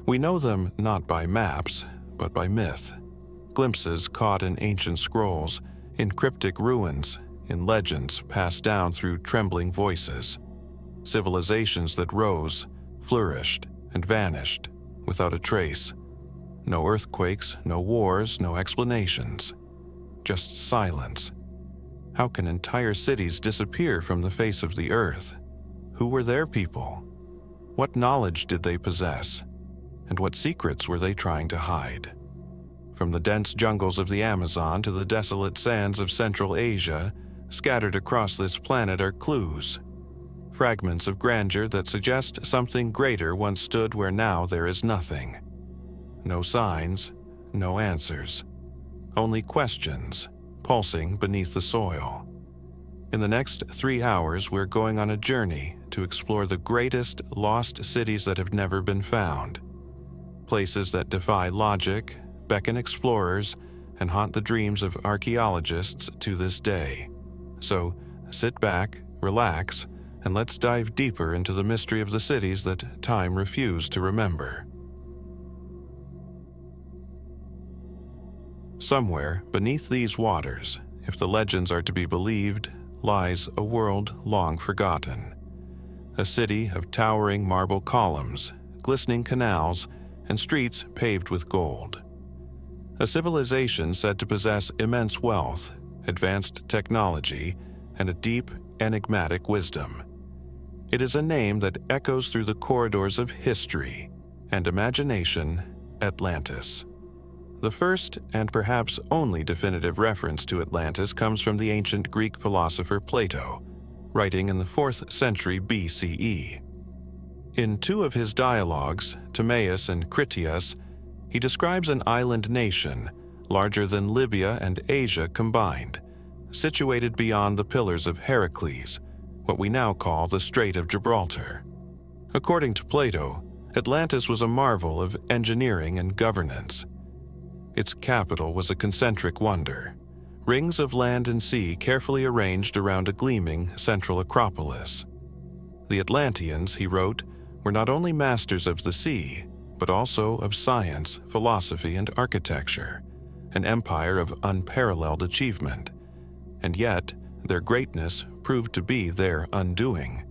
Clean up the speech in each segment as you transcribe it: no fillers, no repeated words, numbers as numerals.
We know them not by maps, but by myth. Glimpses caught in ancient scrolls, in cryptic ruins, in legends passed down through trembling voices. Civilizations that rose, flourished, and vanished without a trace. No earthquakes, no wars, no explanations. Just silence. How can entire cities disappear from the face of the earth? Who were their people? What knowledge did they possess? And what secrets were they trying to hide? From the dense jungles of the Amazon to the desolate sands of Central Asia, scattered across this planet are clues. Fragments of grandeur that suggest something greater once stood where now there is nothing. No signs, no answers. Only questions, pulsing beneath the soil. In the next 3 hours, we're going on a journey to explore the greatest lost cities that have never been found. Places that defy logic, beckon explorers, and haunt the dreams of archaeologists to this day. So, sit back, relax, and let's dive deeper into the mystery of the cities that time refused to remember. Somewhere beneath these waters, if the legends are to be believed, lies a world long forgotten. A city of towering marble columns, glistening canals, and streets paved with gold. A civilization said to possess immense wealth, advanced technology, and a deep, enigmatic wisdom. It is a name that echoes through the corridors of history and imagination: Atlantis. The first and perhaps only definitive reference to Atlantis comes from the ancient Greek philosopher Plato, writing in the 4th century BCE. In 2 of his dialogues, Timaeus and Critias, he describes an island nation larger than Libya and Asia combined, situated beyond the Pillars of Heracles, what we now call the Strait of Gibraltar. According to Plato, Atlantis was a marvel of engineering and governance. Its capital was a concentric wonder, rings of land and sea carefully arranged around a gleaming central acropolis. The Atlanteans, he wrote, were not only masters of the sea, but also of science, philosophy, and architecture, an empire of unparalleled achievement. And yet, their greatness proved to be their undoing.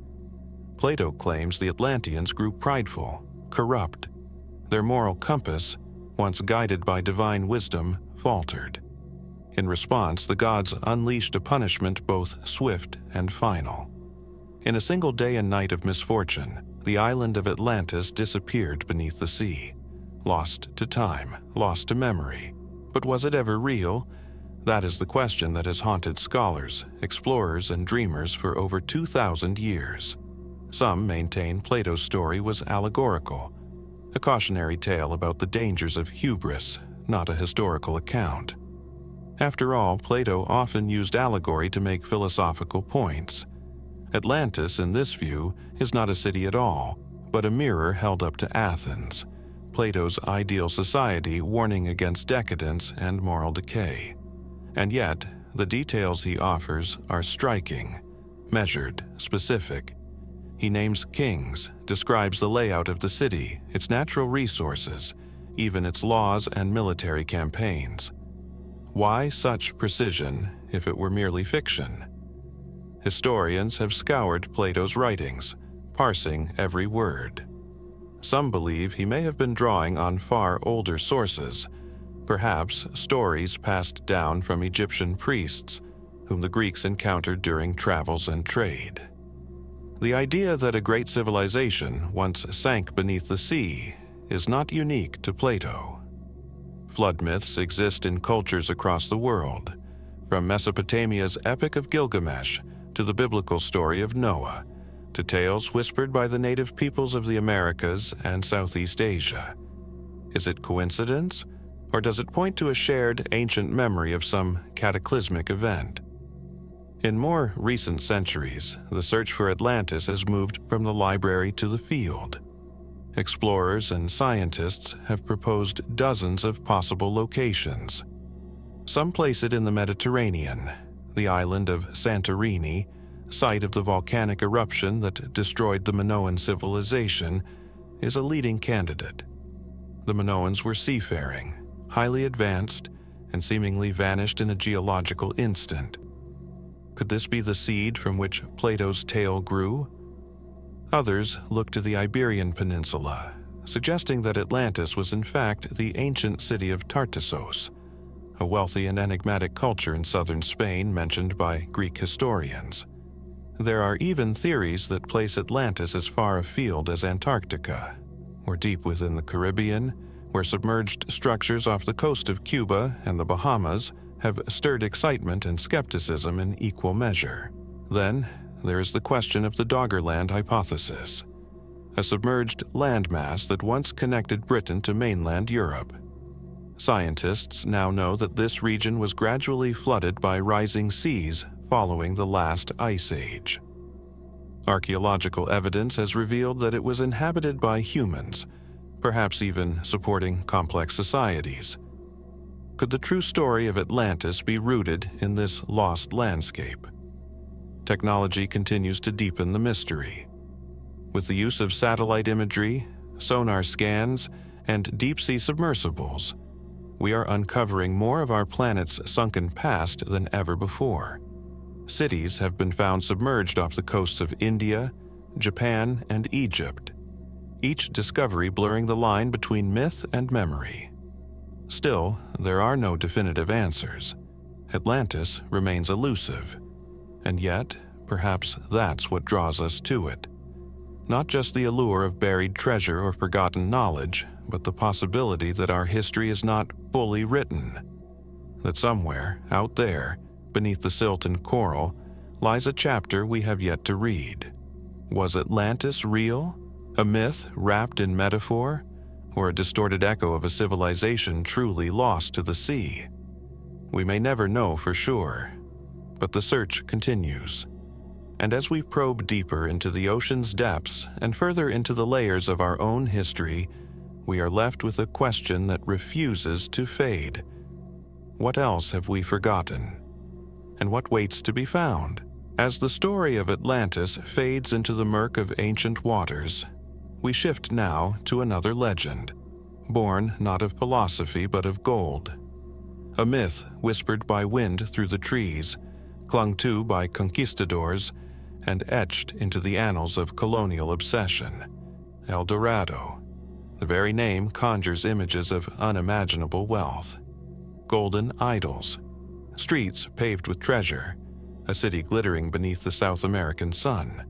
Plato claims the Atlanteans grew prideful, corrupt. Their moral compass, once guided by divine wisdom, faltered. In response, the gods unleashed a punishment both swift and final. In a single day and night of misfortune, the island of Atlantis disappeared beneath the sea, lost to time, lost to memory. But was it ever real? That is the question that has haunted scholars, explorers, and dreamers for over 2,000 years. Some maintain Plato's story was allegorical, a cautionary tale about the dangers of hubris, not a historical account. After all, Plato often used allegory to make philosophical points. Atlantis, in this view, is not a city at all, but a mirror held up to Athens, Plato's ideal society warning against decadence and moral decay. And yet, the details he offers are striking, measured, specific. He names kings, describes the layout of the city, its natural resources, even its laws and military campaigns. Why such precision if it were merely fiction? Historians have scoured Plato's writings, parsing every word. Some believe he may have been drawing on far older sources, perhaps stories passed down from Egyptian priests, whom the Greeks encountered during travels and trade. The idea that a great civilization once sank beneath the sea is not unique to Plato. Flood myths exist in cultures across the world, from Mesopotamia's Epic of Gilgamesh to the biblical story of Noah, to tales whispered by the native peoples of the Americas and Southeast Asia. Is it coincidence, or does it point to a shared ancient memory of some cataclysmic event? In more recent centuries, the search for Atlantis has moved from the library to the field. Explorers and scientists have proposed dozens of possible locations. Some place it in the Mediterranean, the island of Santorini, site of the volcanic eruption that destroyed the Minoan civilization, is a leading candidate. The Minoans were seafaring, highly advanced, and seemingly vanished in a geological instant. Could this be the seed from which Plato's tale grew? Others looked to the Iberian Peninsula, suggesting that Atlantis was in fact the ancient city of Tartessos, a wealthy and enigmatic culture in southern Spain mentioned by Greek historians. There are even theories that place Atlantis as far afield as Antarctica, or deep within the Caribbean, where submerged structures off the coast of Cuba and the Bahamas have stirred excitement and skepticism in equal measure. Then, there is the question of the Doggerland hypothesis, a submerged landmass that once connected Britain to mainland Europe. Scientists now know that this region was gradually flooded by rising seas following the last ice age. Archaeological evidence has revealed that it was inhabited by humans, perhaps even supporting complex societies. Could the true story of Atlantis be rooted in this lost landscape? Technology continues to deepen the mystery. With the use of satellite imagery, sonar scans, and deep-sea submersibles, we are uncovering more of our planet's sunken past than ever before. Cities have been found submerged off the coasts of India, Japan, and Egypt, each discovery blurring the line between myth and memory. Still, there are no definitive answers. Atlantis remains elusive, and yet, perhaps that's what draws us to it. Not just the allure of buried treasure or forgotten knowledge, but the possibility that our history is not fully written. That somewhere, out there, beneath the silt and coral, lies a chapter we have yet to read. Was Atlantis real? A myth wrapped in metaphor? Or a distorted echo of a civilization truly lost to the sea? We may never know for sure, but the search continues. And as we probe deeper into the ocean's depths and further into the layers of our own history, we are left with a question that refuses to fade. What else have we forgotten? And what waits to be found? As the story of Atlantis fades into the murk of ancient waters, we shift now to another legend, born not of philosophy but of gold. A myth whispered by wind through the trees, clung to by conquistadors, and etched into the annals of colonial obsession. El Dorado. The very name conjures images of unimaginable wealth. Golden idols, streets paved with treasure, a city glittering beneath the South American sun.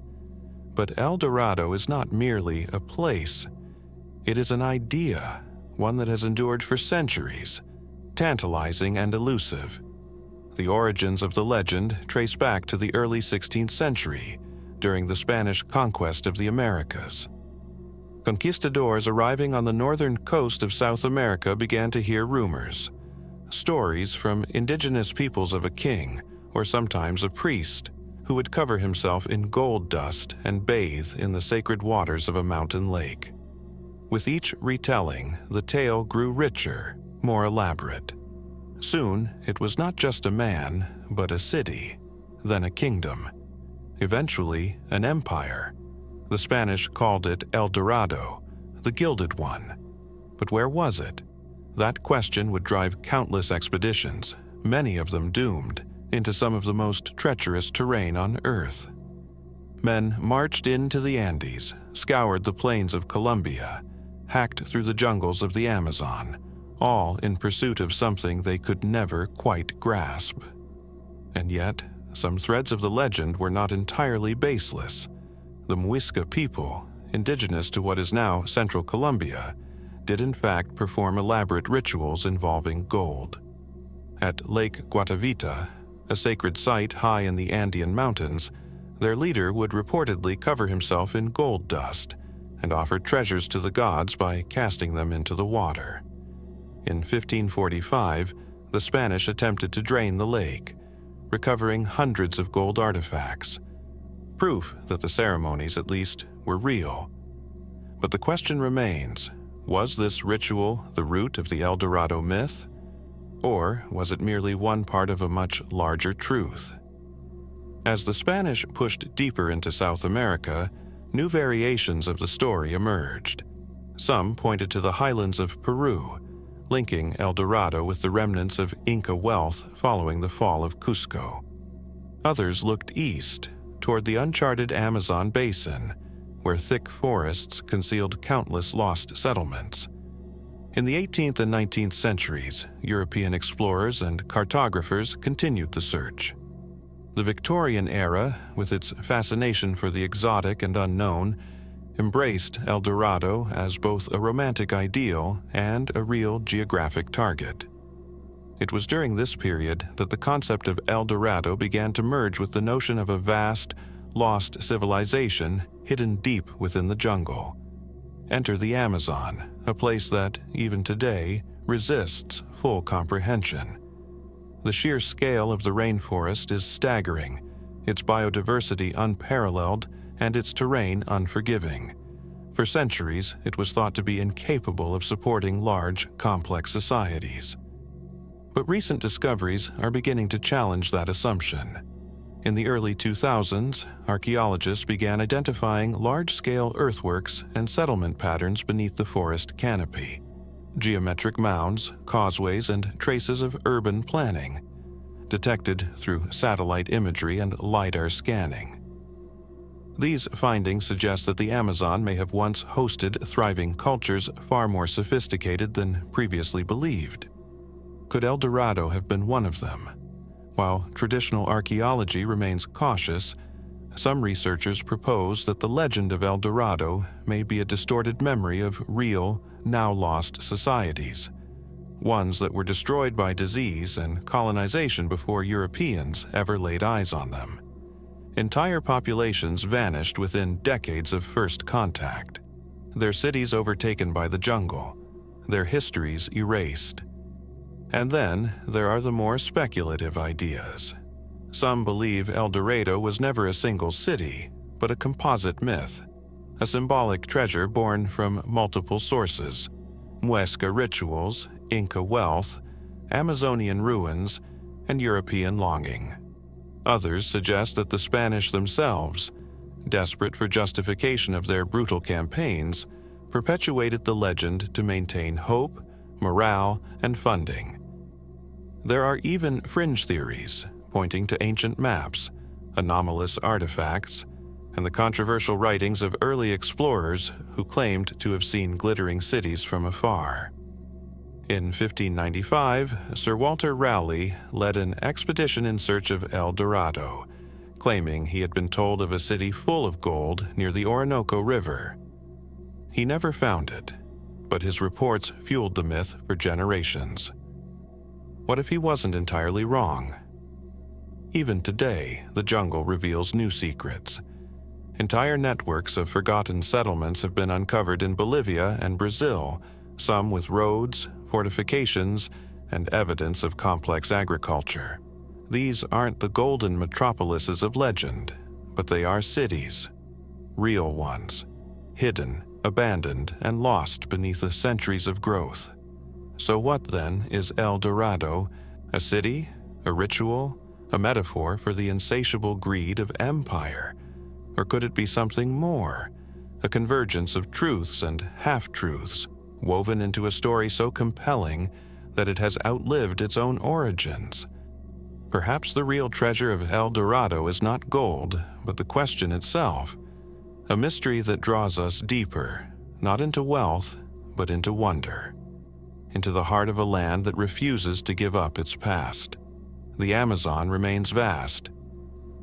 But El Dorado is not merely a place. It is an idea, one that has endured for centuries, tantalizing and elusive. The origins of the legend trace back to the early 16th century, during the Spanish conquest of the Americas. Conquistadors arriving on the northern coast of South America began to hear rumors, stories from indigenous peoples of a king, or sometimes a priest, who would cover himself in gold dust and bathe in the sacred waters of a mountain lake. With each retelling, the tale grew richer, more elaborate. Soon, it was not just a man, but a city, then a kingdom, eventually an empire. The Spanish called it El Dorado, the Gilded One. But where was it? That question would drive countless expeditions, many of them doomed, into some of the most treacherous terrain on Earth. Men marched into the Andes, scoured the plains of Colombia, hacked through the jungles of the Amazon, all in pursuit of something they could never quite grasp. And yet, some threads of the legend were not entirely baseless. The Muisca people, indigenous to what is now central Colombia, did in fact perform elaborate rituals involving gold. At Lake Guatavita, a sacred site high in the Andean mountains, their leader would reportedly cover himself in gold dust and offer treasures to the gods by casting them into the water. In 1545, the Spanish attempted to drain the lake, recovering hundreds of gold artifacts, proof that the ceremonies, at least, were real. But the question remains, was this ritual the root of the El Dorado myth? Or was it merely one part of a much larger truth? As the Spanish pushed deeper into South America, new variations of the story emerged. Some pointed to the highlands of Peru, linking El Dorado with the remnants of Inca wealth following the fall of Cusco. Others looked east, toward the uncharted Amazon basin, where thick forests concealed countless lost settlements. In the 18th and 19th centuries, European explorers and cartographers continued the search. The Victorian era, with its fascination for the exotic and unknown, embraced El Dorado as both a romantic ideal and a real geographic target. It was during this period that the concept of El Dorado began to merge with the notion of a vast, lost civilization hidden deep within the jungle. Enter the Amazon, a place that, even today, resists full comprehension. The sheer scale of the rainforest is staggering, its biodiversity unparalleled, and its terrain unforgiving. For centuries, it was thought to be incapable of supporting large, complex societies. But recent discoveries are beginning to challenge that assumption. In the early 2000s, archaeologists began identifying large-scale earthworks and settlement patterns beneath the forest canopy. Geometric mounds, causeways, and traces of urban planning, detected through satellite imagery and LiDAR scanning. These findings suggest that the Amazon may have once hosted thriving cultures far more sophisticated than previously believed. Could El Dorado have been one of them? While traditional archaeology remains cautious, some researchers propose that the legend of El Dorado may be a distorted memory of real, now-lost societies, ones that were destroyed by disease and colonization before Europeans ever laid eyes on them. Entire populations vanished within decades of first contact, their cities overtaken by the jungle, their histories erased. And then there are the more speculative ideas. Some believe El Dorado was never a single city, but a composite myth, a symbolic treasure born from multiple sources: Muisca rituals, Inca wealth, Amazonian ruins, and European longing. Others suggest that the Spanish themselves, desperate for justification of their brutal campaigns, perpetuated the legend to maintain hope, morale, and funding. There are even fringe theories pointing to ancient maps, anomalous artifacts, and the controversial writings of early explorers who claimed to have seen glittering cities from afar. In 1595, Sir Walter Raleigh led an expedition in search of El Dorado, claiming he had been told of a city full of gold near the Orinoco River. He never found it, but his reports fueled the myth for generations. What if he wasn't entirely wrong? Even today, the jungle reveals new secrets. Entire networks of forgotten settlements have been uncovered in Bolivia and Brazil, some with roads, fortifications, and evidence of complex agriculture. These aren't the golden metropolises of legend, but they are cities, real ones, hidden, abandoned, and lost beneath the centuries of growth. So what then is El Dorado? A city? A ritual? A metaphor for the insatiable greed of empire? Or could it be something more? A convergence of truths and half-truths, woven into a story so compelling that it has outlived its own origins. Perhaps the real treasure of El Dorado is not gold, but the question itself, a mystery that draws us deeper, not into wealth, but into wonder, into the heart of a land that refuses to give up its past. The Amazon remains vast.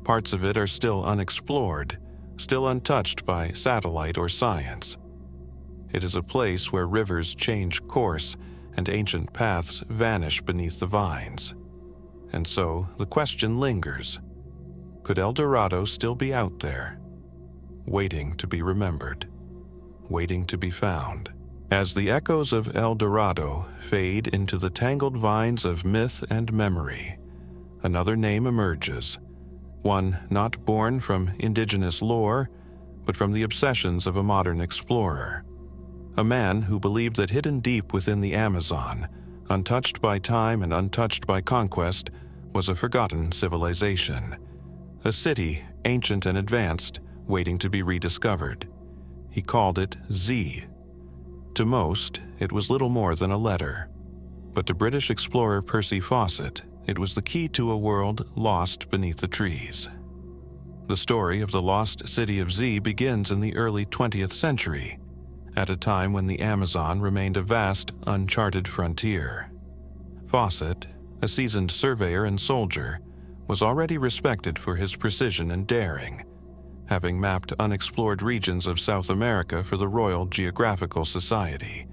Parts of it are still unexplored, still untouched by satellite or science. It is a place where rivers change course and ancient paths vanish beneath the vines. And so the question lingers: could El Dorado still be out there, waiting to be remembered, waiting to be found? As the echoes of El Dorado fade into the tangled vines of myth and memory, another name emerges, one not born from indigenous lore, but from the obsessions of a modern explorer. A man who believed that hidden deep within the Amazon, untouched by time and untouched by conquest, was a forgotten civilization. A city, ancient and advanced, waiting to be rediscovered. He called it Z. To most, it was little more than a letter. But to British explorer Percy Fawcett, it was the key to a world lost beneath the trees. The story of the lost city of Z begins in the early 20th century, at a time when the Amazon remained a vast, uncharted frontier. Fawcett, a seasoned surveyor and soldier, was already respected for his precision and daring, having mapped unexplored regions of South America for the Royal Geographical Society.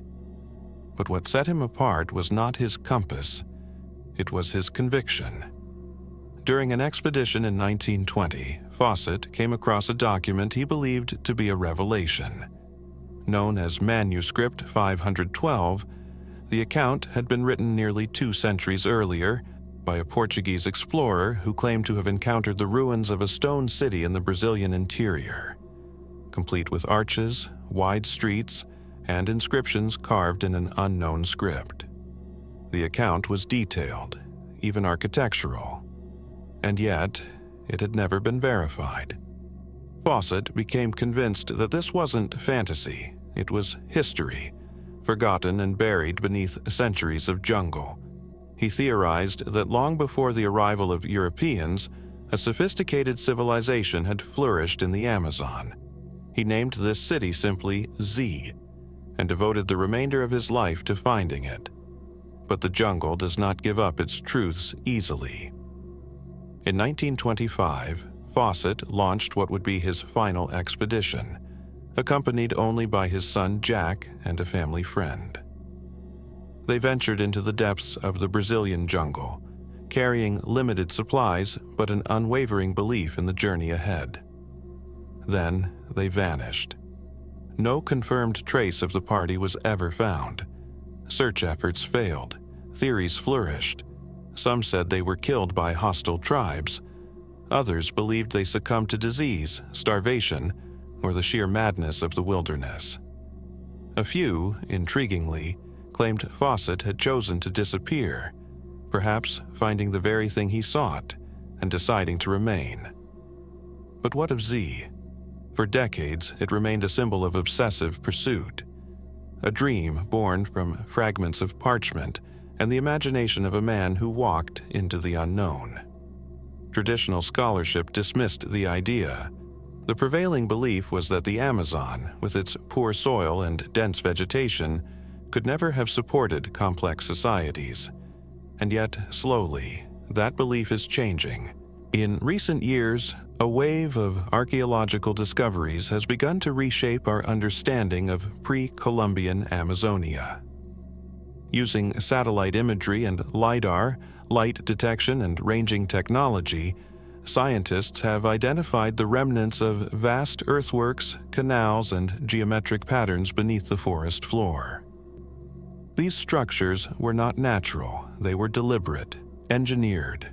But what set him apart was not his compass, it was his conviction. During an expedition in 1920, Fawcett came across a document he believed to be a revelation. Known as Manuscript 512, the account had been written nearly 2 centuries earlier by a Portuguese explorer who claimed to have encountered the ruins of a stone city in the Brazilian interior, complete with arches, wide streets, and inscriptions carved in an unknown script. The account was detailed, even architectural, and yet it had never been verified. Fawcett became convinced that this wasn't fantasy, it was history, forgotten and buried beneath centuries of jungle. He theorized that long before the arrival of Europeans, a sophisticated civilization had flourished in the Amazon. He named this city simply Z, and devoted the remainder of his life to finding it. But the jungle does not give up its truths easily. In 1925, Fawcett launched what would be his final expedition, accompanied only by his son Jack and a family friend. They ventured into the depths of the Brazilian jungle, carrying limited supplies but an unwavering belief in the journey ahead. Then they vanished. No confirmed trace of the party was ever found. Search efforts failed. Theories flourished. Some said they were killed by hostile tribes. Others believed they succumbed to disease, starvation, or the sheer madness of the wilderness. A few, intriguingly, claimed Fawcett had chosen to disappear, perhaps finding the very thing he sought and deciding to remain. But what of Z? For decades, it remained a symbol of obsessive pursuit, a dream born from fragments of parchment and the imagination of a man who walked into the unknown. Traditional scholarship dismissed the idea. The prevailing belief was that the Amazon, with its poor soil and dense vegetation, could never have supported complex societies. And yet, slowly, that belief is changing. In recent years, a wave of archaeological discoveries has begun to reshape our understanding of pre-Columbian Amazonia. Using satellite imagery and LIDAR, light detection and ranging technology, scientists have identified the remnants of vast earthworks, canals, and geometric patterns beneath the forest floor. These structures were not natural, they were deliberate, engineered.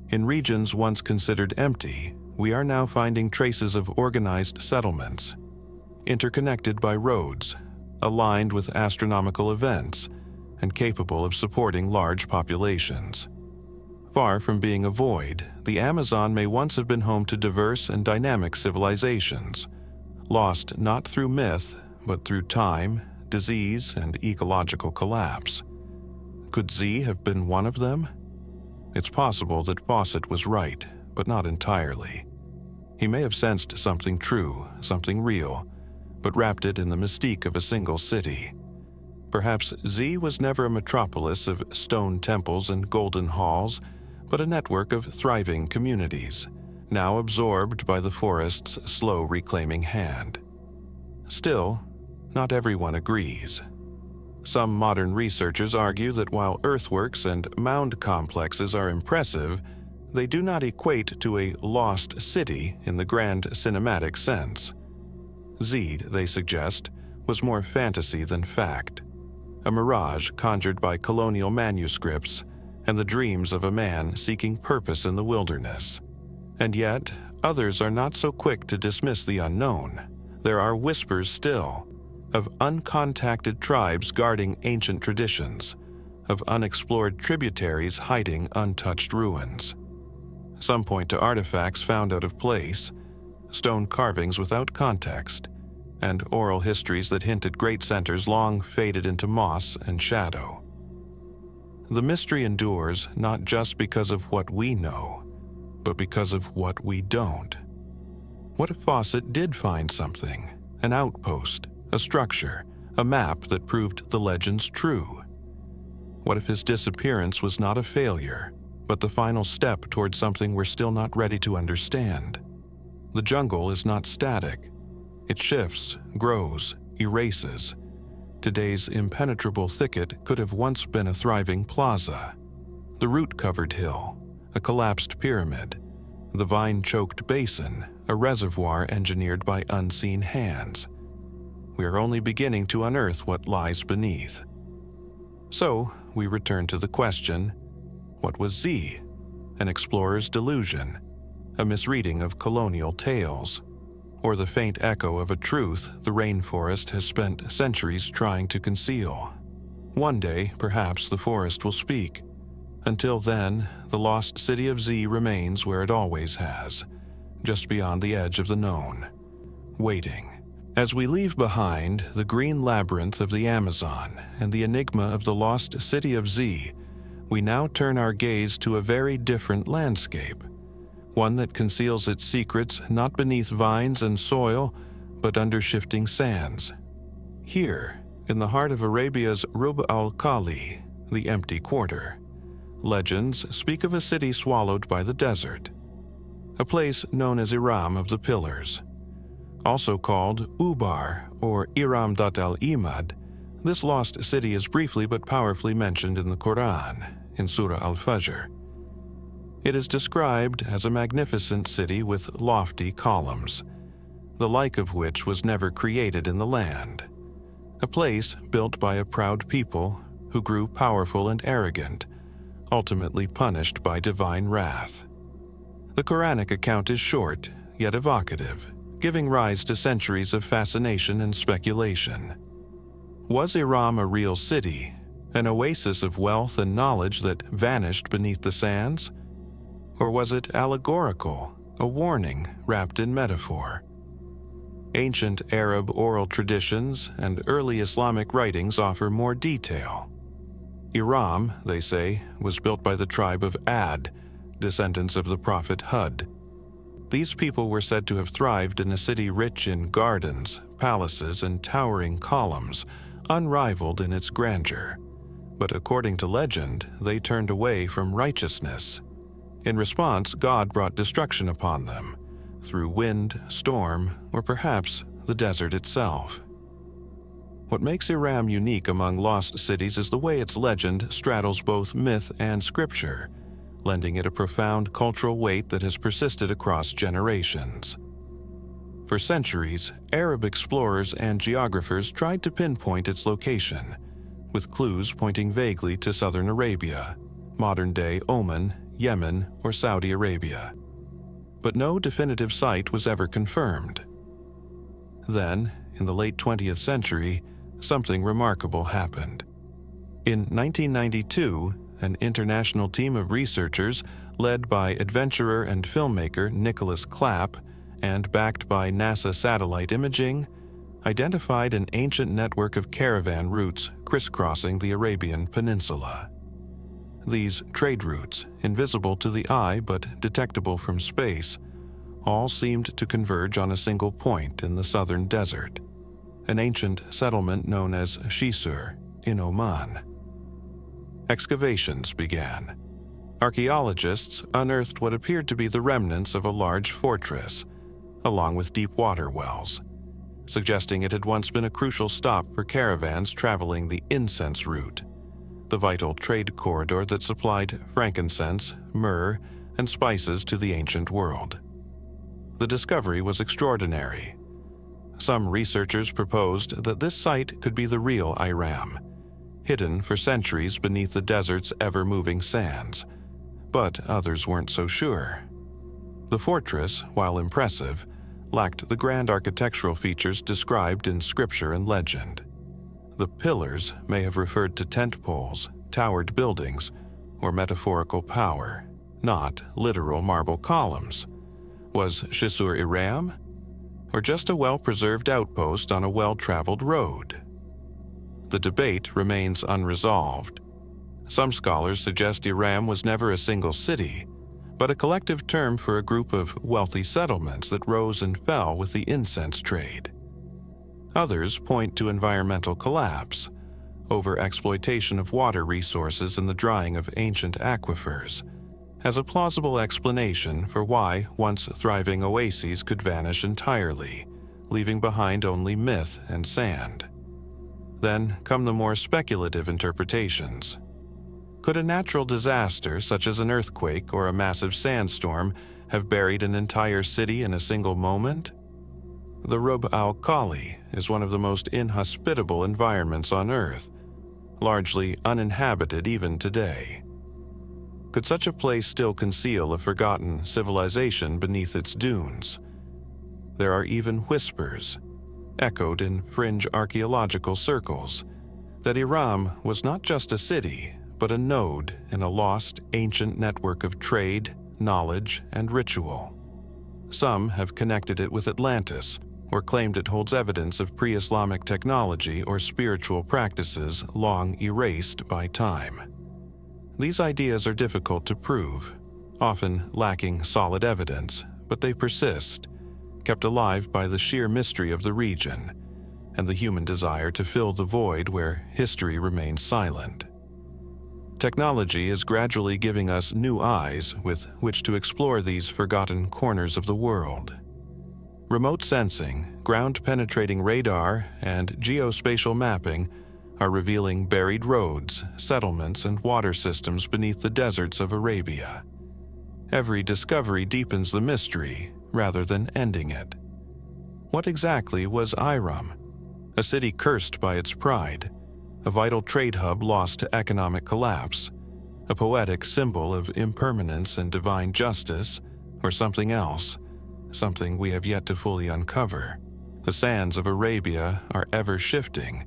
In regions once considered empty, we are now finding traces of organized settlements, interconnected by roads, aligned with astronomical events, and capable of supporting large populations. Far from being a void, the Amazon may once have been home to diverse and dynamic civilizations, lost not through myth, but through time, disease, and ecological collapse. Could Z have been one of them? It's possible that Fawcett was right, but not entirely. He may have sensed something true, something real, but wrapped it in the mystique of a single city. Perhaps Z was never a metropolis of stone temples and golden halls, but a network of thriving communities, now absorbed by the forest's slow reclaiming hand. Still, not everyone agrees. Some modern researchers argue that while earthworks and mound complexes are impressive, they do not equate to a lost city in the grand cinematic sense. Z, they suggest, was more fantasy than fact, a mirage conjured by colonial manuscripts and the dreams of a man seeking purpose in the wilderness. And yet, others are not so quick to dismiss the unknown. There are whispers still, of uncontacted tribes guarding ancient traditions, of unexplored tributaries hiding untouched ruins. Some point to artifacts found out of place, stone carvings without context, and oral histories that hint at great centers long faded into moss and shadow. The mystery endures not just because of what we know, but because of what we don't. What if Fawcett did find something, an outpost, a structure, a map that proved the legends true? What if his disappearance was not a failure, but the final step toward something we're still not ready to understand? The jungle is not static. It shifts, grows, erases. Today's impenetrable thicket could have once been a thriving plaza. The root-covered hill, a collapsed pyramid. The vine-choked basin, a reservoir engineered by unseen hands. We are only beginning to unearth what lies beneath. So, we return to the question, what was Z? An explorer's delusion, a misreading of colonial tales, or the faint echo of a truth the rainforest has spent centuries trying to conceal? One day, perhaps the forest will speak. Until then, the lost city of Z remains where it always has, just beyond the edge of the known, waiting. As we leave behind the green labyrinth of the Amazon and the enigma of the lost city of Z, we now turn our gaze to a very different landscape, one that conceals its secrets not beneath vines and soil, but under shifting sands. Here, in the heart of Arabia's Rub al-Khali, the empty quarter, legends speak of a city swallowed by the desert, a place known as IRAM of the Pillars. Also called UBAR or IRAM al-Imad, this lost city is briefly but powerfully mentioned in the Quran, in Surah al-Fajr. It is described as a magnificent city with lofty columns, the like of which was never created in the land. A place built by a proud people who grew powerful and arrogant, ultimately punished by divine wrath. The Quranic account is short, yet evocative, giving rise to centuries of fascination and speculation. Was IRAM a real city, an oasis of wealth and knowledge that vanished beneath the sands? Or was it allegorical, a warning wrapped in metaphor? Ancient Arab oral traditions and early Islamic writings offer more detail. IRAM, they say, was built by the tribe of Ad, descendants of the prophet Hud. These people were said to have thrived in a city rich in gardens, palaces, and towering columns, unrivaled in its grandeur. But according to legend, they turned away from righteousness. In response, God brought destruction upon them, through wind, storm, or perhaps the desert itself. What makes IRAM unique among lost cities is the way its legend straddles both myth and scripture, lending it a profound cultural weight that has persisted across generations. For centuries, Arab explorers and geographers tried to pinpoint its location, with clues pointing vaguely to southern Arabia, modern-day Oman, Yemen, or Saudi Arabia. But no definitive site was ever confirmed. Then, in the late 20th century, something remarkable happened. In 1992, an international team of researchers, led by adventurer and filmmaker Nicholas Clapp and backed by NASA satellite imaging, identified an ancient network of caravan routes crisscrossing the Arabian Peninsula. These trade routes, invisible to the eye but detectable from space, all seemed to converge on a single point in the southern desert, an ancient settlement known as Shisur in Oman. Excavations began. Archaeologists unearthed what appeared to be the remnants of a large fortress, along with deep water wells, suggesting it had once been a crucial stop for caravans traveling the incense route, the vital trade corridor that supplied frankincense, myrrh, and spices to the ancient world. The discovery was extraordinary. Some researchers proposed that this site could be the real IRAM, hidden for centuries beneath the desert's ever-moving sands, but others weren't so sure. The fortress, while impressive, lacked the grand architectural features described in scripture and legend. The pillars may have referred to tent poles, towered buildings, or metaphorical power, not literal marble columns. Was Shisur IRAM? or just a well-preserved outpost on a well-traveled road? The debate remains unresolved. Some scholars suggest IRAM was never a single city, but a collective term for a group of wealthy settlements that rose and fell with the incense trade. Others point to environmental collapse, over-exploitation of water resources and the drying of ancient aquifers, as a plausible explanation for why once thriving oases could vanish entirely, leaving behind only myth and sand. Then come the more speculative interpretations. Could a natural disaster, such as an earthquake or a massive sandstorm, have buried an entire city in a single moment? The Rub al-Khali is one of the most inhospitable environments on Earth, largely uninhabited even today. Could such a place still conceal a forgotten civilization beneath its dunes? There are even whispers, echoed in fringe archaeological circles, that IRAM was not just a city, but a node in a lost ancient network of trade, knowledge, and ritual. Some have connected it with Atlantis, or claimed it holds evidence of pre-Islamic technology or spiritual practices long erased by time. These ideas are difficult to prove, often lacking solid evidence, but they persist, kept alive by the sheer mystery of the region and the human desire to fill the void where history remains silent. Technology is gradually giving us new eyes with which to explore these forgotten corners of the world. Remote sensing, ground-penetrating radar, and geospatial mapping are revealing buried roads, settlements, and water systems beneath the deserts of Arabia. Every discovery deepens the mystery rather than ending it. What exactly was IRAM? A city cursed by its pride, a vital trade hub lost to economic collapse, a poetic symbol of impermanence and divine justice, or something else, something we have yet to fully uncover. The sands of Arabia are ever shifting,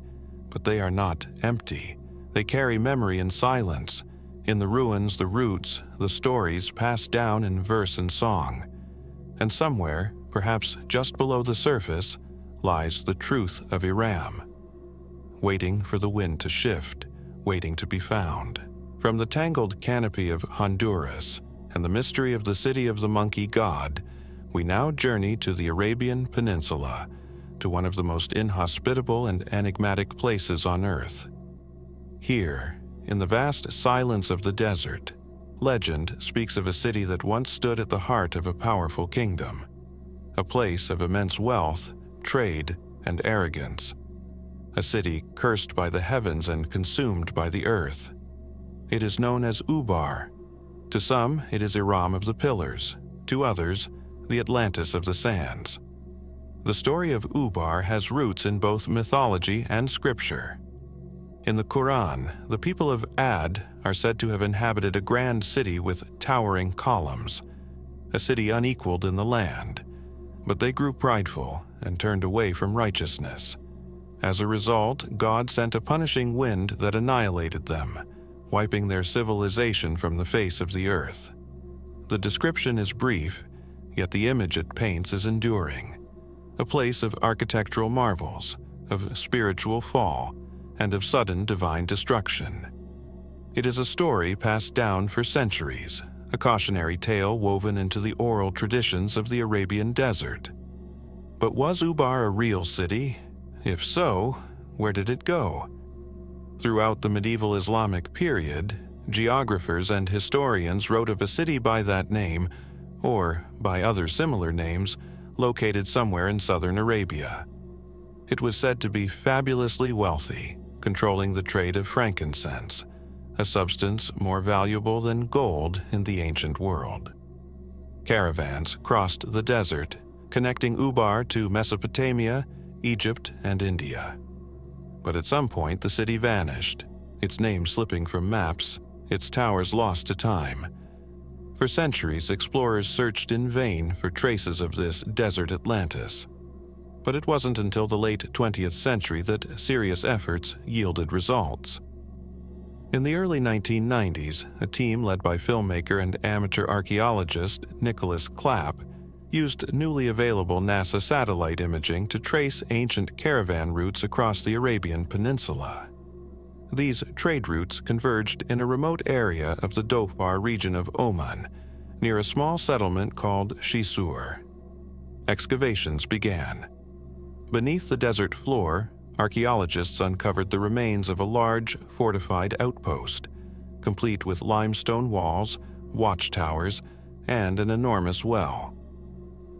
but they are not empty. They carry memory and silence. In the ruins, the roots, the stories passed down in verse and song. And somewhere, perhaps just below the surface, lies the truth of IRAM, waiting for the wind to shift, waiting to be found. From the tangled canopy of Honduras and the mystery of the city of the monkey god, we now journey to the Arabian Peninsula, to one of the most inhospitable and enigmatic places on Earth. Here, in the vast silence of the desert, legend speaks of a city that once stood at the heart of a powerful kingdom, a place of immense wealth, trade, and arrogance, a city cursed by the heavens and consumed by the earth. It is known as UBAR. To some, it is IRAM of the Pillars. To others, the Atlantis of the Sands. The story of UBAR has roots in both mythology and scripture. In the Quran, the people of Ad are said to have inhabited a grand city with towering columns, a city unequaled in the land, but they grew prideful and turned away from righteousness. As a result, God sent a punishing wind that annihilated them, wiping their civilization from the face of the earth. The description is brief, yet the image it paints is enduring. A place of architectural marvels, of spiritual fall, and of sudden divine destruction. It is a story passed down for centuries, a cautionary tale woven into the oral traditions of the Arabian desert. But was UBAR a real city? If so, where did it go? Throughout the medieval Islamic period, geographers and historians wrote of a city by that name, or by other similar names, located somewhere in southern Arabia. It was said to be fabulously wealthy, controlling the trade of frankincense, a substance more valuable than gold in the ancient world. Caravans crossed the desert, connecting UBAR to Mesopotamia, Egypt, and India. But at some point the city vanished, its name slipping from maps, its towers lost to time. For centuries, explorers searched in vain for traces of this desert Atlantis. But it wasn't until the late 20th century that serious efforts yielded results. In the early 1990s, a team led by filmmaker and amateur archaeologist Nicholas Clapp used newly available NASA satellite imaging to trace ancient caravan routes across the Arabian Peninsula. These trade routes converged in a remote area of the Dhofar region of Oman, near a small settlement called Shisur. Excavations began. Beneath the desert floor, archaeologists uncovered the remains of a large, fortified outpost, complete with limestone walls, watchtowers, and an enormous well.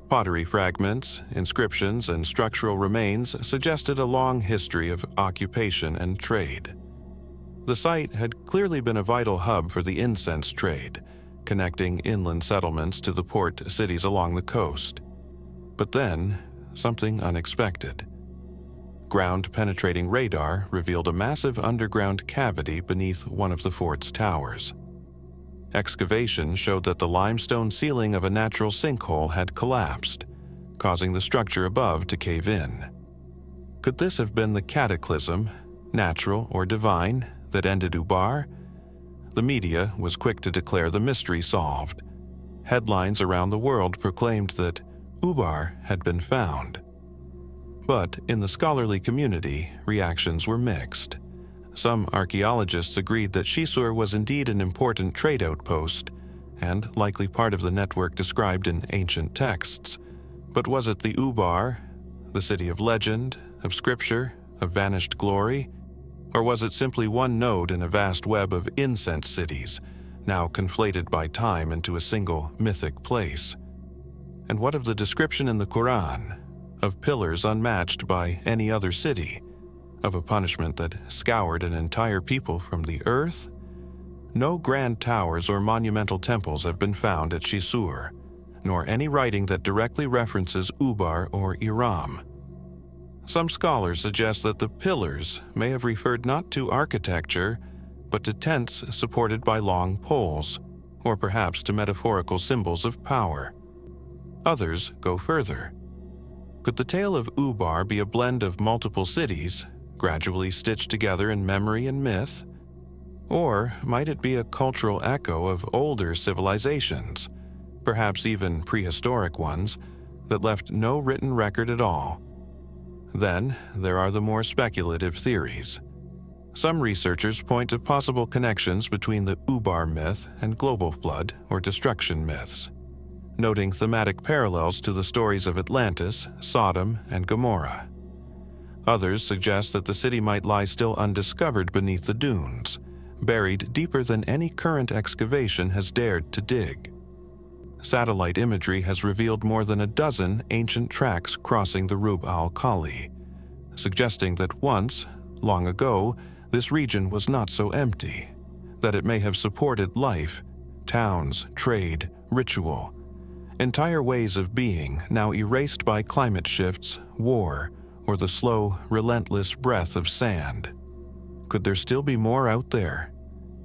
Pottery fragments, inscriptions, and structural remains suggested a long history of occupation and trade. The site had clearly been a vital hub for the incense trade, connecting inland settlements to the port cities along the coast. But then, something unexpected. Ground-penetrating radar revealed a massive underground cavity beneath one of the fort's towers. Excavation showed that the limestone ceiling of a natural sinkhole had collapsed, causing the structure above to cave in. Could this have been the cataclysm, natural or divine, that ended UBAR? The media was quick to declare the mystery solved. Headlines around the world proclaimed that UBAR had been found. But in the scholarly community, reactions were mixed. Some archaeologists agreed that Shisur was indeed an important trade outpost, and likely part of the network described in ancient texts. But was it the UBAR, the city of legend, of scripture, of vanished glory? Or was it simply one node in a vast web of incense cities, now conflated by time into a single mythic place? And what of the description in the Quran, of pillars unmatched by any other city, of a punishment that scoured an entire people from the earth? No grand towers or monumental temples have been found at Shisur, nor any writing that directly references UBAR or IRAM. Some scholars suggest that the pillars may have referred not to architecture, but to tents supported by long poles, or perhaps to metaphorical symbols of power. Others go further. Could the tale of UBAR be a blend of multiple cities, gradually stitched together in memory and myth? Or might it be a cultural echo of older civilizations, perhaps even prehistoric ones, that left no written record at all? Then there are the more speculative theories. Some researchers point to possible connections between the UBAR myth and global flood or destruction myths, noting thematic parallels to the stories of Atlantis, Sodom, and Gomorrah. Others suggest that the city might lie still undiscovered beneath the dunes, buried deeper than any current excavation has dared to dig. Satellite imagery has revealed more than a dozen ancient tracks crossing the Rub al-Khali, suggesting that once, long ago, this region was not so empty, that it may have supported life, towns, trade, ritual, entire ways of being now erased by climate shifts, war, or the slow, relentless breath of sand. Could there still be more out there?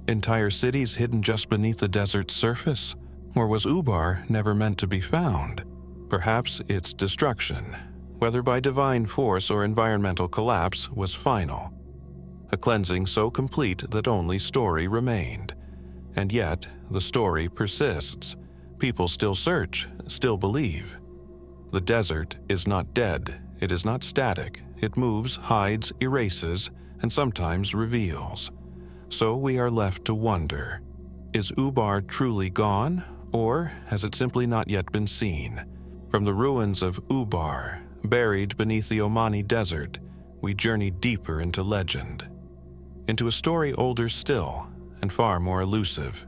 Entire cities hidden just beneath the desert's surface? Or was UBAR never meant to be found? Perhaps its destruction, whether by divine force or environmental collapse, was final. A cleansing so complete that only story remained. And yet, the story persists. People still search, still believe. The desert is not dead, it is not static. It moves, hides, erases, and sometimes reveals. So we are left to wonder, is UBAR truly gone, or has it simply not yet been seen? From the ruins of UBAR, buried beneath the Omani desert, we journey deeper into legend, into a story older still and far more elusive.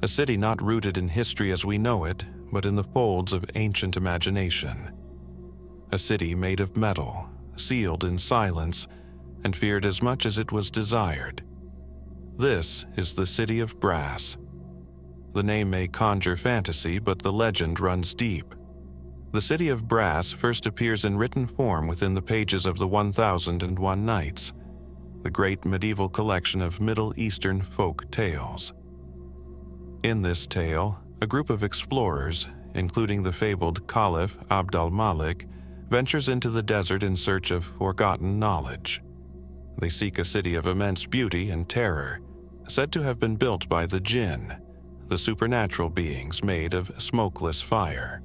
A city not rooted in history as we know it, but in the folds of ancient imagination. A city made of metal, sealed in silence, and feared as much as it was desired. This is the city of brass. The name may conjure fantasy, but the legend runs deep. The city of brass first appears in written form within the pages of the 1001 Nights, the great medieval collection of Middle Eastern folk tales. In this tale, a group of explorers, including the fabled Caliph Abd al-Malik, ventures into the desert in search of forgotten knowledge. They seek a city of immense beauty and terror, said to have been built by the jinn, the supernatural beings made of smokeless fire.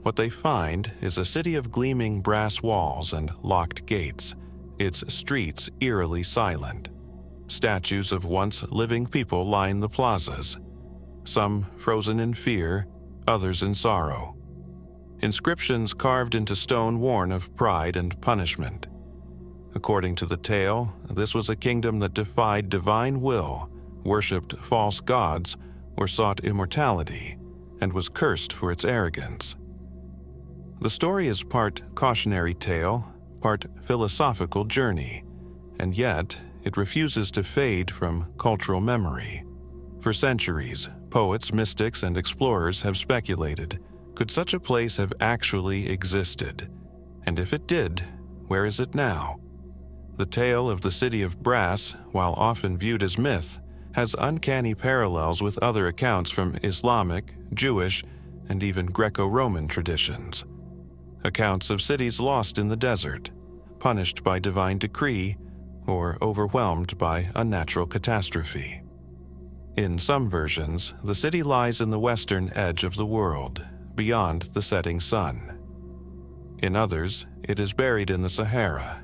What they find is a city of gleaming brass walls and locked gates, its streets eerily silent. Statues of once living people line the plazas, some frozen in fear, others in sorrow. Inscriptions carved into stone warn of pride and punishment. According to the tale, this was a kingdom that defied divine will, worshipped false gods, or sought immortality, and was cursed for its arrogance. The story is part cautionary tale, part philosophical journey, and yet it refuses to fade from cultural memory. For centuries, poets, mystics, and explorers have speculated, could such a place have actually existed? And if it did, where is it now? The tale of the City of Brass, while often viewed as myth, has uncanny parallels with other accounts from Islamic, Jewish, and even Greco-Roman traditions. Accounts of cities lost in the desert, punished by divine decree, or overwhelmed by unnatural catastrophe. In some versions, the city lies in the western edge of the world, beyond the setting sun. In others, it is buried in the Sahara,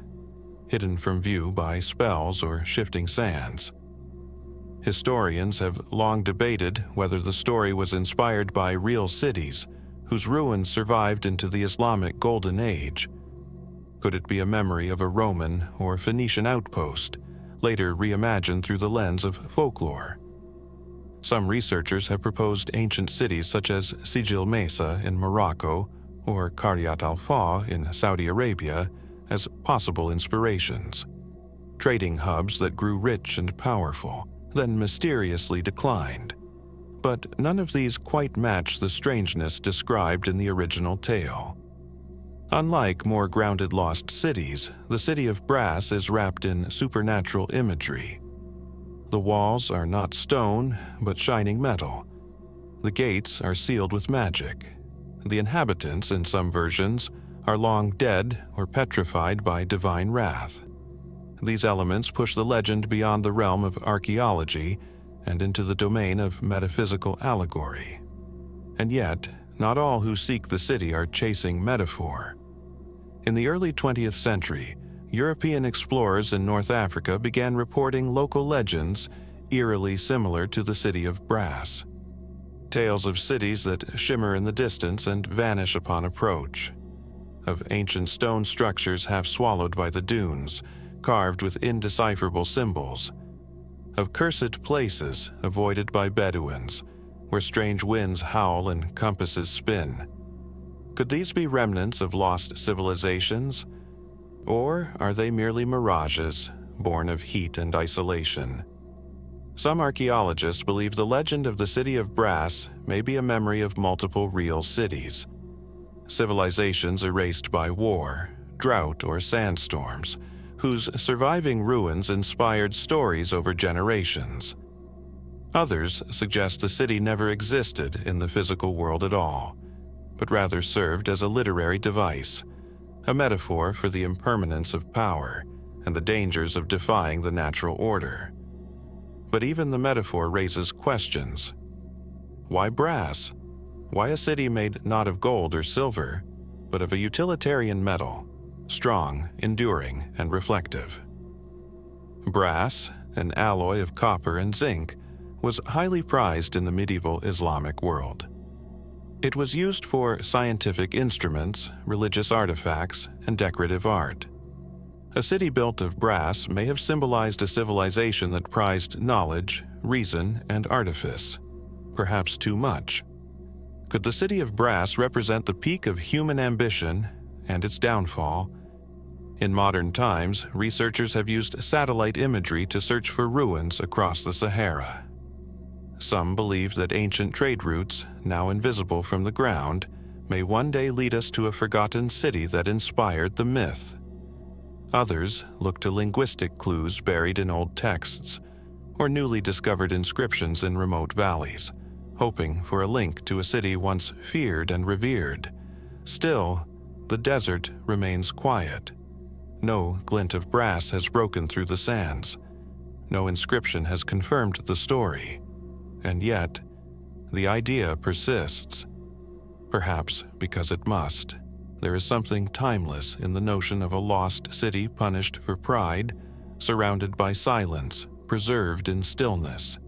hidden from view by spells or shifting sands. Historians have long debated whether the story was inspired by real cities whose ruins survived into the Islamic Golden Age. Could it be a memory of a Roman or Phoenician outpost, later reimagined through the lens of folklore? Some researchers have proposed ancient cities such as Sijil Mesa in Morocco or Qaryat al-Faw in Saudi Arabia as possible inspirations. Trading hubs that grew rich and powerful, then mysteriously declined. But none of these quite match the strangeness described in the original tale. Unlike more grounded lost cities, the City of Brass is wrapped in supernatural imagery. The walls are not stone, but shining metal. The gates are sealed with magic. The inhabitants, in some versions, are long dead or petrified by divine wrath. These elements push the legend beyond the realm of archaeology and into the domain of metaphysical allegory. And yet, not all who seek the city are chasing metaphor. In the early 20th century, European explorers in North Africa began reporting local legends eerily similar to the City of Brass. Tales of cities that shimmer in the distance and vanish upon approach. Of ancient stone structures half swallowed by the dunes, carved with indecipherable symbols. Of cursed places avoided by Bedouins, where strange winds howl and compasses spin. Could these be remnants of lost civilizations? Or are they merely mirages, born of heat and isolation? Some archaeologists believe the legend of the City of Brass may be a memory of multiple real cities. Civilizations erased by war, drought, or sandstorms, whose surviving ruins inspired stories over generations. Others suggest the city never existed in the physical world at all, but rather served as a literary device, a metaphor for the impermanence of power and the dangers of defying the natural order. But even the metaphor raises questions. Why brass? Why a city made not of gold or silver, but of a utilitarian metal, strong, enduring, and reflective? Brass, an alloy of copper and zinc, was highly prized in the medieval Islamic world. It was used for scientific instruments, religious artifacts, and decorative art. A city built of brass may have symbolized a civilization that prized knowledge, reason, and artifice, perhaps too much. Could the City of Brass represent the peak of human ambition and its downfall? In modern times, researchers have used satellite imagery to search for ruins across the Sahara. Some believe that ancient trade routes, now invisible from the ground, may one day lead us to a forgotten city that inspired the myth. Others look to linguistic clues buried in old texts or newly discovered inscriptions in remote valleys, hoping for a link to a city once feared and revered. Still, the desert remains quiet. No glint of brass has broken through the sands. No inscription has confirmed the story. And yet, the idea persists. Perhaps because it must. There is something timeless in the notion of a lost city punished for pride, surrounded by silence, preserved in stillness.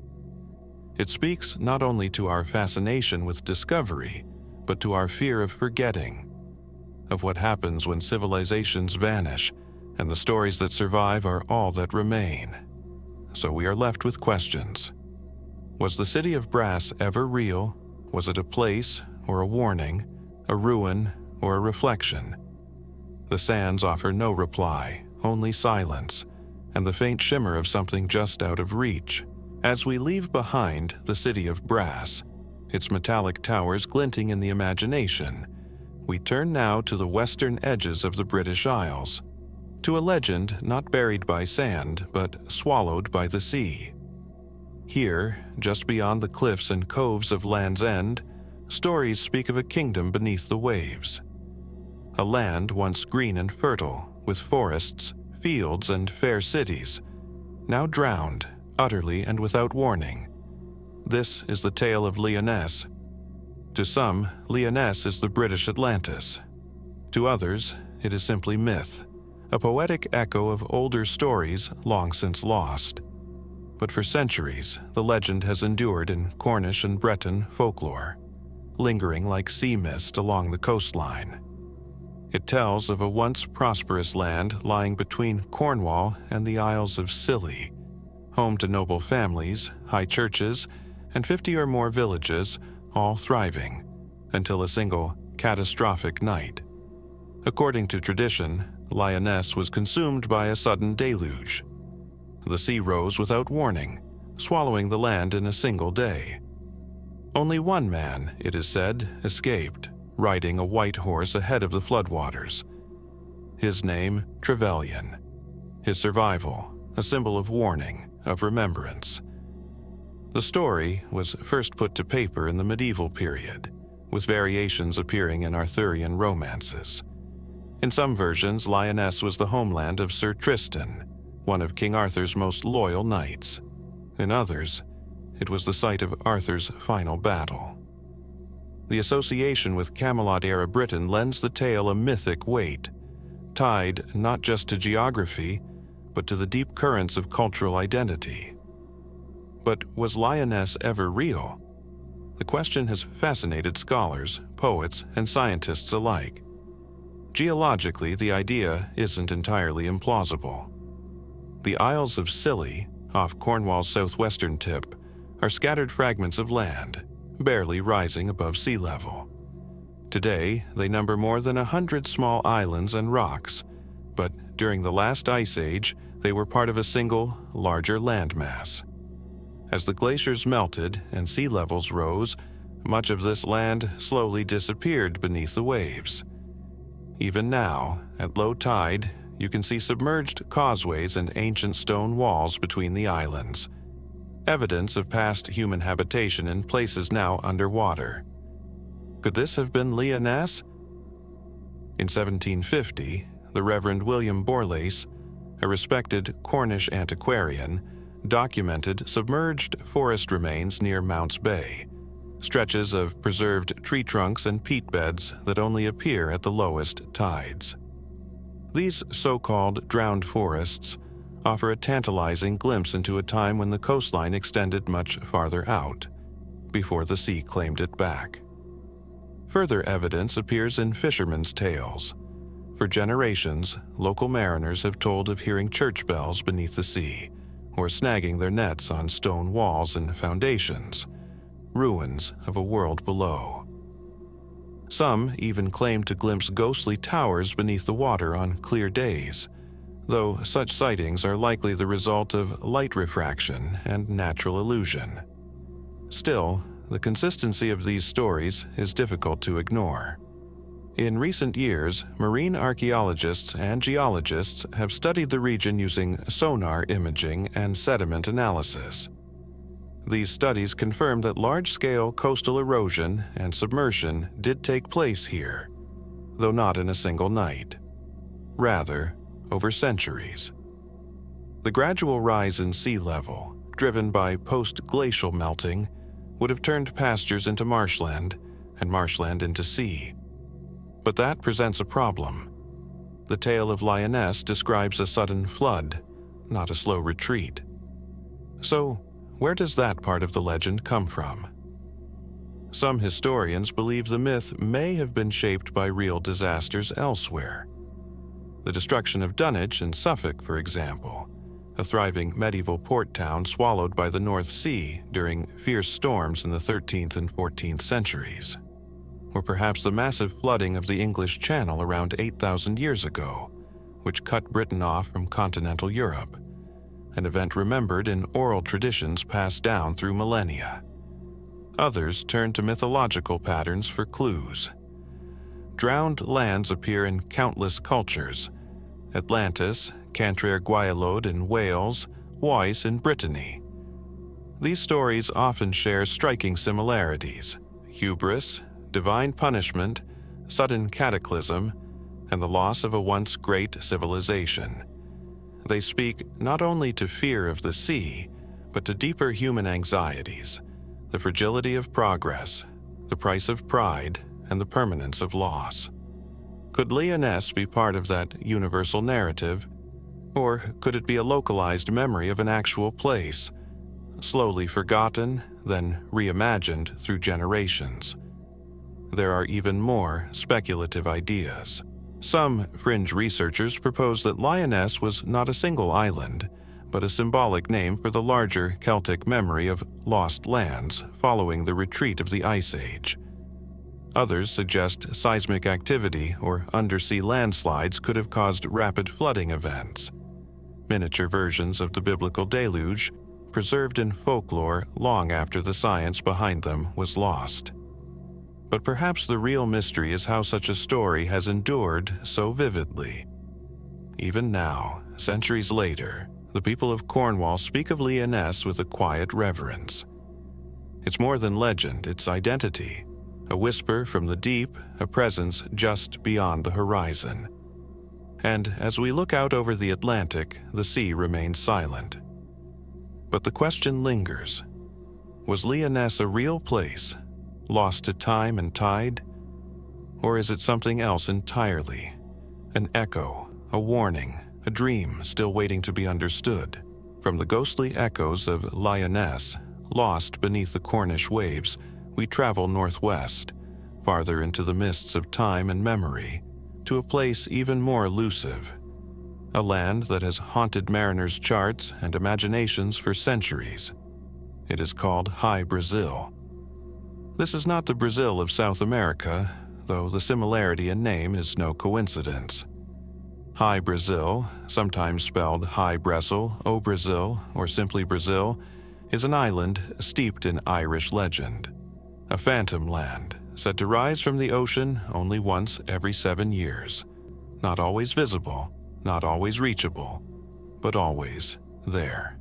It speaks not only to our fascination with discovery, but to our fear of forgetting, of what happens when civilizations vanish and the stories that survive are all that remain. So we are left with questions. Was the city of brass ever real? Was it a place or a warning, a ruin or a reflection? The sands offer no reply, only silence, and the faint shimmer of something just out of reach. As we leave behind the city of brass, its metallic towers glinting in the imagination, we turn now to the western edges of the British Isles, to a legend not buried by sand but swallowed by the sea. Here, just beyond the cliffs and coves of Land's End, stories speak of a kingdom beneath the waves. A land once green and fertile, with forests, fields, and fair cities, now drowned, utterly and without warning. This is the tale of Lyonesse. To some, Lyonesse is the British Atlantis. To others, it is simply myth, a poetic echo of older stories long since lost. But for centuries, the legend has endured in Cornish and Breton folklore, lingering like sea mist along the coastline. It tells of a once prosperous land lying between Cornwall and the Isles of Scilly, home to noble families, high churches, and 50 or more villages, all thriving, until a single catastrophic night. According to tradition, Lyonesse was consumed by a sudden deluge. The sea rose without warning, swallowing the land in a single day. Only one man, it is said, escaped, riding a white horse ahead of the floodwaters. His name, Trevelyan. His survival, a symbol of warning, of remembrance. The story was first put to paper in the medieval period, with variations appearing in Arthurian romances. In some versions, Lyonesse was the homeland of Sir Tristan, one of King Arthur's most loyal knights. In others, it was the site of Arthur's final battle. The association with Camelot-era Britain lends the tale a mythic weight, tied not just to geography, but to the deep currents of cultural identity. But was Lyonesse ever real? The question has fascinated scholars, poets, and scientists alike. Geologically, the idea isn't entirely implausible. The Isles of Scilly, off Cornwall's southwestern tip, are scattered fragments of land, barely rising above sea level. Today, they number more than 100 small islands and rocks, but during the last ice age, they were part of a single, larger landmass. As the glaciers melted and sea levels rose, much of this land slowly disappeared beneath the waves. Even now, at low tide, you can see submerged causeways and ancient stone walls between the islands, evidence of past human habitation in places now underwater. Could this have been Lyonesse? In 1750, the Reverend William Borlase, a respected Cornish antiquarian, documented submerged forest remains near Mounts Bay, stretches of preserved tree trunks and peat beds that only appear at the lowest tides. These so-called drowned forests offer a tantalizing glimpse into a time when the coastline extended much farther out, before the sea claimed it back. Further evidence appears in fishermen's tales. For generations, local mariners have told of hearing church bells beneath the sea, or snagging their nets on stone walls and foundations, ruins of a world below. Some even claim to glimpse ghostly towers beneath the water on clear days, though such sightings are likely the result of light refraction and natural illusion. Still, the consistency of these stories is difficult to ignore. In recent years, marine archaeologists and geologists have studied the region using sonar imaging and sediment analysis. These studies confirm that large-scale coastal erosion and submersion did take place here, though not in a single night. Rather, over centuries. The gradual rise in sea level, driven by post-glacial melting, would have turned pastures into marshland and marshland into sea. But that presents a problem. The tale of Lyonesse describes a sudden flood, not a slow retreat. So, where does that part of the legend come from? Some historians believe the myth may have been shaped by real disasters elsewhere. The destruction of Dunwich in Suffolk, for example, a thriving medieval port town swallowed by the North Sea during fierce storms in the 13th and 14th centuries. Or perhaps the massive flooding of the English Channel around 8,000 years ago, which cut Britain off from continental Europe, an event remembered in oral traditions passed down through millennia. Others turn to mythological patterns for clues. Drowned lands appear in countless cultures: Atlantis, Cantre'r Gwaelod in Wales, Waes in Brittany. These stories often share striking similarities: hubris, divine punishment, sudden cataclysm, and the loss of a once great civilization. They speak not only to fear of the sea, but to deeper human anxieties: the fragility of progress, the price of pride, and the permanence of loss. Could Lyonesse be part of that universal narrative? Or could it be a localized memory of an actual place, slowly forgotten, then reimagined through generations? There are even more speculative ideas. Some fringe researchers propose that Lyonesse was not a single island, but a symbolic name for the larger Celtic memory of lost lands following the retreat of the Ice Age. Others suggest seismic activity or undersea landslides could have caused rapid flooding events. Miniature versions of the biblical deluge, preserved in folklore long after the science behind them was lost. But perhaps the real mystery is how such a story has endured so vividly. Even now, centuries later, the people of Cornwall speak of Lyonesse with a quiet reverence. It's more than legend, it's identity. A whisper from the deep, a presence just beyond the horizon. And as we look out over the Atlantic, the sea remains silent. But the question lingers: was Lyonesse a real place, lost to time and tide? Or is it something else entirely? An echo, a warning, a dream still waiting to be understood? From the ghostly echoes of Lyonesse, lost beneath the Cornish waves, we travel northwest, farther into the mists of time and memory, to a place even more elusive, a land that has haunted mariners' charts and imaginations for centuries. It is called HY-BRASIL. This is not the Brazil of South America, though the similarity in name is no coincidence. HY-BRASIL, sometimes spelled HY-BRASIL, O-Brazil, or simply Brazil, is an island steeped in Irish legend. A phantom land, said to rise from the ocean only once every 7 years. Not always visible, not always reachable, but always there.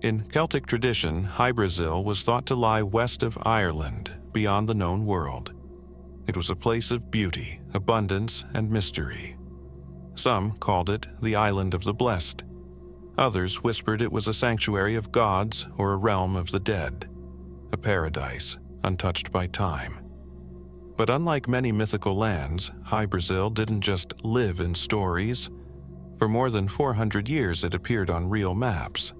In Celtic tradition, HY-BRASIL was thought to lie west of Ireland, beyond the known world. It was a place of beauty, abundance, and mystery. Some called it the Island of the Blessed. Others whispered it was a sanctuary of gods or a realm of the dead, a paradise untouched by time. But unlike many mythical lands, HY-BRASIL didn't just live in stories. For more than 400 years it appeared on real maps.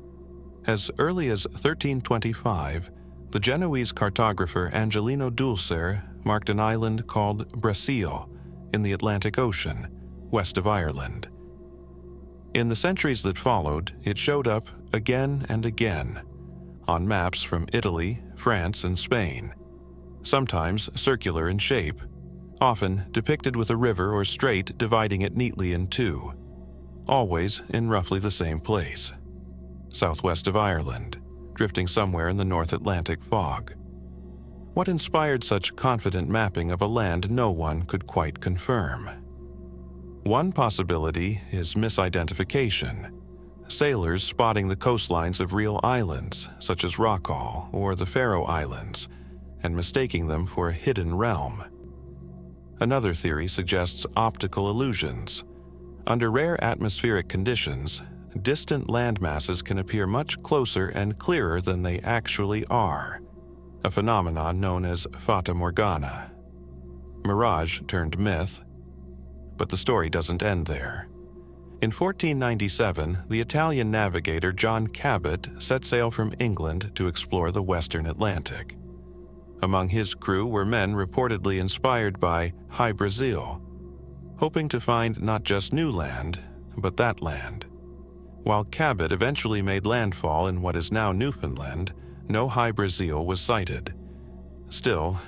As early as 1325, the Genoese cartographer Angelino Dulcer marked an island called Brasil in the Atlantic Ocean, west of Ireland. In the centuries that followed, it showed up again and again, on maps from Italy, France, and Spain, sometimes circular in shape, often depicted with a river or strait dividing it neatly in two, always in roughly the same place, southwest of Ireland, drifting somewhere in the North Atlantic fog. What inspired such confident mapping of a land no one could quite confirm? One possibility is misidentification. Sailors spotting the coastlines of real islands, such as Rockall or the Faroe Islands, and mistaking them for a hidden realm. Another theory suggests optical illusions. Under rare atmospheric conditions, distant landmasses can appear much closer and clearer than they actually are. a phenomenon known as Fata Morgana. Mirage turned myth. But the story doesn't end there. In 1497, the Italian navigator John Cabot set sail from England to explore the western Atlantic. Among his crew were men reportedly inspired by HY-BRASIL, hoping to find not just new land, but that land. While Cabot eventually made landfall in what is now Newfoundland, no HY-BRASIL was sighted. Still,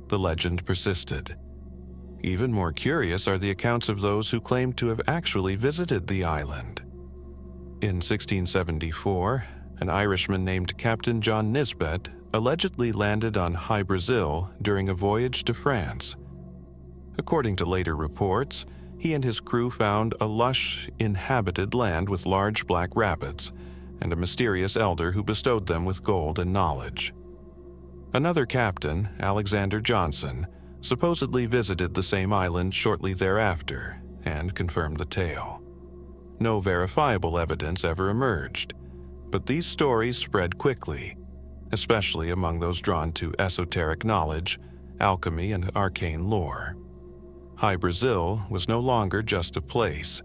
the legend persisted. Even more curious are the accounts of those who claimed to have actually visited the island. In 1674, an Irishman named Captain John Nisbet allegedly landed on HY-BRASIL during a voyage to France. According to later reports, he and his crew found a lush, inhabited land with large black rapids, and a mysterious elder who bestowed them with gold and knowledge. Another captain, Alexander Johnson, supposedly visited the same island shortly thereafter and confirmed the tale. No verifiable evidence ever emerged, but these stories spread quickly, especially among those drawn to esoteric knowledge, alchemy, and arcane lore. HY-BRASIL was no longer just a place.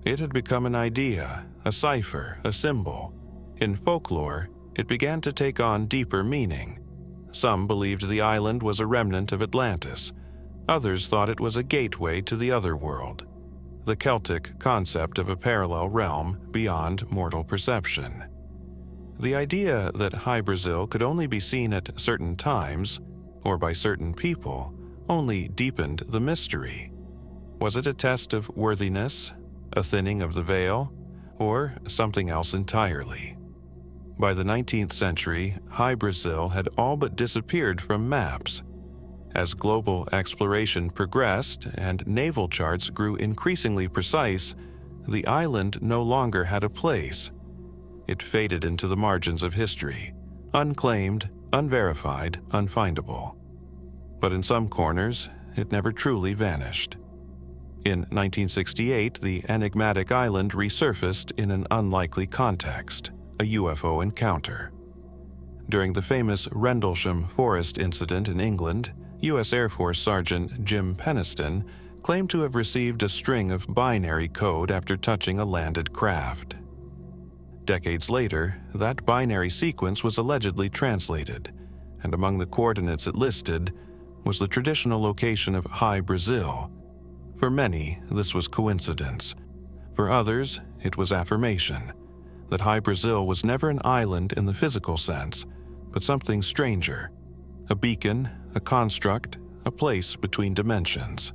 It had become an idea, a cipher, a symbol. In folklore, it began to take on deeper meaning. Some believed the island was a remnant of Atlantis. Others thought it was a gateway to the other world, the Celtic concept of a parallel realm beyond mortal perception. The idea that HY-BRASIL could only be seen at certain times, or by certain people, only deepened the mystery. Was it a test of worthiness, a thinning of the veil, or something else entirely? By the 19th century, HY-BRASIL had all but disappeared from maps. As global exploration progressed and naval charts grew increasingly precise, the island no longer had a place. It faded into the margins of history, unclaimed, unverified, unfindable. But in some corners, it never truly vanished. In 1968, the enigmatic island resurfaced in an unlikely context, a UFO encounter. During the famous Rendlesham Forest incident in England, U.S. Air Force Sergeant Jim Penniston claimed to have received a string of binary code after touching a landed craft. Decades later, that binary sequence was allegedly translated, and among the coordinates it listed was the traditional location of HY-BRASIL. For many, this was coincidence. For others, it was affirmation that HY-BRASIL was never an island in the physical sense, but something stranger, a beacon, a construct, a place between dimensions.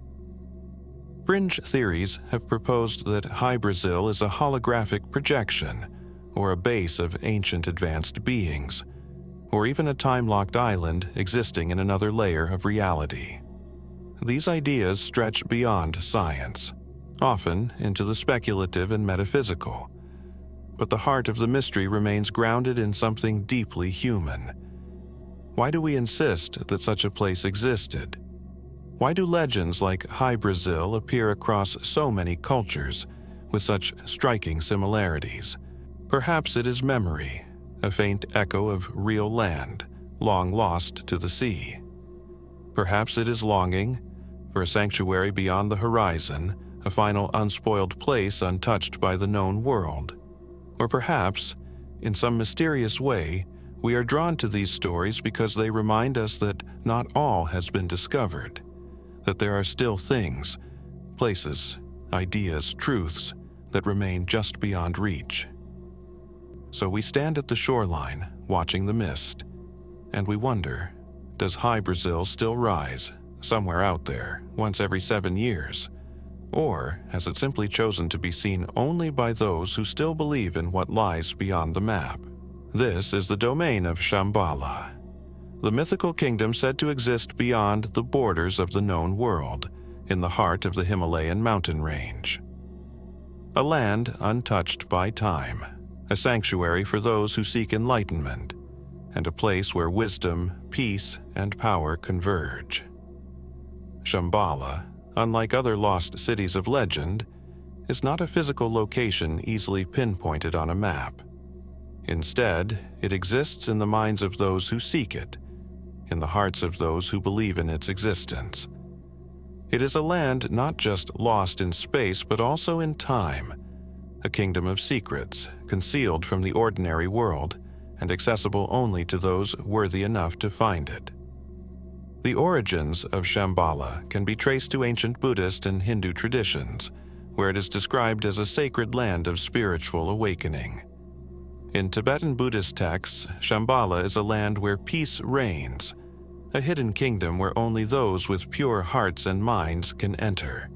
Fringe theories have proposed that HY-BRASIL is a holographic projection, or a base of ancient advanced beings, or even a time-locked island existing in another layer of reality. These ideas stretch beyond science, often into the speculative and metaphysical. But the heart of the mystery remains grounded in something deeply human. Why do we insist that such a place existed? Why do legends like HY-BRASIL appear across so many cultures with such striking similarities? Perhaps it is memory, a faint echo of real land, long lost to the sea. Perhaps it is longing for a sanctuary beyond the horizon, a final unspoiled place untouched by the known world. Or perhaps, in some mysterious way, we are drawn to these stories because they remind us that not all has been discovered, that there are still things, places, ideas, truths that remain just beyond reach. So we stand at the shoreline, watching the mist, and we wonder, does HY-BRASIL still rise, somewhere out there, once every 7 years? Or has it simply chosen to be seen only by those who still believe in what lies beyond the map? This is the domain of Shambhala, the mythical kingdom said to exist beyond the borders of the known world, in the heart of the Himalayan mountain range. A land untouched by time, a sanctuary for those who seek enlightenment, and a place where wisdom, peace, and power converge. Shambhala, unlike other lost cities of legend, is not a physical location easily pinpointed on a map. Instead, it exists in the minds of those who seek it, in the hearts of those who believe in its existence. It is a land not just lost in space but also in time, a kingdom of secrets concealed from the ordinary world and accessible only to those worthy enough to find it. The origins of Shambhala can be traced to ancient Buddhist and Hindu traditions, where it is described as a sacred land of spiritual awakening. In Tibetan Buddhist texts, Shambhala is a land where peace reigns, a hidden kingdom where only those with pure hearts and minds can enter.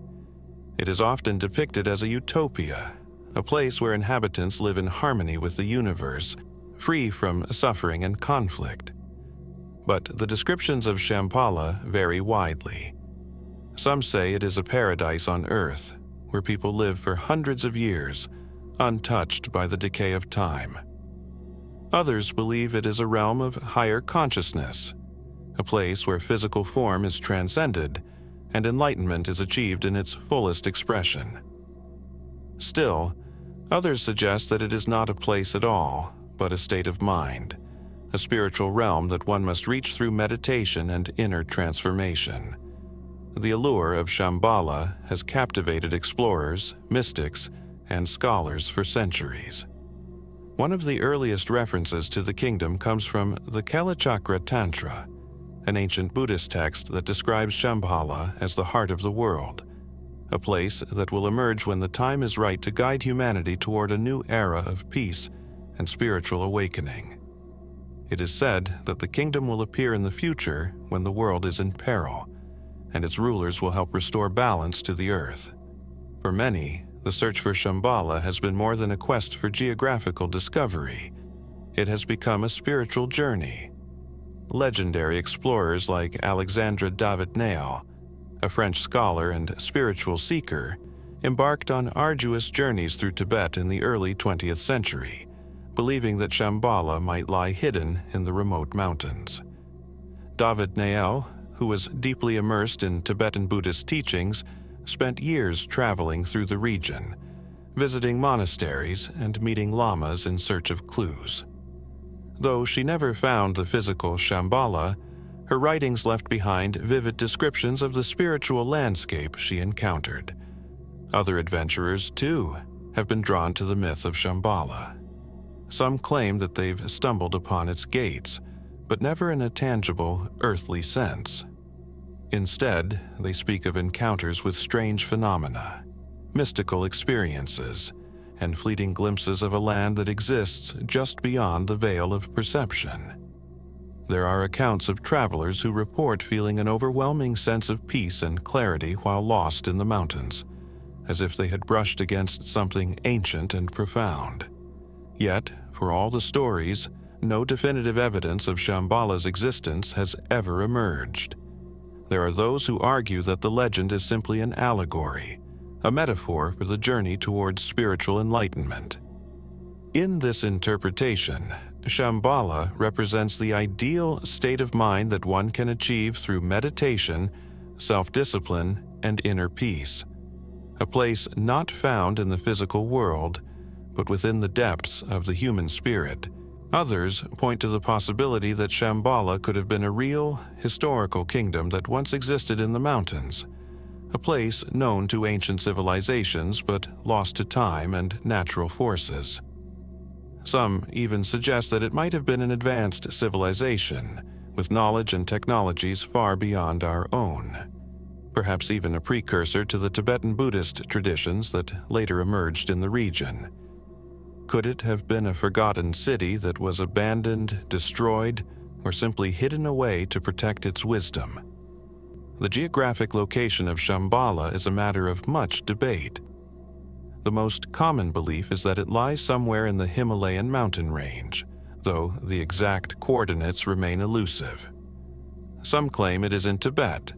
It is often depicted as a utopia, a place where inhabitants live in harmony with the universe, free from suffering and conflict. But the descriptions of Shambhala vary widely. Some say it is a paradise on earth, where people live for hundreds of years, untouched by the decay of time. Others believe it is a realm of higher consciousness, a place where physical form is transcended and enlightenment is achieved in its fullest expression. Still, others suggest that it is not a place at all, but a state of mind, a spiritual realm that one must reach through meditation and inner transformation. The allure of Shambhala has captivated explorers, mystics, and scholars for centuries. One of the earliest references to the kingdom comes from the Kalachakra Tantra, an ancient Buddhist text that describes Shambhala as the heart of the world, a place that will emerge when the time is right to guide humanity toward a new era of peace and spiritual awakening. It is said that the kingdom will appear in the future when the world is in peril, and its rulers will help restore balance to the earth. For many, the search for Shambhala has been more than a quest for geographical discovery. It has become a spiritual journey. Legendary explorers like Alexandre David-Néel, a French scholar and spiritual seeker, embarked on arduous journeys through Tibet in the early 20th century, believing that Shambhala might lie hidden in the remote mountains. David-Néel, who was deeply immersed in Tibetan Buddhist teachings, spent years traveling through the region, visiting monasteries and meeting lamas in search of clues. Though she never found the physical Shambhala, her writings left behind vivid descriptions of the spiritual landscape she encountered. Other adventurers, too, have been drawn to the myth of Shambhala. Some claim that they've stumbled upon its gates, but never in a tangible, earthly sense. Instead, they speak of encounters with strange phenomena, mystical experiences, and fleeting glimpses of a land that exists just beyond the veil of perception. There are accounts of travelers who report feeling an overwhelming sense of peace and clarity while lost in the mountains, as if they had brushed against something ancient and profound. Yet, for all the stories, no definitive evidence of Shambhala's existence has ever emerged. There are those who argue that the legend is simply an allegory, a metaphor for the journey towards spiritual enlightenment. In this interpretation, Shambhala represents the ideal state of mind that one can achieve through meditation, self-discipline, and inner peace, a place not found in the physical world, but within the depths of the human spirit. Others point to the possibility that Shambhala could have been a real, historical kingdom that once existed in the mountains, a place known to ancient civilizations but lost to time and natural forces. Some even suggest that it might have been an advanced civilization, with knowledge and technologies far beyond our own, perhaps even a precursor to the Tibetan Buddhist traditions that later emerged in the region. Could it have been a forgotten city that was abandoned, destroyed, or simply hidden away to protect its wisdom? The geographic location of Shambhala is a matter of much debate. The most common belief is that it lies somewhere in the Himalayan mountain range, though the exact coordinates remain elusive. Some claim it is in Tibet,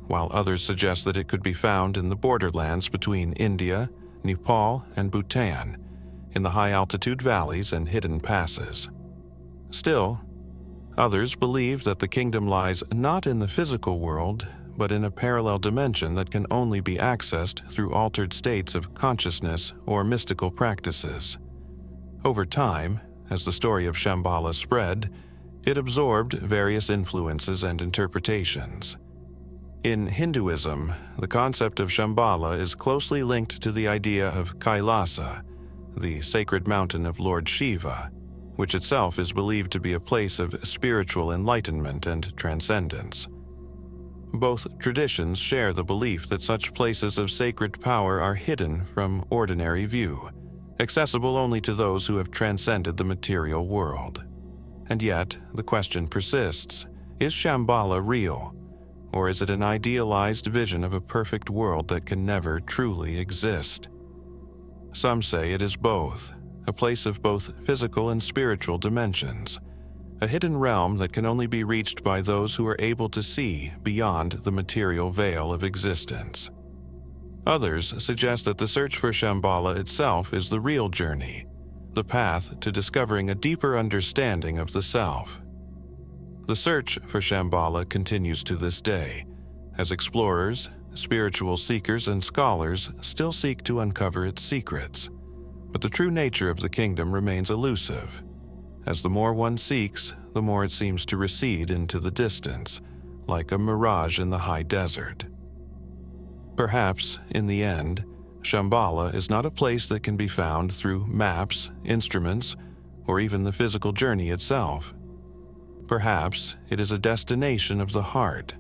while others suggest that it could be found in the borderlands between India, Nepal, and Bhutan, in the high-altitude valleys and hidden passes. Still, others believe that the kingdom lies not in the physical world, but in a parallel dimension that can only be accessed through altered states of consciousness or mystical practices. Over time, as the story of Shambhala spread, It absorbed various influences and interpretations. In Hinduism, the concept of Shambhala is closely linked to the idea of Kailasa, the sacred mountain of Lord Shiva, which itself is believed to be a place of spiritual enlightenment and transcendence. Both traditions share the belief that such places of sacred power are hidden from ordinary view, accessible only to those who have transcended the material world. And yet, the question persists, is Shambhala real? Or is it an idealized vision of a perfect world that can never truly exist? Some say it is both, a place of both physical and spiritual dimensions, a hidden realm that can only be reached by those who are able to see beyond the material veil of existence. Others suggest that the search for Shambhala itself is the real journey, the path to discovering a deeper understanding of the self. The search for Shambhala continues to this day, as explorers, spiritual seekers, and scholars still seek to uncover its secrets. But the true nature of the kingdom remains elusive. As the more one seeks, the more it seems to recede into the distance, like a mirage in the high desert. Perhaps, in the end, Shambhala is not a place that can be found through maps, instruments, or even the physical journey itself. Perhaps it is a destination of the heart,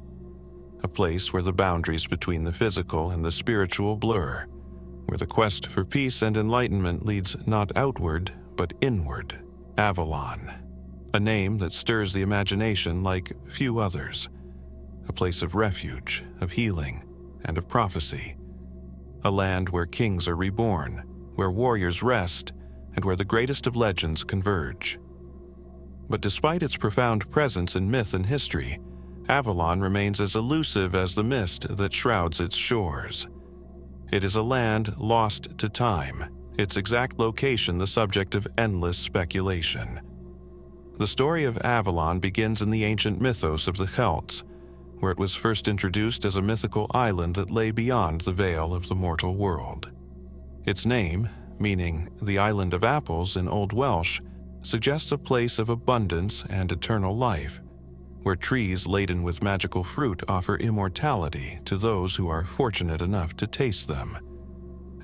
a place where the boundaries between the physical and the spiritual blur, where the quest for peace and enlightenment leads not outward, but inward. Avalon, a name that stirs the imagination like few others, a place of refuge, of healing, and of prophecy, a land where kings are reborn, where warriors rest, and where the greatest of legends converge. But despite its profound presence in myth and history, Avalon remains as elusive as the mist that shrouds its shores. It is a land lost to time, its exact location the subject of endless speculation. The story of Avalon begins in the ancient mythos of the Celts, where it was first introduced as a mythical island that lay beyond the veil of the mortal world. Its name, meaning the Island of Apples in Old Welsh, suggests a place of abundance and eternal life, where trees laden with magical fruit offer immortality to those who are fortunate enough to taste them.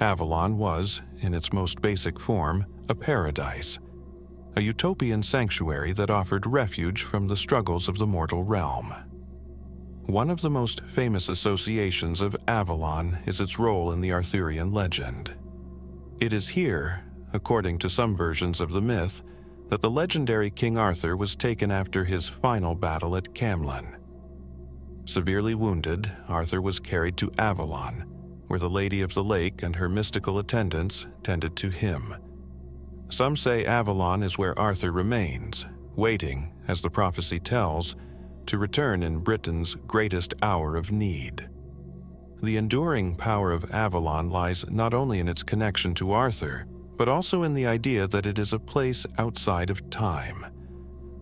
Avalon was, in its most basic form, a paradise, a utopian sanctuary that offered refuge from the struggles of the mortal realm. One of the most famous associations of Avalon is its role in the Arthurian legend. It is here, according to some versions of the myth, that the legendary King Arthur was taken after his final battle at Camlan. Severely wounded, Arthur was carried to Avalon, where the Lady of the Lake and her mystical attendants tended to him. Some say Avalon is where Arthur remains, waiting, as the prophecy tells, to return in Britain's greatest hour of need. The enduring power of Avalon lies not only in its connection to Arthur, but also in the idea that it is a place outside of time,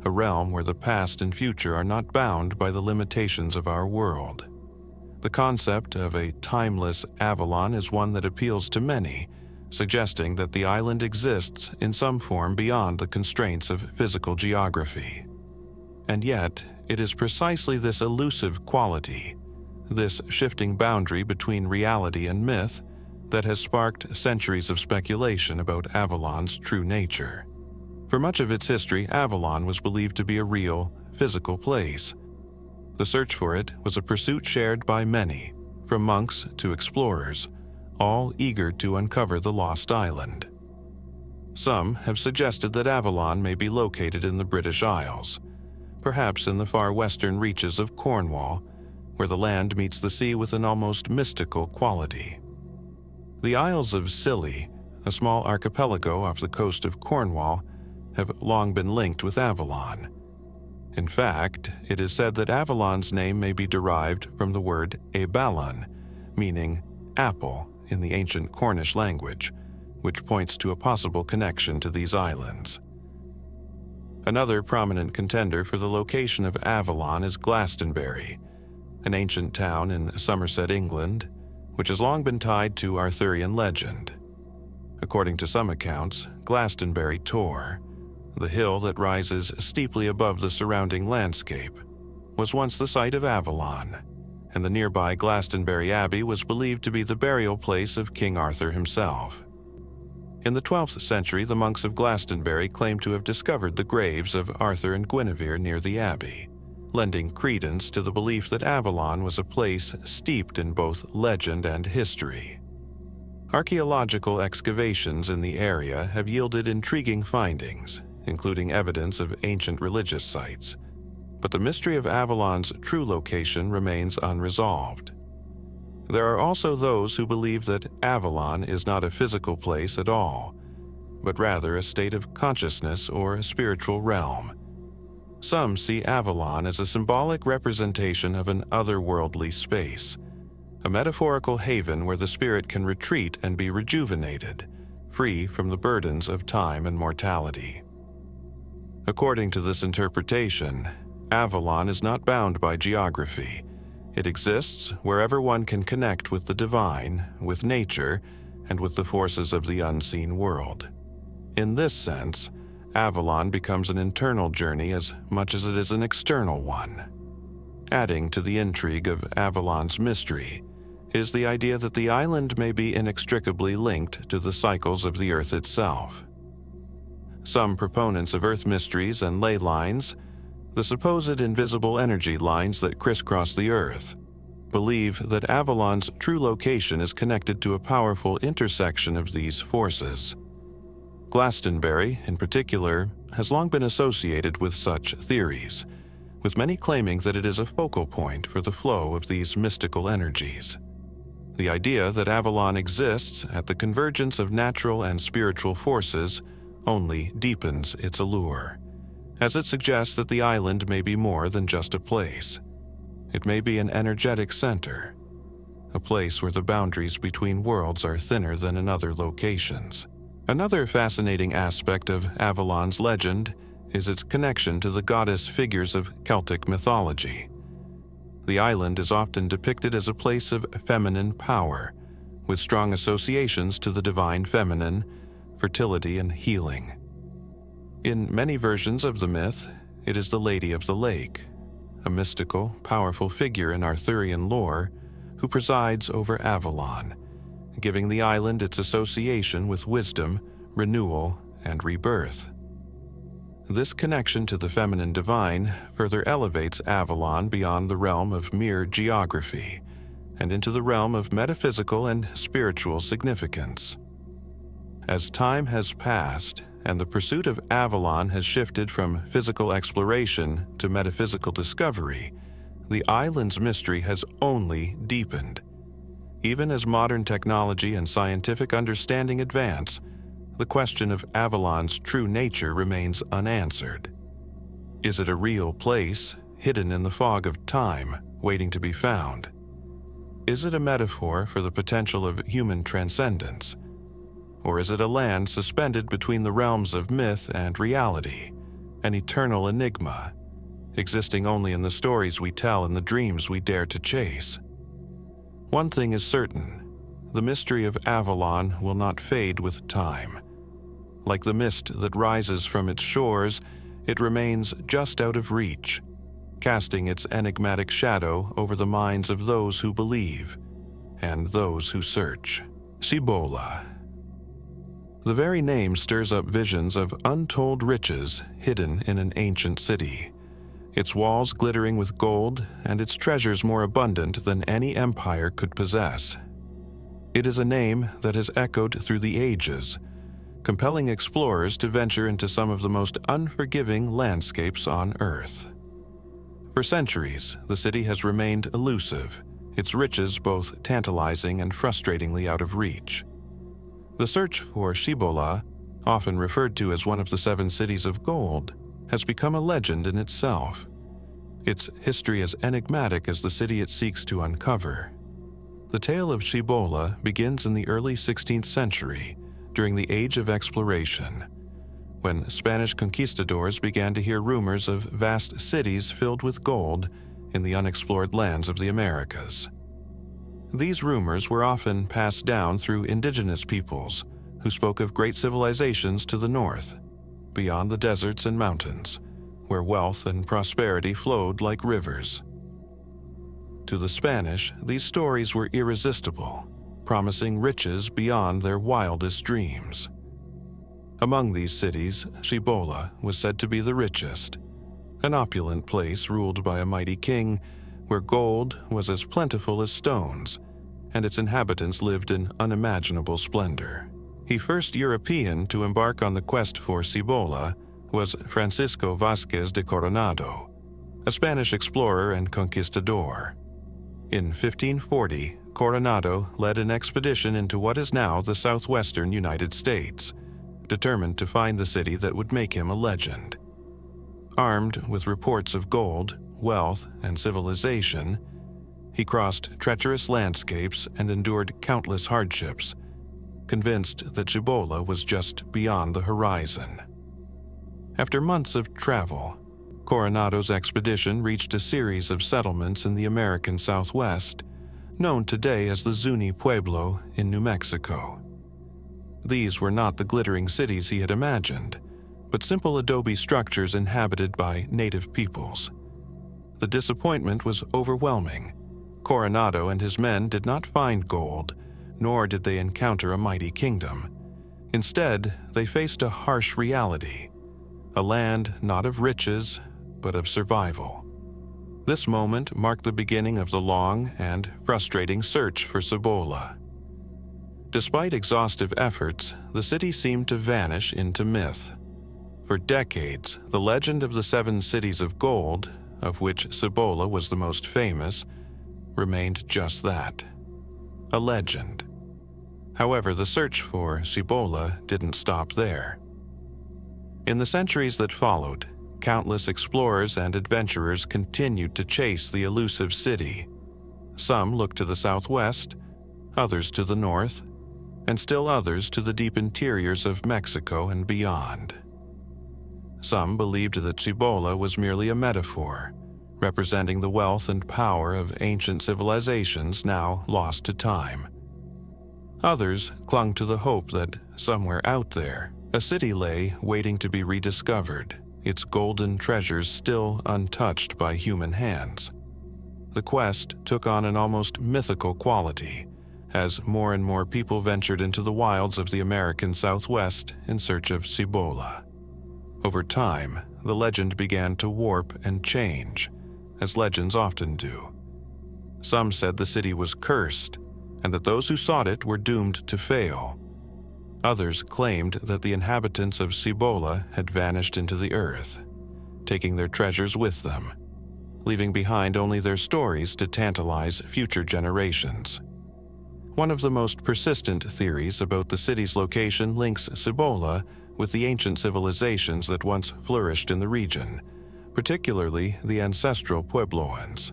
a realm where the past and future are not bound by the limitations of our world. The concept of a timeless Avalon is one that appeals to many, suggesting that the island exists in some form beyond the constraints of physical geography. And yet, it is precisely this elusive quality, this shifting boundary between reality and myth, that has sparked centuries of speculation about Avalon's true nature. For much of its history, Avalon was believed to be a real, physical place. The search for it was a pursuit shared by many, from monks to explorers, all eager to uncover the lost island. Some have suggested that Avalon may be located in the British Isles, perhaps in the far western reaches of Cornwall, where the land meets the sea with an almost mystical quality. The Isles of Scilly, a small archipelago off the coast of Cornwall, have long been linked with Avalon. In fact, it is said that Avalon's name may be derived from the word AVALON, meaning apple in the ancient Cornish language, which points to a possible connection to these islands. Another prominent contender for the location of Avalon is Glastonbury, an ancient town in Somerset, England, which has long been tied to Arthurian legend. According to some accounts, Glastonbury Tor, The hill that rises steeply above the surrounding landscape was once the site of Avalon, and the nearby Glastonbury Abbey was believed to be the burial place of King Arthur himself. In the 12th century, the monks of Glastonbury claimed to have discovered the graves of Arthur and Guinevere near the abbey, lending credence to the belief that Avalon was a place steeped in both legend and history. Archaeological excavations in the area have yielded intriguing findings, including evidence of ancient religious sites, but the mystery of Avalon's true location remains unresolved. There are also those who believe that Avalon is not a physical place at all, but rather a state of consciousness or a spiritual realm. Some see Avalon as a symbolic representation of an otherworldly space, a metaphorical haven where the spirit can retreat and be rejuvenated, free from the burdens of time and mortality. According to this interpretation, Avalon is not bound by geography. It exists wherever one can connect with the divine, with nature, and with the forces of the unseen world. In this sense, Avalon becomes an internal journey as much as it is an external one. Adding to the intrigue of Avalon's mystery is the idea that the island may be inextricably linked to the cycles of the Earth itself. Some proponents of Earth mysteries and ley lines, the supposed invisible energy lines that crisscross the Earth, believe that Avalon's true location is connected to a powerful intersection of these forces. Glastonbury, in particular, has long been associated with such theories, with many claiming that it is a focal point for the flow of these mystical energies. The idea that Avalon exists at the convergence of natural and spiritual forces only deepens its allure, as it suggests that the island may be more than just a place. It may be an energetic center, a place where the boundaries between worlds are thinner than in other locations. Another fascinating aspect of Avalon's legend is its connection to the goddess figures of Celtic mythology. The island is often depicted as a place of feminine power, with strong associations to the divine feminine, fertility, and healing. In many versions of the myth, it is the Lady of the Lake, a mystical, powerful figure in Arthurian lore who presides over Avalon, giving the island its association with wisdom, renewal, and rebirth. This connection to the feminine divine further elevates Avalon beyond the realm of mere geography and into the realm of metaphysical and spiritual significance. As time has passed and the pursuit of Avalon has shifted from physical exploration to metaphysical discovery, the island's mystery has only deepened. Even as modern technology and scientific understanding advance, the question of Avalon's true nature remains unanswered. Is it a real place, hidden in the fog of time, waiting to be found? Is it a metaphor for the potential of human transcendence? Or is it a land suspended between the realms of myth and reality, an eternal enigma, existing only in the stories we tell and the dreams we dare to chase? One thing is certain: the mystery of Avalon will not fade with time. Like the mist that rises from its shores, it remains just out of reach, casting its enigmatic shadow over the minds of those who believe and those who search. CIBOLA. The very name stirs up visions of untold riches hidden in an ancient city, its walls glittering with gold and its treasures more abundant than any empire could possess. It is a name that has echoed through the ages, compelling explorers to venture into some of the most unforgiving landscapes on Earth. For centuries, the city has remained elusive, its riches both tantalizing and frustratingly out of reach. The search for CIBOLA, often referred to as one of the 7 cities of gold, has become a legend in itself. Its history as enigmatic as the city it seeks to uncover. The tale of CIBOLA begins in the early 16th century, during the Age of Exploration, when Spanish conquistadors began to hear rumors of vast cities filled with gold in the unexplored lands of the Americas. These rumors were often passed down through indigenous peoples who spoke of great civilizations to the north, beyond the deserts and mountains, where wealth and prosperity flowed like rivers. To the Spanish, these stories were irresistible, promising riches beyond their wildest dreams. Among these cities, Cibola was said to be the richest, an opulent place ruled by a mighty king, where gold was as plentiful as stones, and its inhabitants lived in unimaginable splendor. The first European to embark on the quest for Cibola was Francisco Vázquez de Coronado, a Spanish explorer and conquistador. In 1540, Coronado led an expedition into what is now the southwestern United States, determined to find the city that would make him a legend. Armed with reports of gold, wealth, and civilization, he crossed treacherous landscapes and endured countless hardships, convinced that Cibola was just beyond the horizon. After months of travel, Coronado's expedition reached a series of settlements in the American Southwest, known today as the Zuni Pueblo in New Mexico. These were not the glittering cities he had imagined, but simple adobe structures inhabited by native peoples. The disappointment was overwhelming. Coronado and his men did not find gold, nor did they encounter a mighty kingdom. Instead, they faced a harsh reality, a land not of riches, but of survival. This moment marked the beginning of the long and frustrating search for Cibola. Despite exhaustive efforts, the city seemed to vanish into myth. For decades, the legend of the 7 cities of gold, of which Cibola was the most famous, remained just that, a legend. However, the search for Cibola didn't stop there. In the centuries that followed, countless explorers and adventurers continued to chase the elusive city. Some looked to the southwest, others to the north, and still others to the deep interiors of Mexico and beyond. Some believed that Cibola was merely a metaphor, representing the wealth and power of ancient civilizations now lost to time. Others clung to the hope that somewhere out there, a city lay waiting to be rediscovered, its golden treasures still untouched by human hands. The quest took on an almost mythical quality, as more and more people ventured into the wilds of the American Southwest in search of Cibola. Over time, the legend began to warp and change, as legends often do. Some said the city was cursed, and that those who sought it were doomed to fail. Others claimed that the inhabitants of Cibola had vanished into the earth, taking their treasures with them, leaving behind only their stories to tantalize future generations. One of the most persistent theories about the city's location links Cibola with the ancient civilizations that once flourished in the region, particularly the ancestral Puebloans,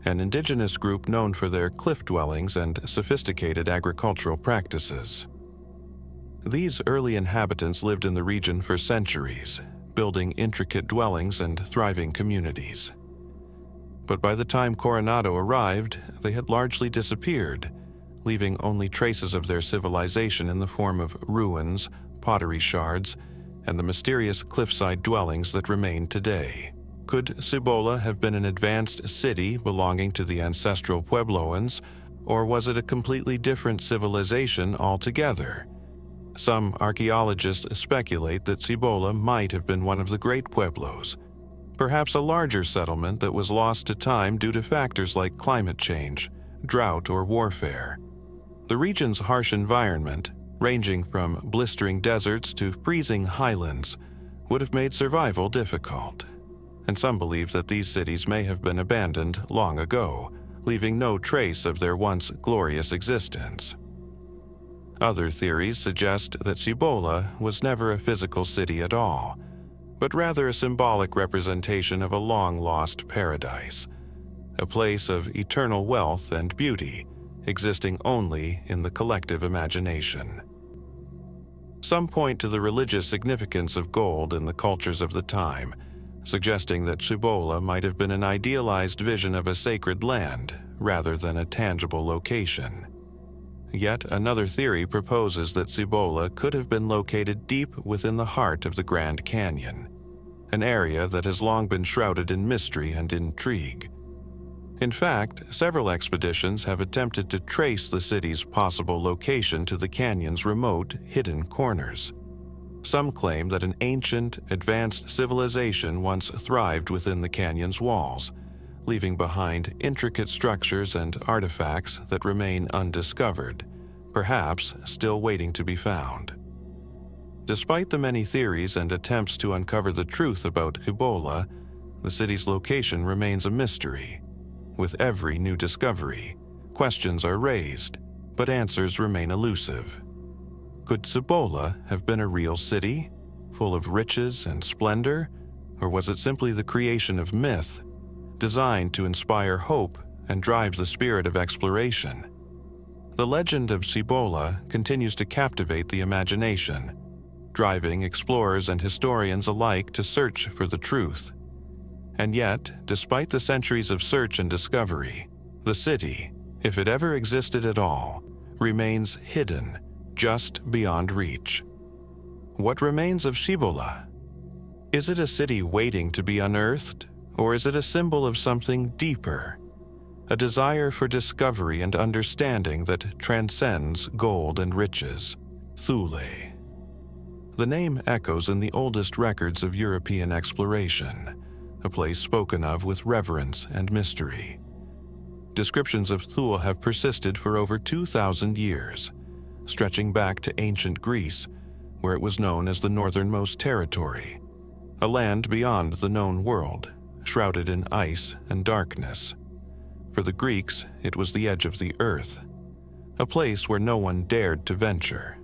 an indigenous group known for their cliff dwellings and sophisticated agricultural practices. These early inhabitants lived in the region for centuries, building intricate dwellings and thriving communities. But by the time Coronado arrived, they had largely disappeared, leaving only traces of their civilization in the form of ruins, pottery shards, and the mysterious cliffside dwellings that remain today. Could Cibola have been an advanced city belonging to the ancestral Puebloans, or was it a completely different civilization altogether? Some archaeologists speculate that Cibola might have been one of the great pueblos, perhaps a larger settlement that was lost to time due to factors like climate change, drought, or warfare. The region's harsh environment, ranging from blistering deserts to freezing highlands, would have made survival difficult, and some believe that these cities may have been abandoned long ago, leaving no trace of their once glorious existence. Other theories suggest that Cibola was never a physical city at all, but rather a symbolic representation of a long-lost paradise, a place of eternal wealth and beauty, existing only in the collective imagination. Some point to the religious significance of gold in the cultures of the time, suggesting that Cibola might have been an idealized vision of a sacred land rather than a tangible location. Yet another theory proposes that Cibola could have been located deep within the heart of the Grand Canyon, an area that has long been shrouded in mystery and intrigue. In fact, several expeditions have attempted to trace the city's possible location to the canyon's remote, hidden corners. Some claim that an ancient, advanced civilization once thrived within the canyon's walls, leaving behind intricate structures and artifacts that remain undiscovered, perhaps still waiting to be found. Despite the many theories and attempts to uncover the truth about Cibola, the city's location remains a mystery. With every new discovery, questions are raised, but answers remain elusive. Could Cibola have been a real city, full of riches and splendor, or was it simply the creation of myth, designed to inspire hope and drive the spirit of exploration? The legend of Cibola continues to captivate the imagination, driving explorers and historians alike to search for the truth. And yet, despite the centuries of search and discovery, the city, if it ever existed at all, remains hidden just beyond reach. What remains of Cibola? Is it a city waiting to be unearthed, or is it a symbol of something deeper, a desire for discovery and understanding that transcends gold and riches? Thule. The name echoes in the oldest records of European exploration, a place spoken of with reverence and mystery. Descriptions of Thule have persisted for over 2,000 years, stretching back to ancient Greece, where it was known as the northernmost territory, a land beyond the known world, shrouded in ice and darkness. For the Greeks, it was the edge of the earth, a place where no one dared to venture.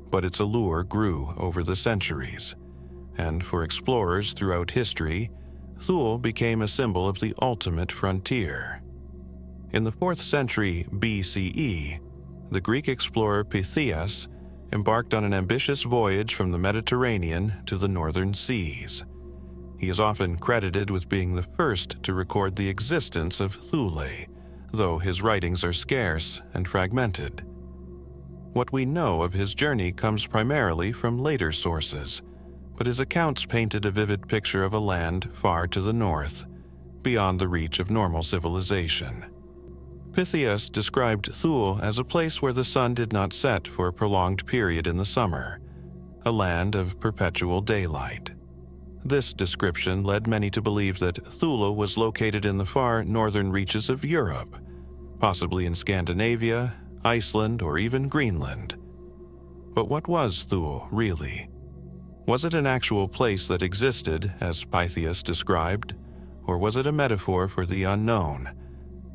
But its allure grew over the centuries, and for explorers throughout history, Thule became a symbol of the ultimate frontier. In the 4th century BCE, the Greek explorer Pytheas embarked on an ambitious voyage from the Mediterranean to the northern seas. He is often credited with being the first to record the existence of Thule, though his writings are scarce and fragmented. What we know of his journey comes primarily from later sources, but his accounts painted a vivid picture of a land far to the north, beyond the reach of normal civilization. Pytheas described Thule as a place where the sun did not set for a prolonged period in the summer, a land of perpetual daylight. This description led many to believe that Thule was located in the far northern reaches of Europe, possibly in Scandinavia, Iceland, or even Greenland. But what was Thule, really? Was it an actual place that existed, as Pytheas described, or was it a metaphor for the unknown,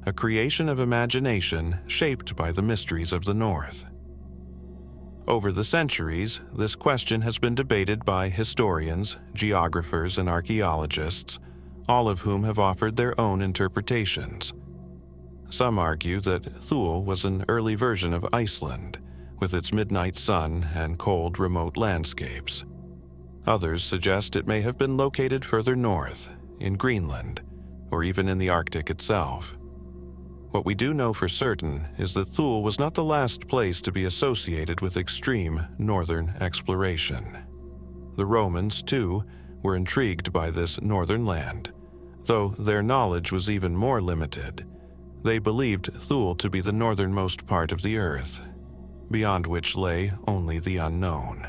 a creation of imagination shaped by the mysteries of the North? Over the centuries, this question has been debated by historians, geographers, and archaeologists, all of whom have offered their own interpretations. Some argue that Thule was an early version of Iceland, with its midnight sun and cold, remote landscapes. Others suggest it may have been located further north, in Greenland, or even in the Arctic itself. What we do know for certain is that Thule was not the last place to be associated with extreme northern exploration. The Romans, too, were intrigued by this northern land, though their knowledge was even more limited. They believed Thule to be the northernmost part of the earth, beyond which lay only the unknown.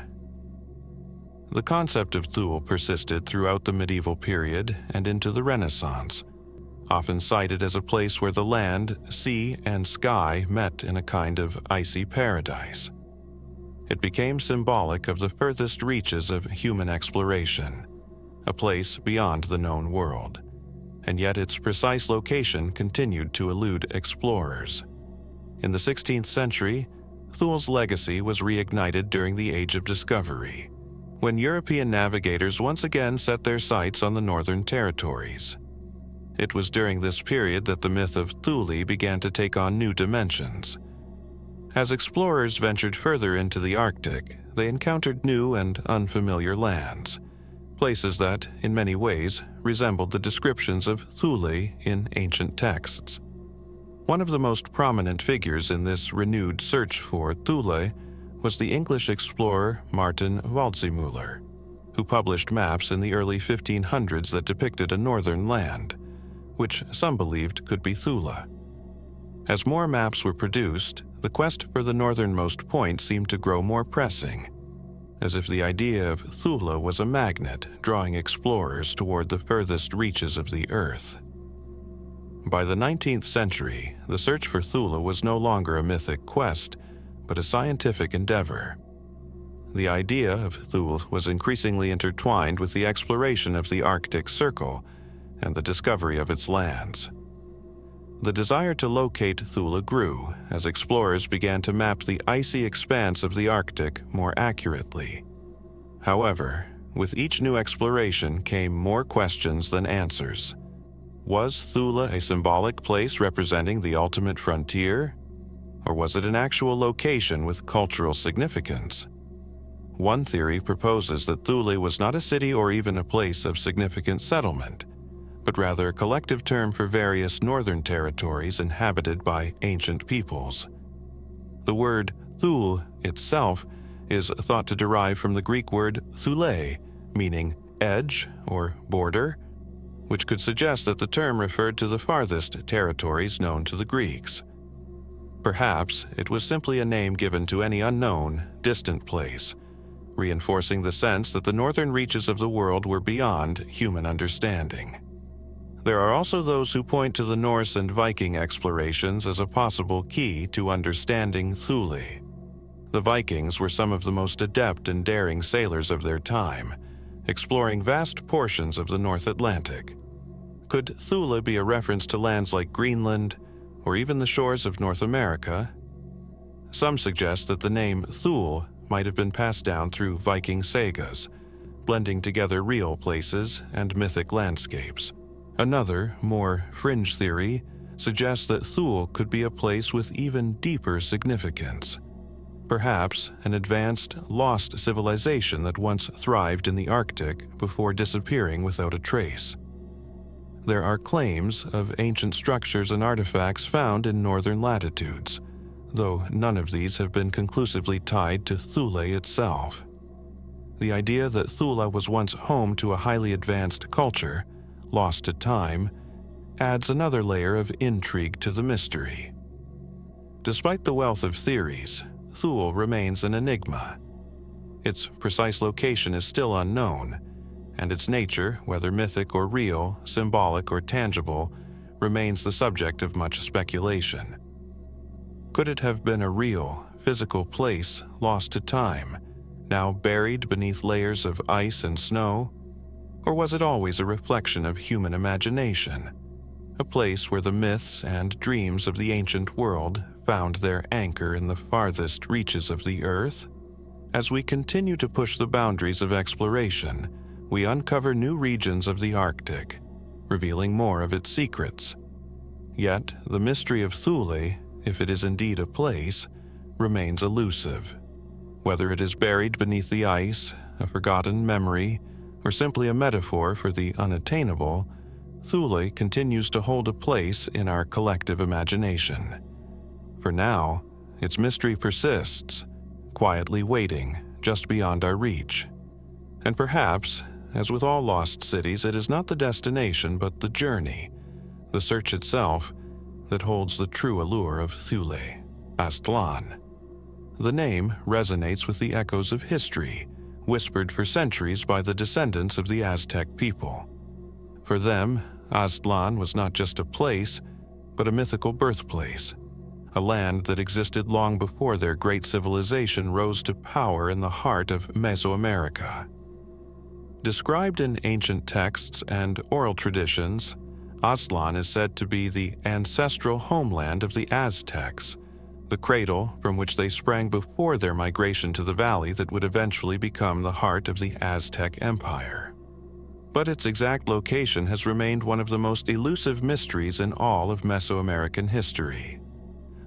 The concept of Thule persisted throughout the medieval period and into the Renaissance, often cited as a place where the land, sea, and sky met in a kind of icy paradise. It became symbolic of the furthest reaches of human exploration, a place beyond the known world, and yet its precise location continued to elude explorers. In the 16th century, Thule's legacy was reignited during the Age of Discovery, when European navigators once again set their sights on the northern territories. It was during this period that the myth of Thule began to take on new dimensions. As explorers ventured further into the Arctic, they encountered new and unfamiliar lands, places that, in many ways, resembled the descriptions of Thule in ancient texts. One of the most prominent figures in this renewed search for Thule was the English explorer Martin Waldseemüller, who published maps in the early 1500s that depicted a northern land, which some believed could be Thule. As more maps were produced, the quest for the northernmost point seemed to grow more pressing, as if the idea of Thule was a magnet drawing explorers toward the furthest reaches of the Earth. By the 19th century, the search for Thule was no longer a mythic quest, but a scientific endeavor. The idea of Thule was increasingly intertwined with the exploration of the Arctic Circle and the discovery of its lands. The desire to locate Thule grew as explorers began to map the icy expanse of the Arctic more accurately. However, with each new exploration came more questions than answers. Was Thule a symbolic place representing the ultimate frontier? Or was it an actual location with cultural significance? One theory proposes that Thule was not a city or even a place of significant settlement, but rather a collective term for various northern territories inhabited by ancient peoples. The word Thule itself is thought to derive from the Greek word thule, meaning edge or border, which could suggest that the term referred to the farthest territories known to the Greeks. Perhaps it was simply a name given to any unknown, distant place, reinforcing the sense that the northern reaches of the world were beyond human understanding. There are also those who point to the Norse and Viking explorations as a possible key to understanding Thule. The Vikings were some of the most adept and daring sailors of their time, exploring vast portions of the North Atlantic. Could Thule be a reference to lands like Greenland, or even the shores of North America? Some suggest that the name Thule might have been passed down through Viking sagas, blending together real places and mythic landscapes. Another, more fringe theory suggests that Thule could be a place with even deeper significance. Perhaps an advanced, lost civilization that once thrived in the Arctic before disappearing without a trace. There are claims of ancient structures and artifacts found in northern latitudes, though none of these have been conclusively tied to Thule itself. The idea that Thule was once home to a highly advanced culture, lost to time, adds another layer of intrigue to the mystery. Despite the wealth of theories, Thule remains an enigma. Its precise location is still unknown, and its nature, whether mythic or real, symbolic or tangible, remains the subject of much speculation. Could it have been a real, physical place lost to time, now buried beneath layers of ice and snow? Or was it always a reflection of human imagination, a place where the myths and dreams of the ancient world found their anchor in the farthest reaches of the earth? As we continue to push the boundaries of exploration, we uncover new regions of the Arctic, revealing more of its secrets. Yet, the mystery of Thule, if it is indeed a place, remains elusive. Whether it is buried beneath the ice, a forgotten memory, or simply a metaphor for the unattainable, Thule continues to hold a place in our collective imagination. For now, its mystery persists, quietly waiting just beyond our reach. And perhaps, as with all lost cities, it is not the destination but the journey, the search itself, that holds the true allure of Thule, AZTLÁN. The name resonates with the echoes of history, whispered for centuries by the descendants of the Aztec people. For them, AZTLÁN was not just a place, but a mythical birthplace, a land that existed long before their great civilization rose to power in the heart of Mesoamerica. Described in ancient texts and oral traditions, AZTLÁN is said to be the ancestral homeland of the Aztecs, the cradle from which they sprang before their migration to the valley that would eventually become the heart of the Aztec Empire. But its exact location has remained one of the most elusive mysteries in all of Mesoamerican history.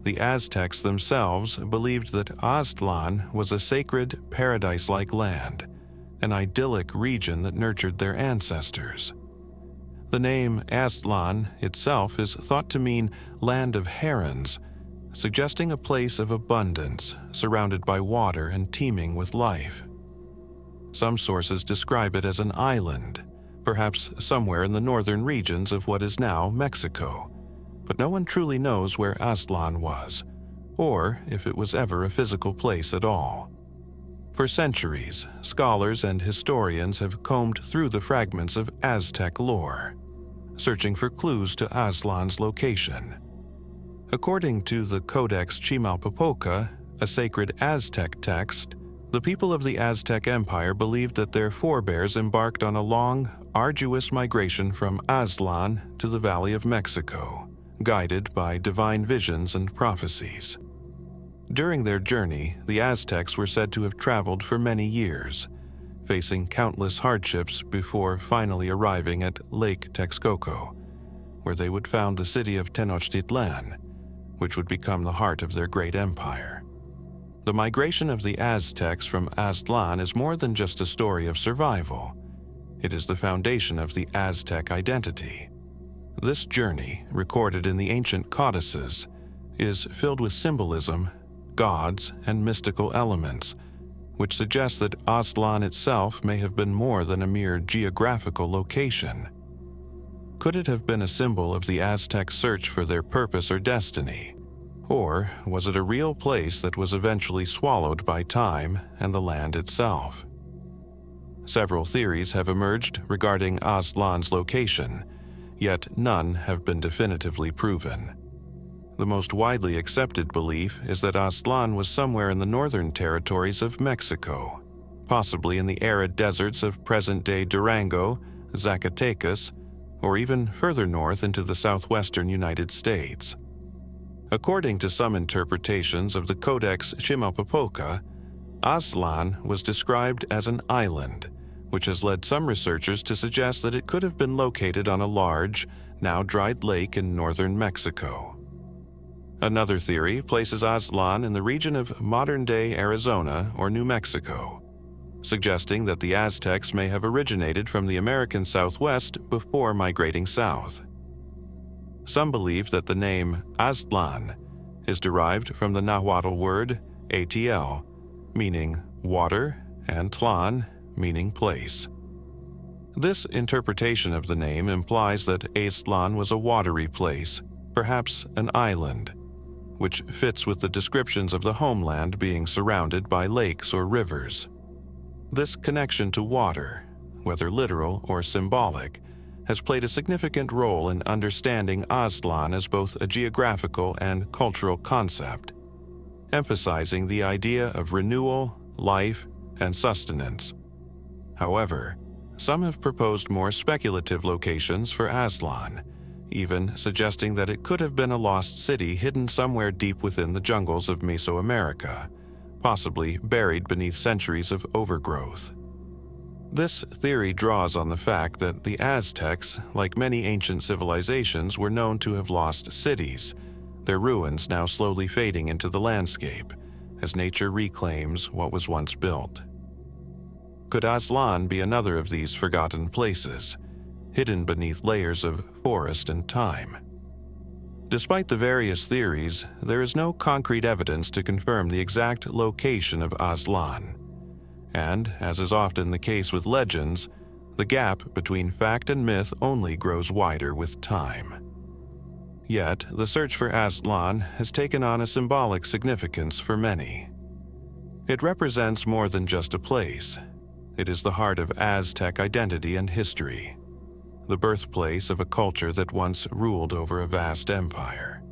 The Aztecs themselves believed that AZTLÁN was a sacred, paradise-like land, an idyllic region that nurtured their ancestors. The name AZTLÁN itself is thought to mean land of herons, suggesting a place of abundance, surrounded by water and teeming with life. Some sources describe it as an island, perhaps somewhere in the northern regions of what is now Mexico, but no one truly knows where AZTLÁN was, or if it was ever a physical place at all. For centuries, scholars and historians have combed through the fragments of Aztec lore, searching for clues to AZTLÁN's location. According to the Codex Chimalpopoca, a sacred Aztec text, the people of the Aztec Empire believed that their forebears embarked on a long, arduous migration from AZTLÁN to the Valley of Mexico, guided by divine visions and prophecies. During their journey, the Aztecs were said to have traveled for many years, facing countless hardships before finally arriving at Lake Texcoco, where they would found the city of Tenochtitlan, which would become the heart of their great empire. The migration of the Aztecs from AZTLÁN is more than just a story of survival. It is the foundation of the Aztec identity. This journey, recorded in the ancient codices, is filled with symbolism, gods, and mystical elements, which suggests that AZTLÁN itself may have been more than a mere geographical location. Could it have been a symbol of the Aztec search for their purpose or destiny? Or was it a real place that was eventually swallowed by time and the land itself? Several theories have emerged regarding AZTLÁN's location, yet none have been definitively proven. The most widely accepted belief is that AZTLÁN was somewhere in the northern territories of Mexico, possibly in the arid deserts of present-day Durango, Zacatecas, or even further north into the southwestern United States. According to some interpretations of the Codex Chimalpopoca, AZTLÁN was described as an island, which has led some researchers to suggest that it could have been located on a large, now dried lake in northern Mexico. Another theory places AZTLÁN in the region of modern-day Arizona or New Mexico, suggesting that the Aztecs may have originated from the American Southwest before migrating south. Some believe that the name AZTLÁN is derived from the Nahuatl word ATL, meaning water, and TLÁN, meaning place. This interpretation of the name implies that AZTLÁN was a watery place, perhaps an island, which fits with the descriptions of the homeland being surrounded by lakes or rivers. This connection to water, whether literal or symbolic, has played a significant role in understanding AZTLÁN as both a geographical and cultural concept, emphasizing the idea of renewal, life, and sustenance. However, some have proposed more speculative locations for AZTLÁN, even suggesting that it could have been a lost city hidden somewhere deep within the jungles of Mesoamerica, possibly buried beneath centuries of overgrowth. This theory draws on the fact that the Aztecs, like many ancient civilizations, were known to have lost cities, their ruins now slowly fading into the landscape as nature reclaims what was once built. Could AZTLÁN be another of these forgotten places, hidden beneath layers of forest and time? Despite the various theories, there is no concrete evidence to confirm the exact location of AZTLÁN. And, as is often the case with legends, the gap between fact and myth only grows wider with time. Yet, the search for AZTLÁN has taken on a symbolic significance for many. It represents more than just a place. It is the heart of Aztec identity and history, the birthplace of a culture that once ruled over a vast empire.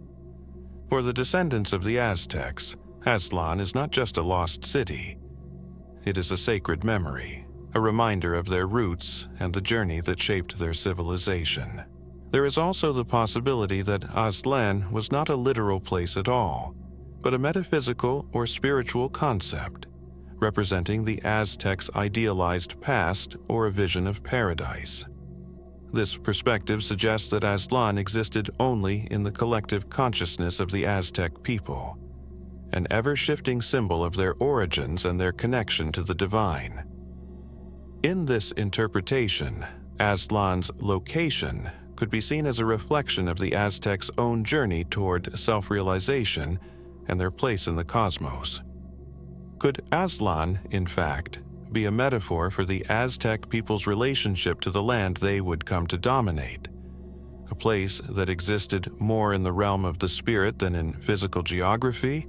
For the descendants of the Aztecs, AZTLÁN is not just a lost city. It is a sacred memory, a reminder of their roots and the journey that shaped their civilization. There is also the possibility that AZTLÁN was not a literal place at all, but a metaphysical or spiritual concept, representing the Aztecs' idealized past or a vision of paradise. This perspective suggests that AZTLÁN existed only in the collective consciousness of the Aztec people, an ever-shifting symbol of their origins and their connection to the divine. In this interpretation, Aztlan's location could be seen as a reflection of the Aztecs' own journey toward self-realization and their place in the cosmos. Could Aztlan, in fact, be a metaphor for the Aztec people's relationship to the land they would come to dominate? A place that existed more in the realm of the spirit than in physical geography?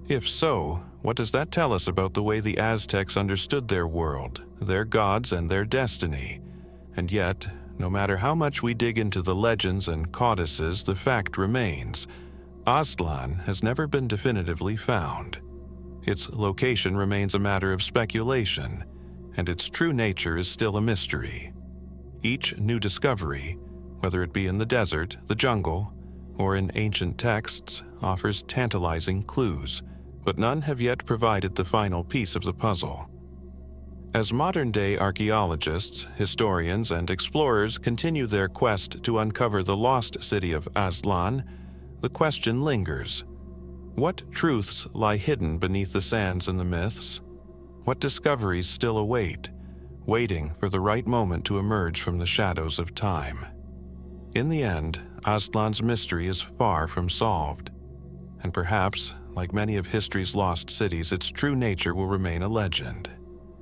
If so, what does that tell us about the way the Aztecs understood their world, their gods, and their destiny? And yet, no matter how much we dig into the legends and codices, the fact remains: Aztlan has never been definitively found. Its location remains a matter of speculation, and its true nature is still a mystery. Each new discovery, whether it be in the desert, the jungle, or in ancient texts, offers tantalizing clues, but none have yet provided the final piece of the puzzle. As modern-day archaeologists, historians, and explorers continue their quest to uncover the lost city of Aztlan, the question lingers: what truths lie hidden beneath the sands and the myths? What discoveries still await, waiting for the right moment to emerge from the shadows of time? In the end, Aztlan's mystery is far from solved, and perhaps, like many of history's lost cities, its true nature will remain a legend,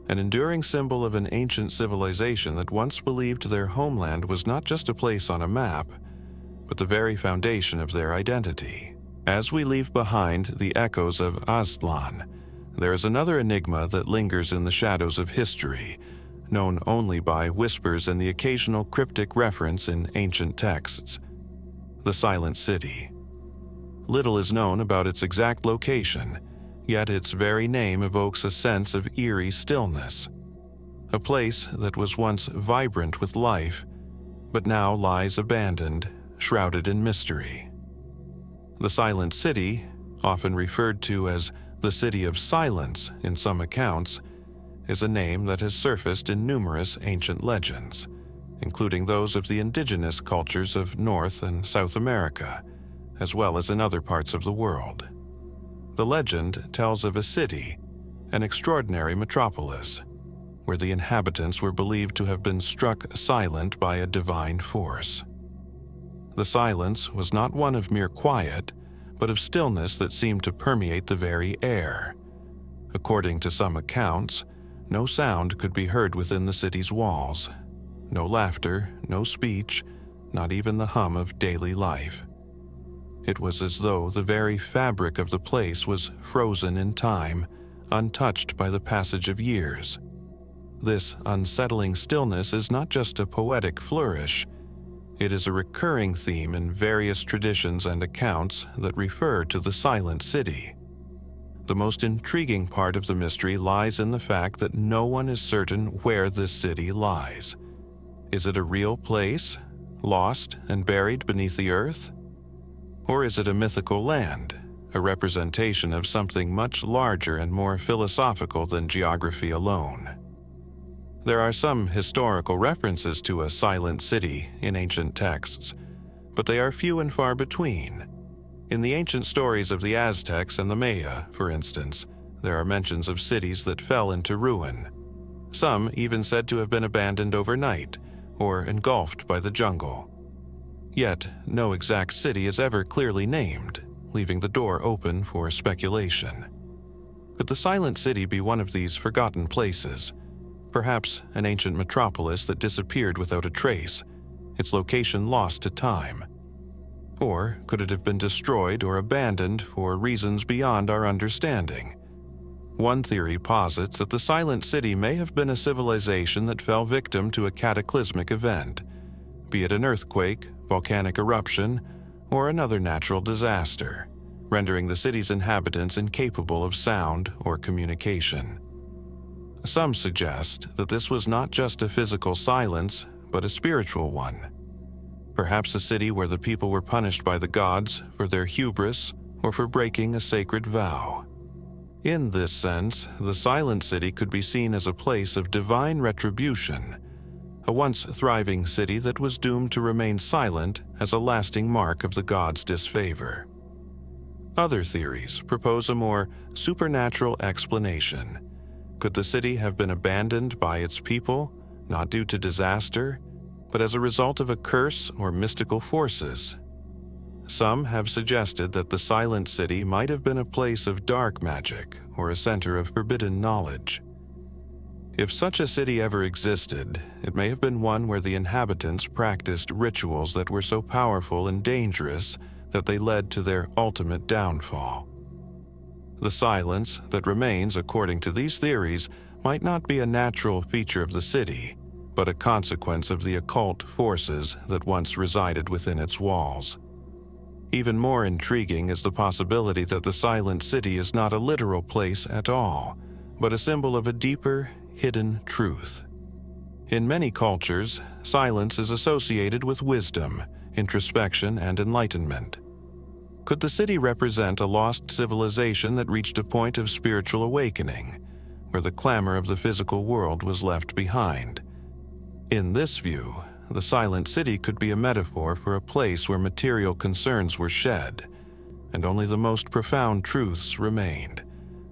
an enduring symbol of an ancient civilization that once believed their homeland was not just a place on a map, but the very foundation of their identity. As we leave behind the echoes of Aztlan, there is another enigma that lingers in the shadows of history, known only by whispers and the occasional cryptic reference in ancient texts: the Silent City. Little is known about its exact location, yet its very name evokes a sense of eerie stillness. A place that was once vibrant with life, but now lies abandoned, shrouded in mystery. The Silent City, often referred to as the City of Silence in some accounts, is a name that has surfaced in numerous ancient legends, including those of the indigenous cultures of North and South America, as well as in other parts of the world. The legend tells of a city, an extraordinary metropolis, where the inhabitants were believed to have been struck silent by a divine force. The silence was not one of mere quiet, but of stillness that seemed to permeate the very air. According to some accounts, no sound could be heard within the city's walls. No laughter, no speech, not even the hum of daily life. It was as though the very fabric of the place was frozen in time, untouched by the passage of years. This unsettling stillness is not just a poetic flourish. It is a recurring theme in various traditions and accounts that refer to the Silent City. The most intriguing part of the mystery lies in the fact that no one is certain where this city lies. Is it a real place, lost and buried beneath the earth? Or is it a mythical land, a representation of something much larger and more philosophical than geography alone? There are some historical references to a silent city in ancient texts, but they are few and far between. In the ancient stories of the Aztecs and the Maya, for instance, there are mentions of cities that fell into ruin. Some even said to have been abandoned overnight or engulfed by the jungle. Yet, no exact city is ever clearly named, leaving the door open for speculation. Could the Silent City be one of these forgotten places? Perhaps an ancient metropolis that disappeared without a trace, its location lost to time. Or could it have been destroyed or abandoned for reasons beyond our understanding? One theory posits that the Silent City may have been a civilization that fell victim to a cataclysmic event, be it an earthquake, volcanic eruption, or another natural disaster, rendering the city's inhabitants incapable of sound or communication. Some suggest that this was not just a physical silence, but a spiritual one. Perhaps a city where the people were punished by the gods for their hubris or for breaking a sacred vow. In this sense, the Silent City could be seen as a place of divine retribution, a once thriving city that was doomed to remain silent as a lasting mark of the gods' disfavor. Other theories propose a more supernatural explanation. Could the city have been abandoned by its people, not due to disaster, but as a result of a curse or mystical forces. Some have suggested that the Silent City might have been a place of dark magic or a center of forbidden knowledge. If such a city ever existed, it may have been one where the inhabitants practiced rituals that were so powerful and dangerous that they led to their ultimate downfall. The silence that remains, according to these theories, might not be a natural feature of the city, but a consequence of the occult forces that once resided within its walls. Even more intriguing is the possibility that the Silent City is not a literal place at all, but a symbol of a deeper, hidden truth. In many cultures, silence is associated with wisdom, introspection, and enlightenment. Could the city represent a lost civilization that reached a point of spiritual awakening, where the clamor of the physical world was left behind? In this view, the Silent City could be a metaphor for a place where material concerns were shed, and only the most profound truths remained,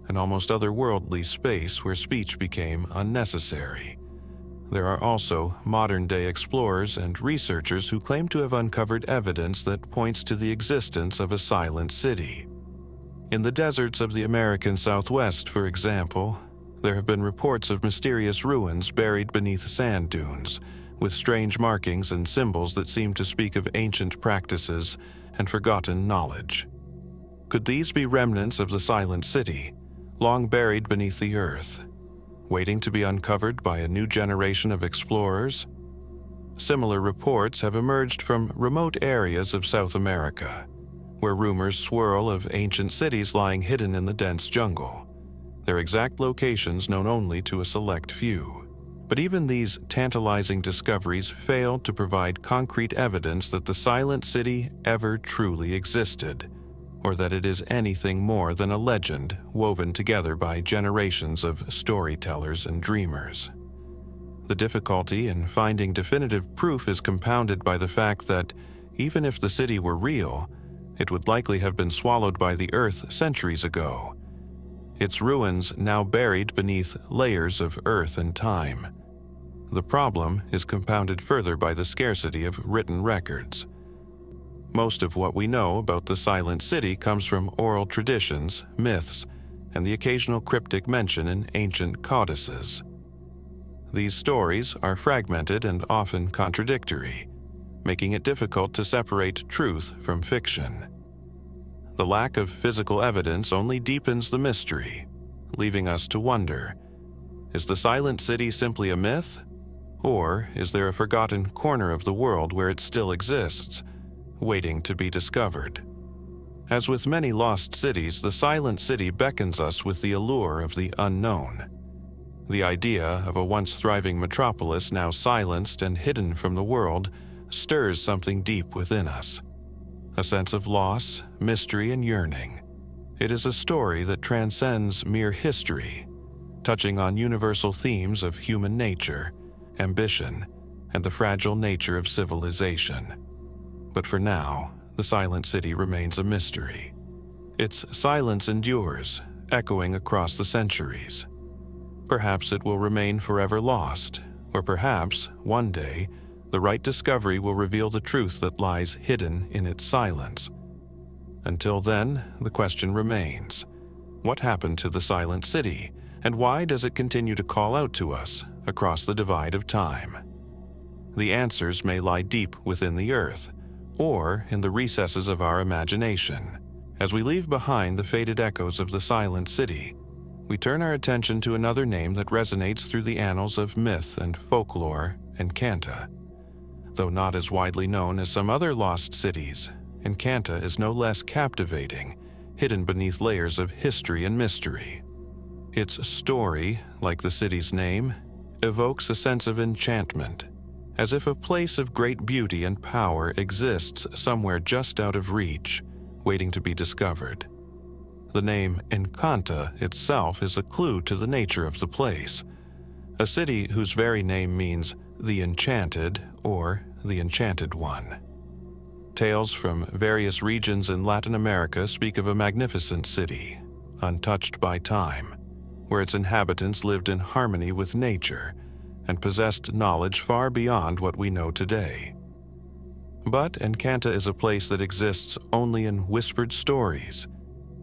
an almost otherworldly space where speech became unnecessary. There are also modern-day explorers and researchers who claim to have uncovered evidence that points to the existence of a silent city. In the deserts of the American Southwest, for example, there have been reports of mysterious ruins buried beneath sand dunes, with strange markings and symbols that seem to speak of ancient practices and forgotten knowledge. Could these be remnants of the Silent City, long buried beneath the earth, waiting to be uncovered by a new generation of explorers? Similar reports have emerged from remote areas of South America, where rumors swirl of ancient cities lying hidden in the dense jungle, their exact locations known only to a select few. But even these tantalizing discoveries fail to provide concrete evidence that the Silent City ever truly existed, or that it is anything more than a legend woven together by generations of storytellers and dreamers. The difficulty in finding definitive proof is compounded by the fact that, even if the city were real, it would likely have been swallowed by the earth centuries ago, its ruins now buried beneath layers of earth and time. The problem is compounded further by the scarcity of written records. Most of what we know about the Silent City comes from oral traditions, myths, and the occasional cryptic mention in ancient codices. These stories are fragmented and often contradictory, making it difficult to separate truth from fiction. The lack of physical evidence only deepens the mystery, leaving us to wonder, is the Silent City simply a myth? Or is there a forgotten corner of the world where it still exists, waiting to be discovered? As with many lost cities, the Silent City beckons us with the allure of the unknown. The idea of a once thriving metropolis now silenced and hidden from the world stirs something deep within us. A sense of loss, mystery, and yearning. It is a story that transcends mere history, touching on universal themes of human nature, ambition, and the fragile nature of civilization. But for now, the Silent City remains a mystery. Its silence endures, echoing across the centuries. Perhaps it will remain forever lost, or perhaps, one day, the right discovery will reveal the truth that lies hidden in its silence. Until then, the question remains, what happened to the Silent City, and why does it continue to call out to us across the divide of time? The answers may lie deep within the earth, or in the recesses of our imagination. As we leave behind the faded echoes of the Silent City, we turn our attention to another name that resonates through the annals of myth and folklore, ENCANTA. Though not as widely known as some other lost cities, ENCANTA is no less captivating, hidden beneath layers of history and mystery. Its story, like the city's name, evokes a sense of enchantment, as if a place of great beauty and power exists somewhere just out of reach, waiting to be discovered. The name ENCANTA itself is a clue to the nature of the place, a city whose very name means the enchanted or the enchanted one. Tales from various regions in Latin America speak of a magnificent city, untouched by time, where its inhabitants lived in harmony with nature and possessed knowledge far beyond what we know today. But ENCANTA is a place that exists only in whispered stories,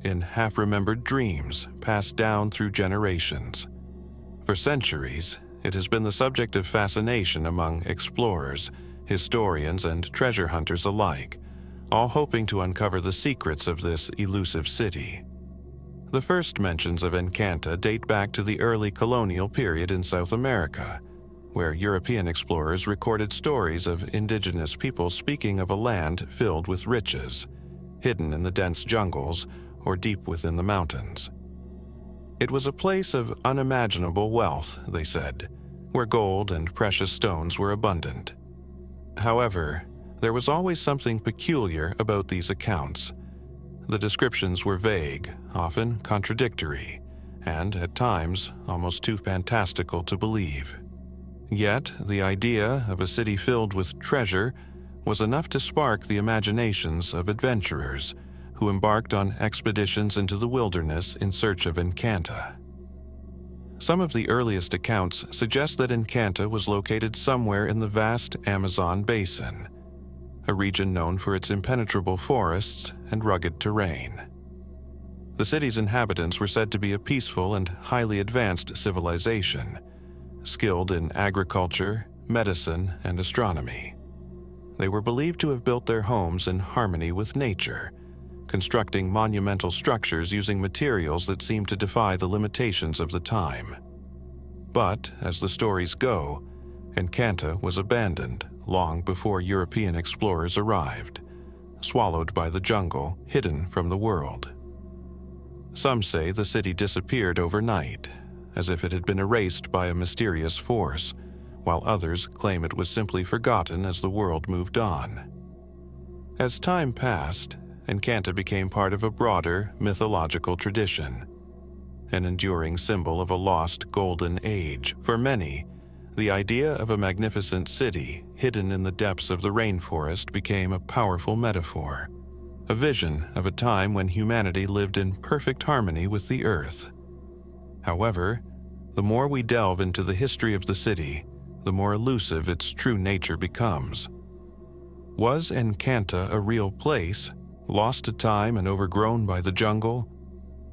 in half-remembered dreams passed down through generations. For centuries, it has been the subject of fascination among explorers, historians, and treasure hunters alike, all hoping to uncover the secrets of this elusive city. The first mentions of ENCANTA date back to the early colonial period in South America, where European explorers recorded stories of indigenous people speaking of a land filled with riches, hidden in the dense jungles or deep within the mountains. It was a place of unimaginable wealth, they said, where gold and precious stones were abundant. However, there was always something peculiar about these accounts. The descriptions were vague, often contradictory, and at times almost too fantastical to believe. Yet, the idea of a city filled with treasure was enough to spark the imaginations of adventurers who embarked on expeditions into the wilderness in search of ENCANTA. Some of the earliest accounts suggest that ENCANTA was located somewhere in the vast Amazon basin, a region known for its impenetrable forests and rugged terrain. The city's inhabitants were said to be a peaceful and highly advanced civilization, skilled in agriculture, medicine, and astronomy. They were believed to have built their homes in harmony with nature, constructing monumental structures using materials that seemed to defy the limitations of the time. But, as the stories go, ENCANTA was abandoned long before European explorers arrived, swallowed by the jungle, hidden from the world. Some say the city disappeared overnight, as if it had been erased by a mysterious force, while others claim it was simply forgotten as the world moved on. As time passed, ENCANTA became part of a broader mythological tradition, an enduring symbol of a lost golden age. For many, the idea of a magnificent city hidden in the depths of the rainforest became a powerful metaphor, a vision of a time when humanity lived in perfect harmony with the earth. However, the more we delve into the history of the city, the more elusive its true nature becomes. Was ENCANTA a real place, lost to time and overgrown by the jungle?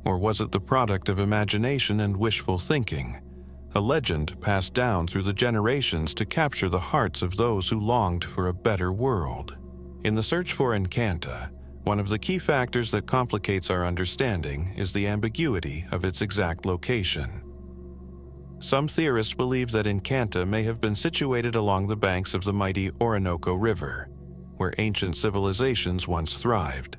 Or was it the product of imagination and wishful thinking, a legend passed down through the generations to capture the hearts of those who longed for a better world? In the search for ENCANTA, one of the key factors that complicates our understanding is the ambiguity of its exact location. Some theorists believe that ENCANTA may have been situated along the banks of the mighty Orinoco River, where ancient civilizations once thrived.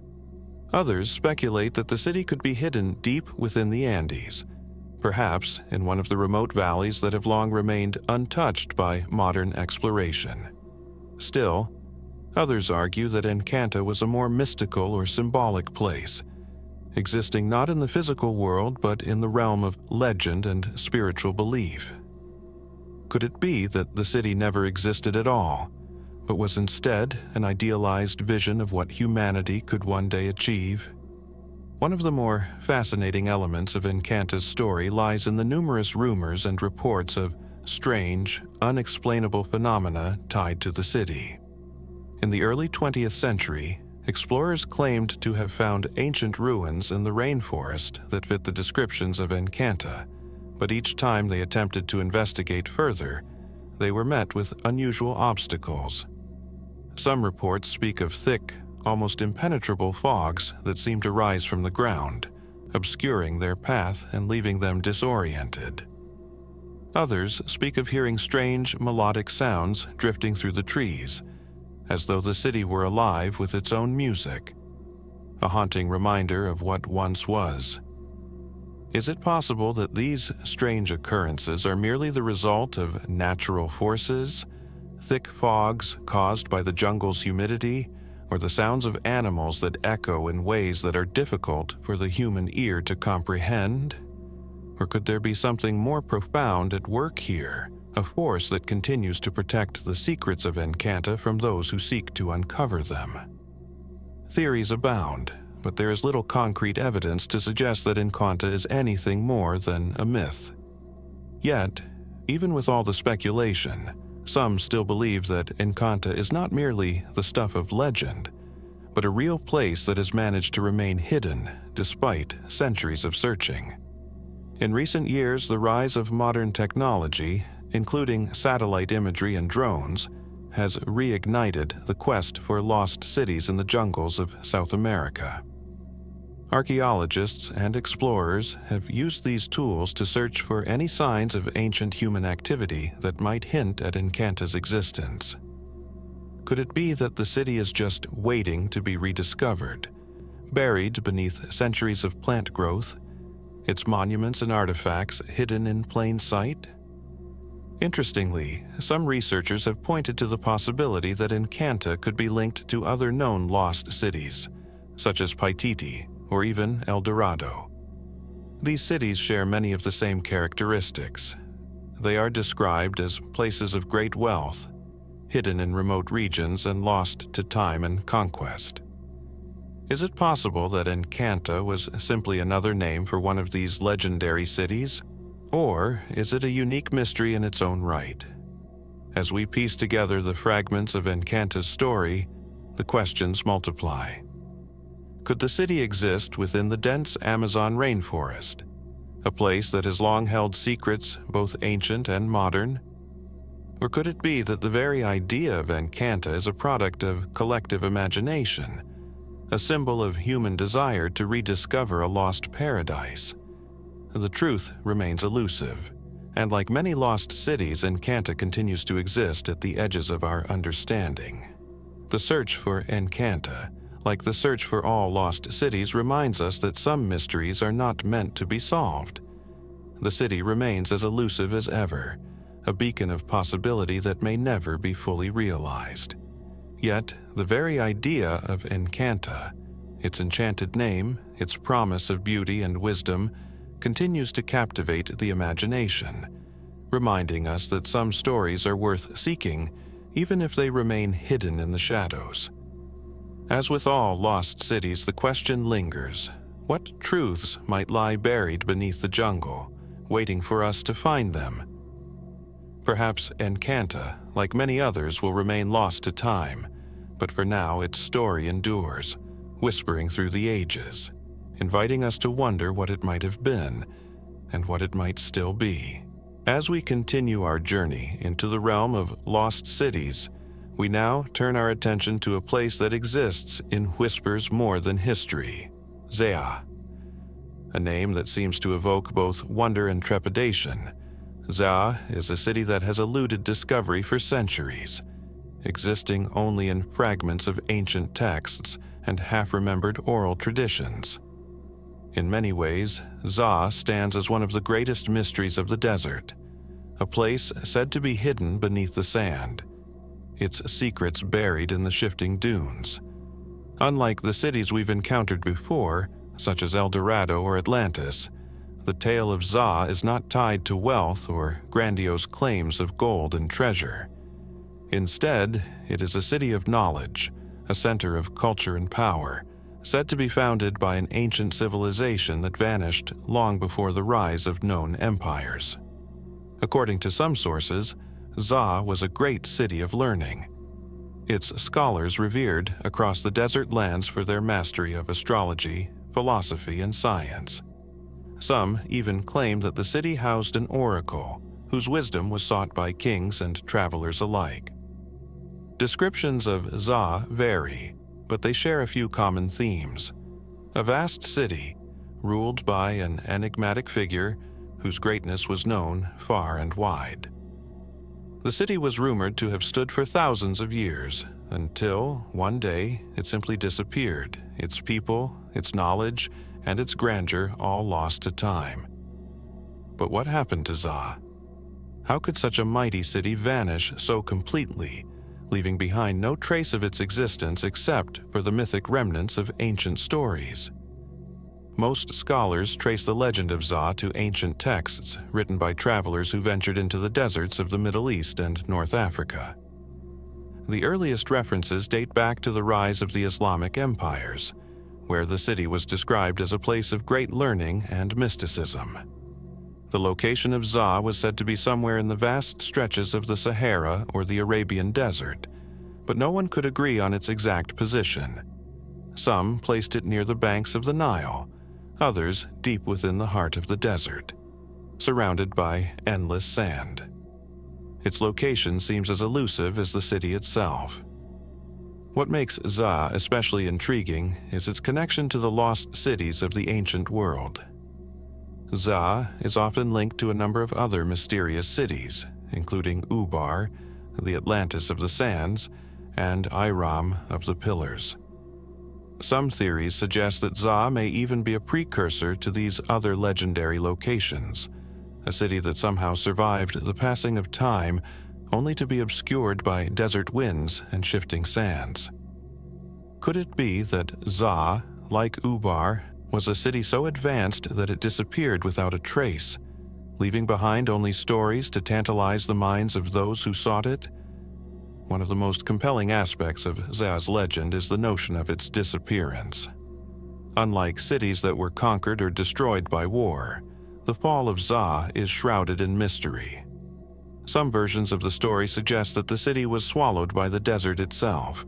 Others speculate that the city could be hidden deep within the Andes, perhaps in one of the remote valleys that have long remained untouched by modern exploration. Still, others argue that ENCANTA was a more mystical or symbolic place, existing not in the physical world but in the realm of legend and spiritual belief. Could it be that the city never existed at all, but was instead an idealized vision of what humanity could one day achieve? One of the more fascinating elements of ENCANTA's story lies in the numerous rumors and reports of strange, unexplainable phenomena tied to the city. In the early 20th century, explorers claimed to have found ancient ruins in the rainforest that fit the descriptions of ENCANTA, but each time they attempted to investigate further, they were met with unusual obstacles. Some reports speak of thick, almost impenetrable fogs that seem to rise from the ground, obscuring their path and leaving them disoriented. Others speak of hearing strange, melodic sounds drifting through the trees, as though the city were alive with its own music, a haunting reminder of what once was. Is it possible that these strange occurrences are merely the result of natural forces, thick fogs caused by the jungle's humidity, or the sounds of animals that echo in ways that are difficult for the human ear to comprehend? Or could there be something more profound at work here, a force that continues to protect the secrets of ENCANTA from those who seek to uncover them? Theories abound, but there is little concrete evidence to suggest that ENCANTA is anything more than a myth. Yet, Even with all the speculation, some still believe that ENCANTA is not merely the stuff of legend, but a real place that has managed to remain hidden despite centuries of searching. In recent years, the rise of modern technology, including satellite imagery and drones, has reignited the quest for lost cities in the jungles of South America. Archaeologists and explorers have used these tools to search for any signs of ancient human activity that might hint at ENCANTA's existence. Could it be that the city is just waiting to be rediscovered, buried beneath centuries of plant growth, its monuments and artifacts hidden in plain sight? Interestingly, some researchers have pointed to the possibility that ENCANTA could be linked to other known lost cities, such as Paititi or even El Dorado. These cities share many of the same characteristics. They are described as places of great wealth, hidden in remote regions and lost to time and conquest. Is it possible that ENCANTA was simply another name for one of these legendary cities? Or is it a unique mystery in its own right? As we piece together the fragments of ENCANTA's story, the questions multiply. Could the city exist within the dense Amazon rainforest, a place that has long held secrets both ancient and modern? Or could it be that the very idea of ENCANTA is a product of collective imagination, a symbol of human desire to rediscover a lost paradise? The truth remains elusive, and like many lost cities, ENCANTA continues to exist at the edges of our understanding. The search for ENCANTA, like the search for all lost cities, reminds us that some mysteries are not meant to be solved. The city remains as elusive as ever, a beacon of possibility that may never be fully realized. Yet, the very idea of ENCANTA, its enchanted name, its promise of beauty and wisdom, continues to captivate the imagination, reminding us that some stories are worth seeking, even if they remain hidden in the shadows. As with all lost cities, the question lingers: what truths might lie buried beneath the jungle, waiting for us to find them? Perhaps ENCANTA, like many others, will remain lost to time, but for now its story endures, whispering through the ages, inviting us to wonder what it might have been and what it might still be. As we continue our journey into the realm of lost cities, we now turn our attention to a place that exists in whispers more than history: Zea. A name that seems to evoke both wonder and trepidation. Zea is a city that has eluded discovery for centuries, existing only in fragments of ancient texts and half-remembered oral traditions. In many ways, Zea stands as one of the greatest mysteries of the desert, a place said to be hidden beneath the sand, its secrets buried in the shifting dunes. Unlike the cities we've encountered before, such as El Dorado or Atlantis, the tale of Zea is not tied to wealth or grandiose claims of gold and treasure. Instead, it is a city of knowledge, a center of culture and power, said to be founded by an ancient civilization that vanished long before the rise of known empires. According to some sources, Zea was a great city of learning, its scholars revered across the desert lands for their mastery of astrology, philosophy, and science. Some even claim that the city housed an oracle, whose wisdom was sought by kings and travelers alike. Descriptions of Zea vary, but they share a few common themes. A vast city, ruled by an enigmatic figure whose greatness was known far and wide. The city was rumored to have stood for thousands of years, until one day it simply disappeared, its people, its knowledge, and its grandeur all lost to time. But what happened to Zea? How could such a mighty city vanish so completely, leaving behind no trace of its existence except for the mythic remnants of ancient stories? Most scholars trace the legend of Zea to ancient texts written by travelers who ventured into the deserts of the Middle East and North Africa. The earliest references date back to the rise of the Islamic empires, where the city was described as a place of great learning and mysticism. The location of Za was said to be somewhere in the vast stretches of the Sahara or the Arabian Desert, but no one could agree on its exact position. Some placed it near the banks of the Nile, others deep within the heart of the desert, surrounded by endless sand. Its location seems as elusive as the city itself. What makes Za especially intriguing is its connection to the lost cities of the ancient world. Za is often linked to a number of other mysterious cities, including UBAR, the Atlantis of the sands, and IRAM of the pillars. Some theories suggest that Za may even be a precursor to these other legendary locations, a city that somehow survived the passing of time only to be obscured by desert winds and shifting sands. Could it be that Za, like Ubar, was a city so advanced that it disappeared without a trace, leaving behind only stories to tantalize the minds of those who sought it? One of the most compelling aspects of Za's legend is the notion of its disappearance. Unlike cities that were conquered or destroyed by war, the fall of Za is shrouded in mystery. Some versions of the story suggest that the city was swallowed by the desert itself,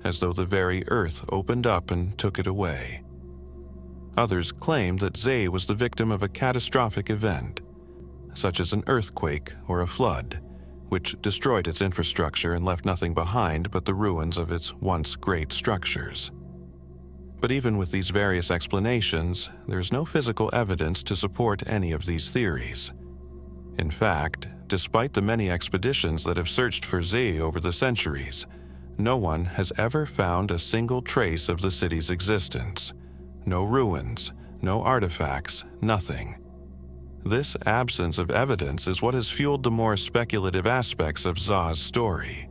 as though the very earth opened up and took it away. Others claim that Za was the victim of a catastrophic event, such as an earthquake or a flood, which destroyed its infrastructure and left nothing behind but the ruins of its once great structures. But even with these various explanations, there is no physical evidence to support any of these theories. In fact, despite the many expeditions that have searched for Za over the centuries, no one has ever found a single trace of the city's existence. No ruins, no artifacts, nothing. This absence of evidence is what has fueled the more speculative aspects of Za's story.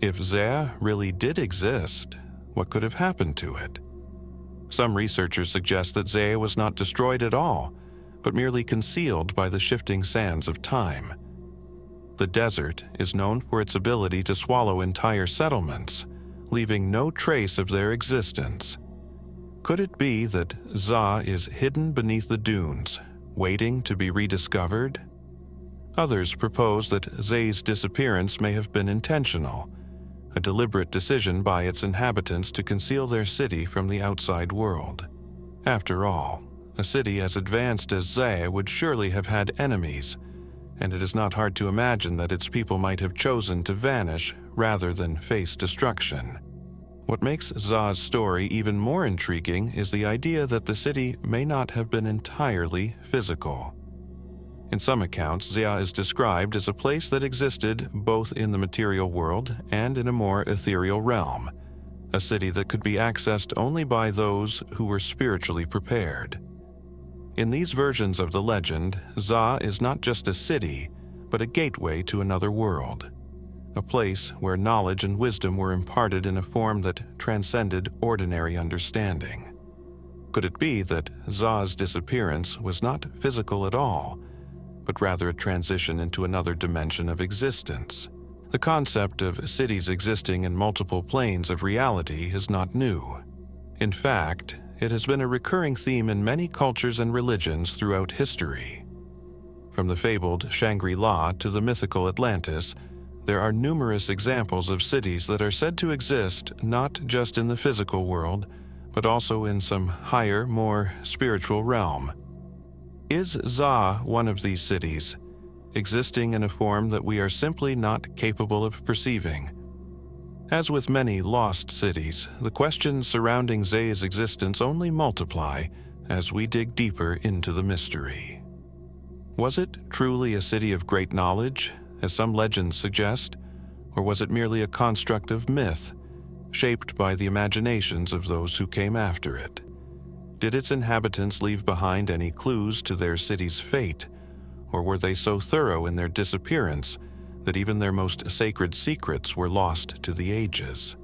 If Za really did exist, what could have happened to it? Some researchers suggest that Za was not destroyed at all, but merely concealed by the shifting sands of time. The desert is known for its ability to swallow entire settlements, leaving no trace of their existence. Could it be that Za is hidden beneath the dunes, waiting to be rediscovered? Others propose that Za's disappearance may have been intentional, a deliberate decision by its inhabitants to conceal their city from the outside world. After all, a city as advanced as Za would surely have had enemies, and it is not hard to imagine that its people might have chosen to vanish rather than face destruction. What makes Za's story even more intriguing is the idea that the city may not have been entirely physical. In some accounts, Za is described as a place that existed both in the material world and in a more ethereal realm, a city that could be accessed only by those who were spiritually prepared. In these versions of the legend, Za is not just a city, but a gateway to another world, a place where knowledge and wisdom were imparted in a form that transcended ordinary understanding. Could it be that Za's disappearance was not physical at all, but rather a transition into another dimension of existence? The concept of cities existing in multiple planes of reality is not new. In fact, it has been a recurring theme in many cultures and religions throughout history. From the fabled Shangri-La to the mythical Atlantis, there are numerous examples of cities that are said to exist not just in the physical world, but also in some higher, more spiritual realm. Is Za one of these cities, existing in a form that we are simply not capable of perceiving? As with many lost cities, the questions surrounding Za's existence only multiply as we dig deeper into the mystery. Was it truly a city of great knowledge, as some legends suggest, or was it merely a construct of myth, shaped by the imaginations of those who came after it? Did its inhabitants leave behind any clues to their city's fate, or were they so thorough in their disappearance that even their most sacred secrets were lost to the ages?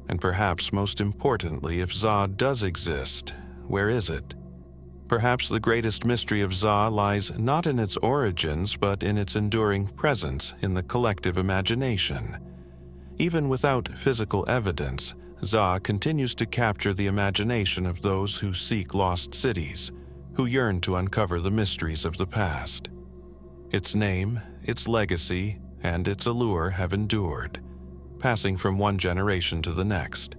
And perhaps most importantly, if Za does exist, where is it? Perhaps the greatest mystery of Za lies not in its origins, but in its enduring presence in the collective imagination. Even without physical evidence, Za continues to capture the imagination of those who seek lost cities, who yearn to uncover the mysteries of the past. Its name, its legacy, and its allure have endured, passing from one generation to the next,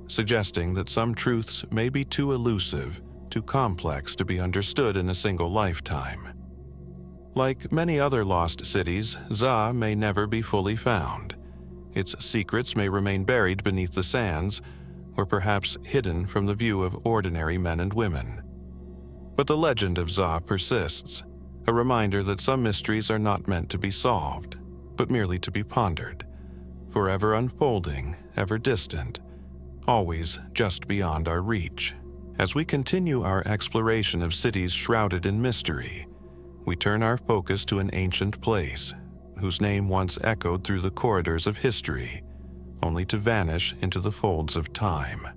suggesting that some truths may be too elusive, too complex to be understood in a single lifetime. Like many other lost cities, ZA may never be fully found. Its secrets may remain buried beneath the sands, or perhaps hidden from the view of ordinary men and women. But the legend of ZA persists, a reminder that some mysteries are not meant to be solved, but merely to be pondered, forever unfolding, ever distant, always just beyond our reach. As we continue our exploration of cities shrouded in mystery, we turn our focus to an ancient place, whose name once echoed through the corridors of history, only to vanish into the folds of time.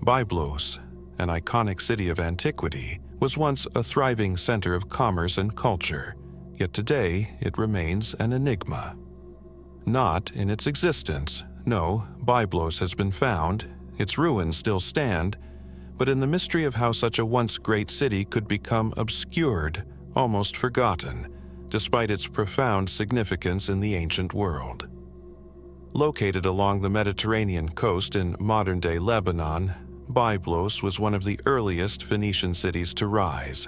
BYBLOS, an iconic city of antiquity, was once a thriving center of commerce and culture, yet today it remains an enigma. Not in its existence, no, BYBLOS has been found, its ruins still stand, but in the mystery of how such a once great city could become obscured, almost forgotten, despite its profound significance in the ancient world. Located along the Mediterranean coast in modern-day Lebanon, BYBLOS was one of the earliest Phoenician cities to rise,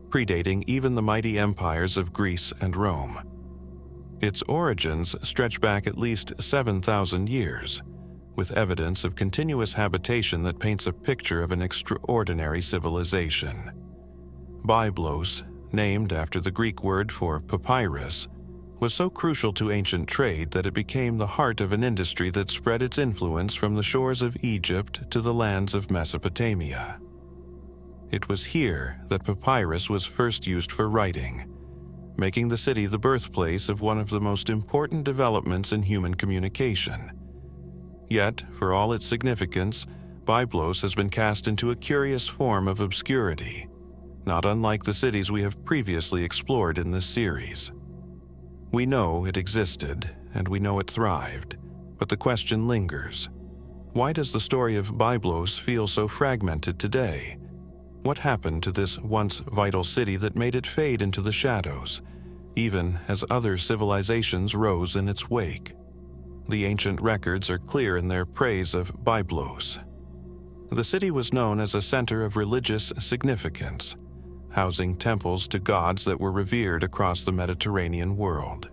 predating even the mighty empires of Greece and Rome. Its origins stretch back at least 7,000 years, with evidence of continuous habitation that paints a picture of an extraordinary civilization. BYBLOS, named after the Greek word for papyrus, was so crucial to ancient trade that it became the heart of an industry that spread its influence from the shores of Egypt to the lands of Mesopotamia. It was here that papyrus was first used for writing, making the city the birthplace of one of the most important developments in human communication. Yet, for all its significance, BYBLOS has been cast into a curious form of obscurity, not unlike the cities we have previously explored in this series. We know it existed, and we know it thrived, but the question lingers. Why does the story of BYBLOS feel so fragmented today? What happened to this once vital city that made it fade into the shadows, even as other civilizations rose in its wake? The ancient records are clear in their praise of BYBLOS. The city was known as a center of religious significance, housing temples to gods that were revered across the Mediterranean world.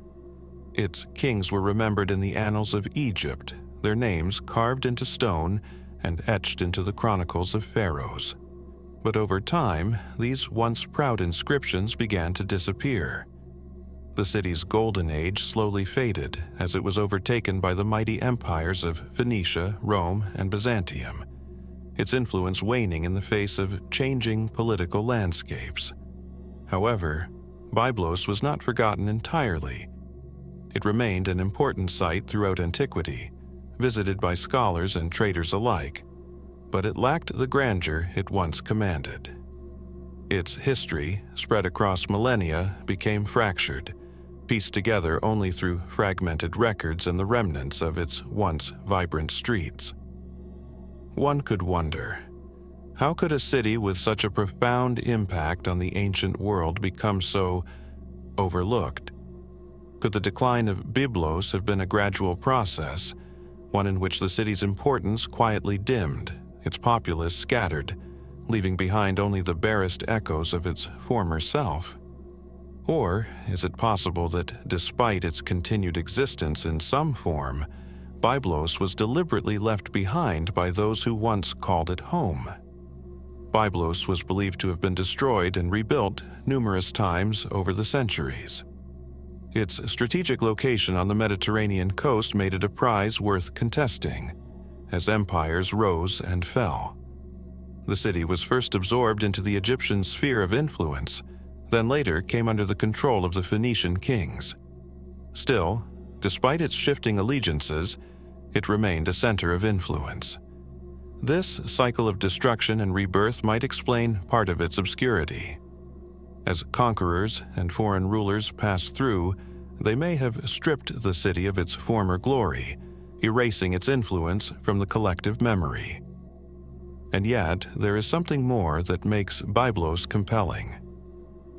Its kings were remembered in the annals of Egypt, their names carved into stone and etched into the chronicles of pharaohs. But over time, these once proud inscriptions began to disappear. The city's golden age slowly faded as it was overtaken by the mighty empires of Phoenicia, Rome, and Byzantium, its influence waning in the face of changing political landscapes. However, BYBLOS was not forgotten entirely. It remained an important site throughout antiquity, visited by scholars and traders alike, but it lacked the grandeur it once commanded. Its history, spread across millennia, became fractured, pieced together only through fragmented records and the remnants of its once vibrant streets. One could wonder, how could a city with such a profound impact on the ancient world become so overlooked? Could the decline of BYBLOS have been a gradual process, one in which the city's importance quietly dimmed, its populace scattered, leaving behind only the barest echoes of its former self? Or is it possible that, despite its continued existence in some form, BYBLOS was deliberately left behind by those who once called it home? BYBLOS was believed to have been destroyed and rebuilt numerous times over the centuries. Its strategic location on the Mediterranean coast made it a prize worth contesting, as empires rose and fell. The city was first absorbed into the Egyptian sphere of influence, then later came under the control of the Phoenician kings. Still, despite its shifting allegiances, it remained a center of influence. This cycle of destruction and rebirth might explain part of its obscurity. As conquerors and foreign rulers passed through, they may have stripped the city of its former glory, erasing its influence from the collective memory. And yet, there is something more that makes BYBLOS compelling.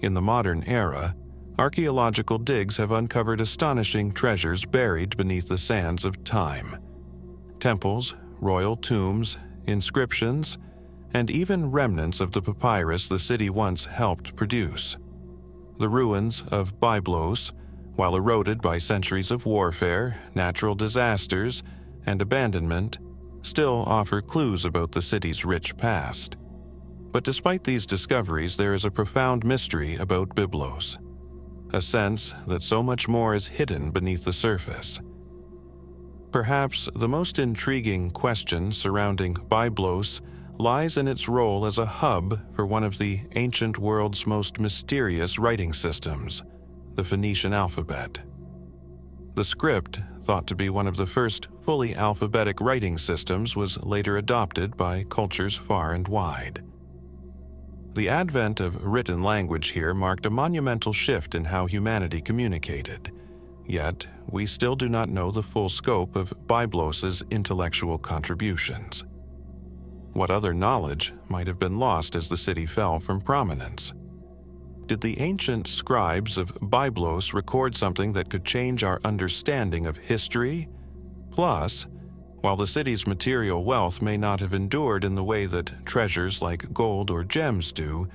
In the modern era, archaeological digs have uncovered astonishing treasures buried beneath the sands of time. Temples, royal tombs, inscriptions, and even remnants of the papyrus the city once helped produce. The ruins of BYBLOS, while eroded by centuries of warfare, natural disasters, and abandonment, still offer clues about the city's rich past. But despite these discoveries, there is a profound mystery about BYBLOS, a sense that so much more is hidden beneath the surface. Perhaps the most intriguing question surrounding BYBLOS lies in its role as a hub for one of the ancient world's most mysterious writing systems, the Phoenician alphabet. The script, thought to be one of the first fully alphabetic writing systems, was later adopted by cultures far and wide. The advent of written language here marked a monumental shift in how humanity communicated, yet we still do not know the full scope of BYBLOS's intellectual contributions. What other knowledge might have been lost as the city fell from prominence? Did the ancient scribes of BYBLOS record something that could change our understanding of history? Plus, while the city's material wealth may not have endured in the way that treasures like gold or gems do,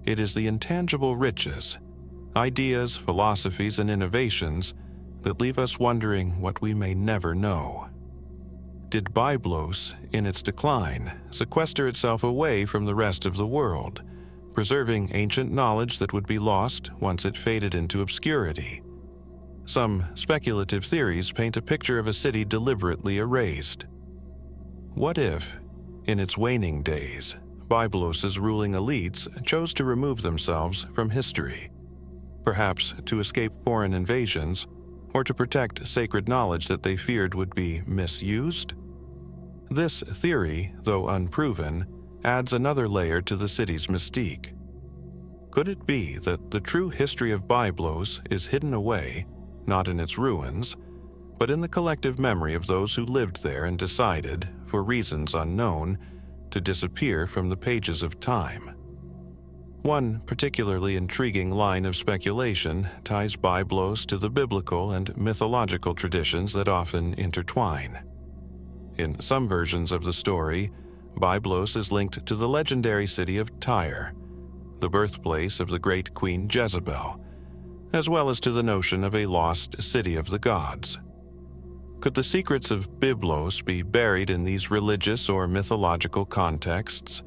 it is the intangible riches, ideas, philosophies, and innovations that leave us wondering what we may never know. Did BYBLOS, in its decline, sequester itself away from the rest of the world, preserving ancient knowledge that would be lost once it faded into obscurity? Some speculative theories paint a picture of a city deliberately erased. What if, in its waning days, BYBLOS's ruling elites chose to remove themselves from history, perhaps to escape foreign invasions or to protect sacred knowledge that they feared would be misused? This theory, though unproven, adds another layer to the city's mystique. Could it be that the true history of BYBLOS is hidden away, not in its ruins, but in the collective memory of those who lived there and decided, for reasons unknown, to disappear from the pages of time? One particularly intriguing line of speculation ties BYBLOS to the biblical and mythological traditions that often intertwine. In some versions of the story, BYBLOS is linked to the legendary city of Tyre, the birthplace of the great Queen Jezebel, as well as to the notion of a lost city of the gods. Could the secrets of BYBLOS be buried in these religious or mythological contexts,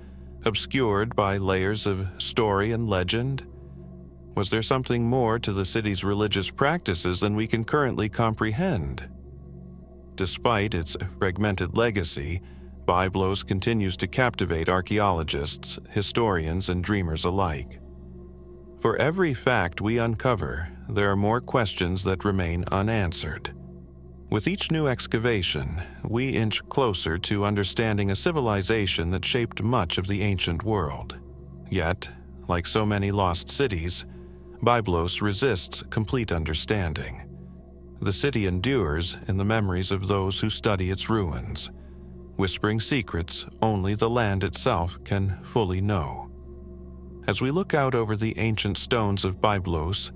obscured by layers of story and legend? Was there something more to the city's religious practices than we can currently comprehend? Despite its fragmented legacy, BYBLOS continues to captivate archaeologists, historians, and dreamers alike. For every fact we uncover, there are more questions that remain unanswered. With each new excavation, we inch closer to understanding a civilization that shaped much of the ancient world. Yet, like so many lost cities, BYBLOS resists complete understanding. The city endures in the memories of those who study its ruins, whispering secrets only the land itself can fully know. As we look out over the ancient stones of BYBLOS,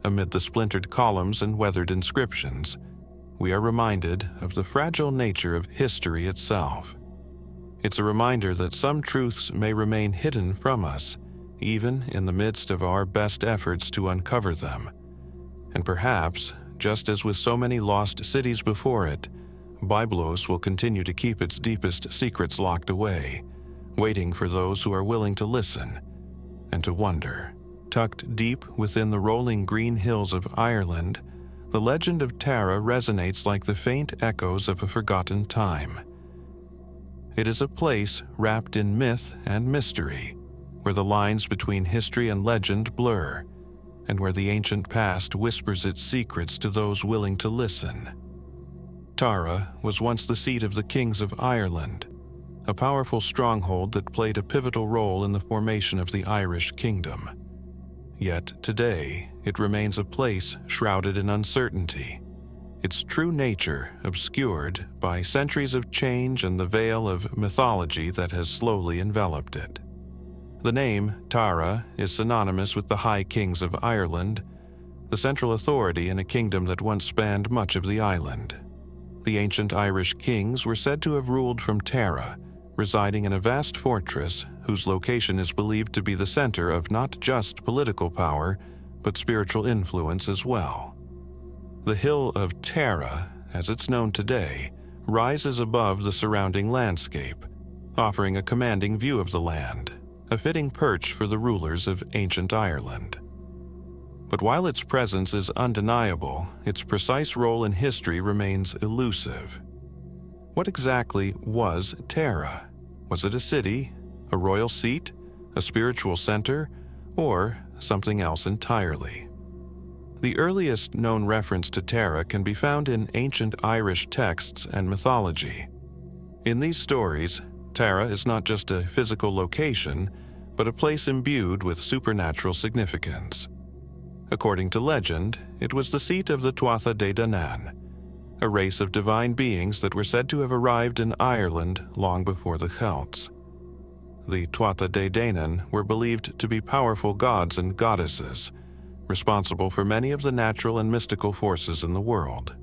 amid the splintered columns and weathered inscriptions, we are reminded of the fragile nature of history itself. It's a reminder that some truths may remain hidden from us, even in the midst of our best efforts to uncover them. And perhaps, just as with so many lost cities before it, BYBLOS will continue to keep its deepest secrets locked away, waiting for those who are willing to listen and to wonder. Tucked deep within the rolling green hills of Ireland, the legend of Tara resonates like the faint echoes of a forgotten time. It is a place wrapped in myth and mystery, where the lines between history and legend blur, and where the ancient past whispers its secrets to those willing to listen. Tara was once the seat of the kings of Ireland, a powerful stronghold that played a pivotal role in the formation of the Irish kingdom. Yet today, it remains a place shrouded in uncertainty, its true nature obscured by centuries of change and the veil of mythology that has slowly enveloped it. The name Tara is synonymous with the High Kings of Ireland, the central authority in a kingdom that once spanned much of the island. The ancient Irish kings were said to have ruled from Tara, residing in a vast fortress whose location is believed to be the center of not just political power, but spiritual influence as well. The hill of Tara, as it's known today, rises above the surrounding landscape, offering a commanding view of the land, a fitting perch for the rulers of ancient Ireland. But while its presence is undeniable, its precise role in history remains elusive. What exactly was Tara? Was it a city, a royal seat, a spiritual center, or something else entirely? The earliest known reference to Tara can be found in ancient Irish texts and mythology. In these stories, Tara is not just a physical location, but a place imbued with supernatural significance. According to legend, it was the seat of the Tuatha De Danann, a race of divine beings that were said to have arrived in Ireland long before the Celts. The Tuatha De Danann were believed to be powerful gods and goddesses, responsible for many of the natural and mystical forces in the world.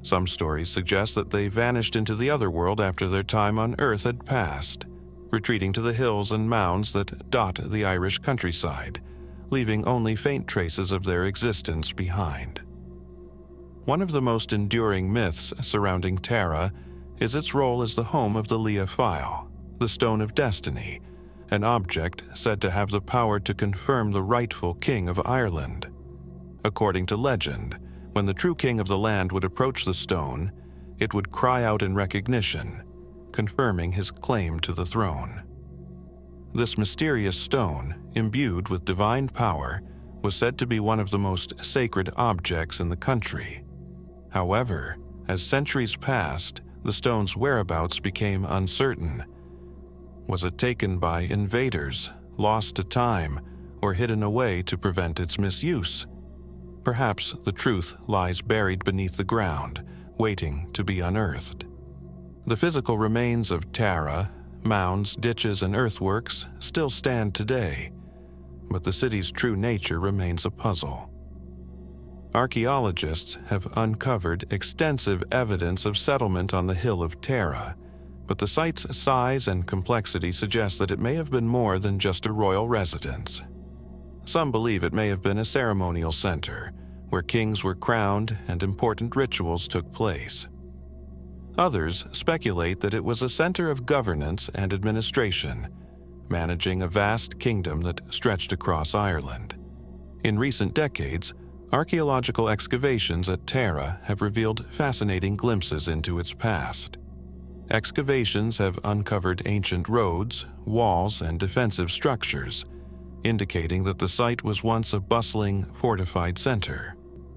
Some stories suggest that they vanished into the other world after their time on Earth had passed, retreating to the hills and mounds that dot the Irish countryside, leaving only faint traces of their existence behind. One of the most enduring myths surrounding Tara is its role as the home of the Leophile, the Stone of Destiny, an object said to have the power to confirm the rightful king of Ireland. According to legend, when the true king of the land would approach the stone, it would cry out in recognition, confirming his claim to the throne. This mysterious stone, imbued with divine power, was said to be one of the most sacred objects in the country. However, as centuries passed, the stone's whereabouts became uncertain. Was it taken by invaders, lost to time, or hidden away to prevent its misuse? Perhaps the truth lies buried beneath the ground, waiting to be unearthed. The physical remains of Tara, mounds, ditches, and earthworks still stand today, but the city's true nature remains a puzzle. Archaeologists have uncovered extensive evidence of settlement on the hill of Tara, but the site's size and complexity suggest that it may have been more than just a royal residence. Some believe it may have been a ceremonial center, where kings were crowned and important rituals took place. Others speculate that it was a center of governance and administration, managing a vast kingdom that stretched across Ireland. In recent decades, archaeological excavations at Tara have revealed fascinating glimpses into its past. Excavations have uncovered ancient roads, walls, and defensive structures, indicating that the site was once a bustling, fortified center.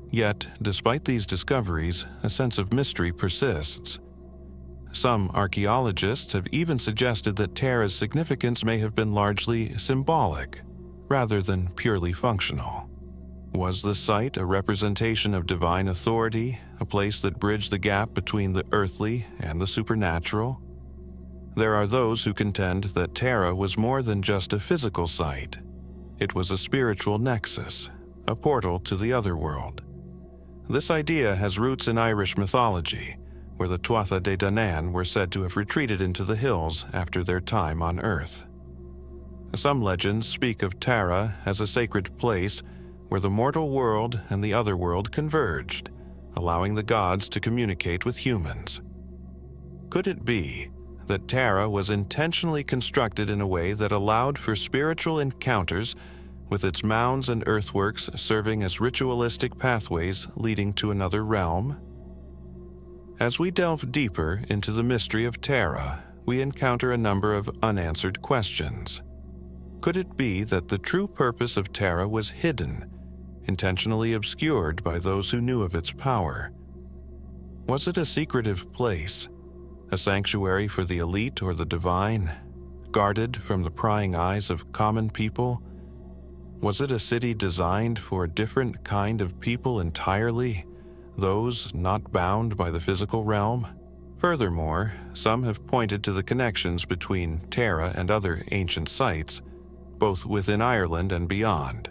Yet, despite these discoveries, a sense of mystery persists. Some archaeologists have even suggested that Tara's significance may have been largely symbolic, rather than purely functional. Was the site a representation of divine authority, a place that bridged the gap between the earthly and the supernatural? There are those who contend that Tara was more than just a physical site. It was a spiritual nexus, a portal to the other world. This idea has roots in Irish mythology, where the Tuatha De Danann were said to have retreated into the hills after their time on Earth. Some legends speak of Tara as a sacred place where the mortal world and the other world converged, allowing the gods to communicate with humans. Could it be that Tara was intentionally constructed in a way that allowed for spiritual encounters, with its mounds and earthworks serving as ritualistic pathways leading to another realm? As we delve deeper into the mystery of Tara, we encounter a number of unanswered questions. Could it be that the true purpose of Tara was hidden, intentionally obscured by those who knew of its power? Was it a secretive place, a sanctuary for the elite or the divine, guarded from the prying eyes of common people? Was it a city designed for a different kind of people entirely, those not bound by the physical realm. Furthermore, some have pointed to the connections between Tara and other ancient sites, both within Ireland and beyond.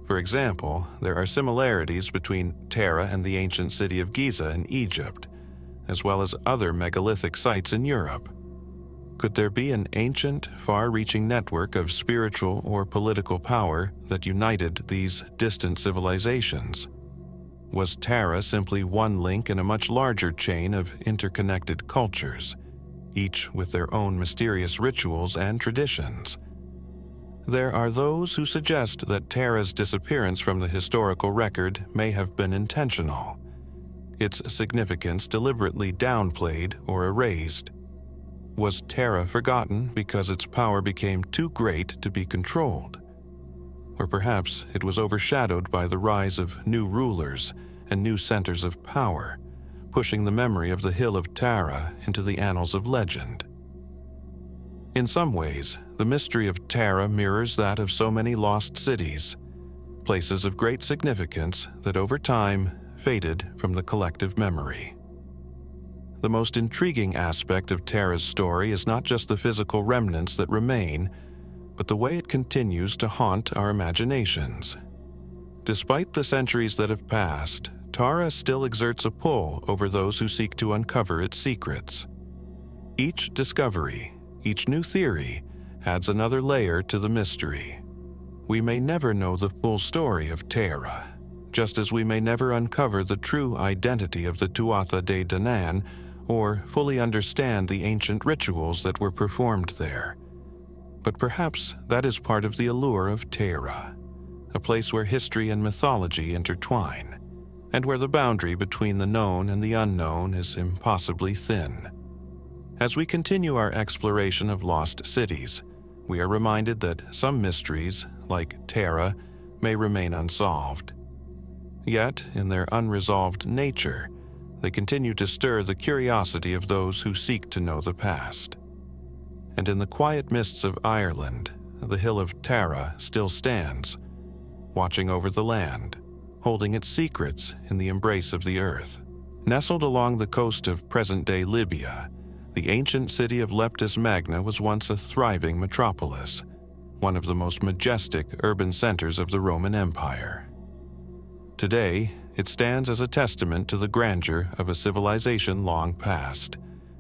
For example, there are similarities between Tara and the ancient city of Giza in Egypt, as well as other megalithic sites in Europe. Could there be an ancient, far-reaching network of spiritual or political power that united these distant civilizations? Was Tara simply one link in a much larger chain of interconnected cultures, each with their own mysterious rituals and traditions? There are those who suggest that Tara's disappearance from the historical record may have been intentional, its significance deliberately downplayed or erased. Was Tara forgotten because its power became too great to be controlled? Or perhaps it was overshadowed by the rise of new rulers and new centers of power, pushing the memory of the Hill of Tara into the annals of legend. In some ways, the mystery of Tara mirrors that of so many lost cities, places of great significance that over time faded from the collective memory. The most intriguing aspect of Tara's story is not just the physical remnants that remain, but the way it continues to haunt our imaginations. Despite the centuries that have passed, Tara still exerts a pull over those who seek to uncover its secrets. Each discovery, each new theory, adds another layer to the mystery. We may never know the full story of Tara, just as we may never uncover the true identity of the Tuatha De Danann or fully understand the ancient rituals that were performed there. But perhaps that is part of the allure of Tara, a place where history and mythology intertwine, and where the boundary between the known and the unknown is impossibly thin. As we continue our exploration of lost cities, we are reminded that some mysteries, like Tara, may remain unsolved. Yet, in their unresolved nature, they continue to stir the curiosity of those who seek to know the past. And in the quiet mists of Ireland, the Hill of Tara still stands, watching over the land, holding its secrets in the embrace of the earth. Nestled along the coast of present-day Libya, the ancient city of Leptis Magna was once a thriving metropolis, one of the most majestic urban centers of the Roman Empire. Today, it stands as a testament to the grandeur of a civilization long past,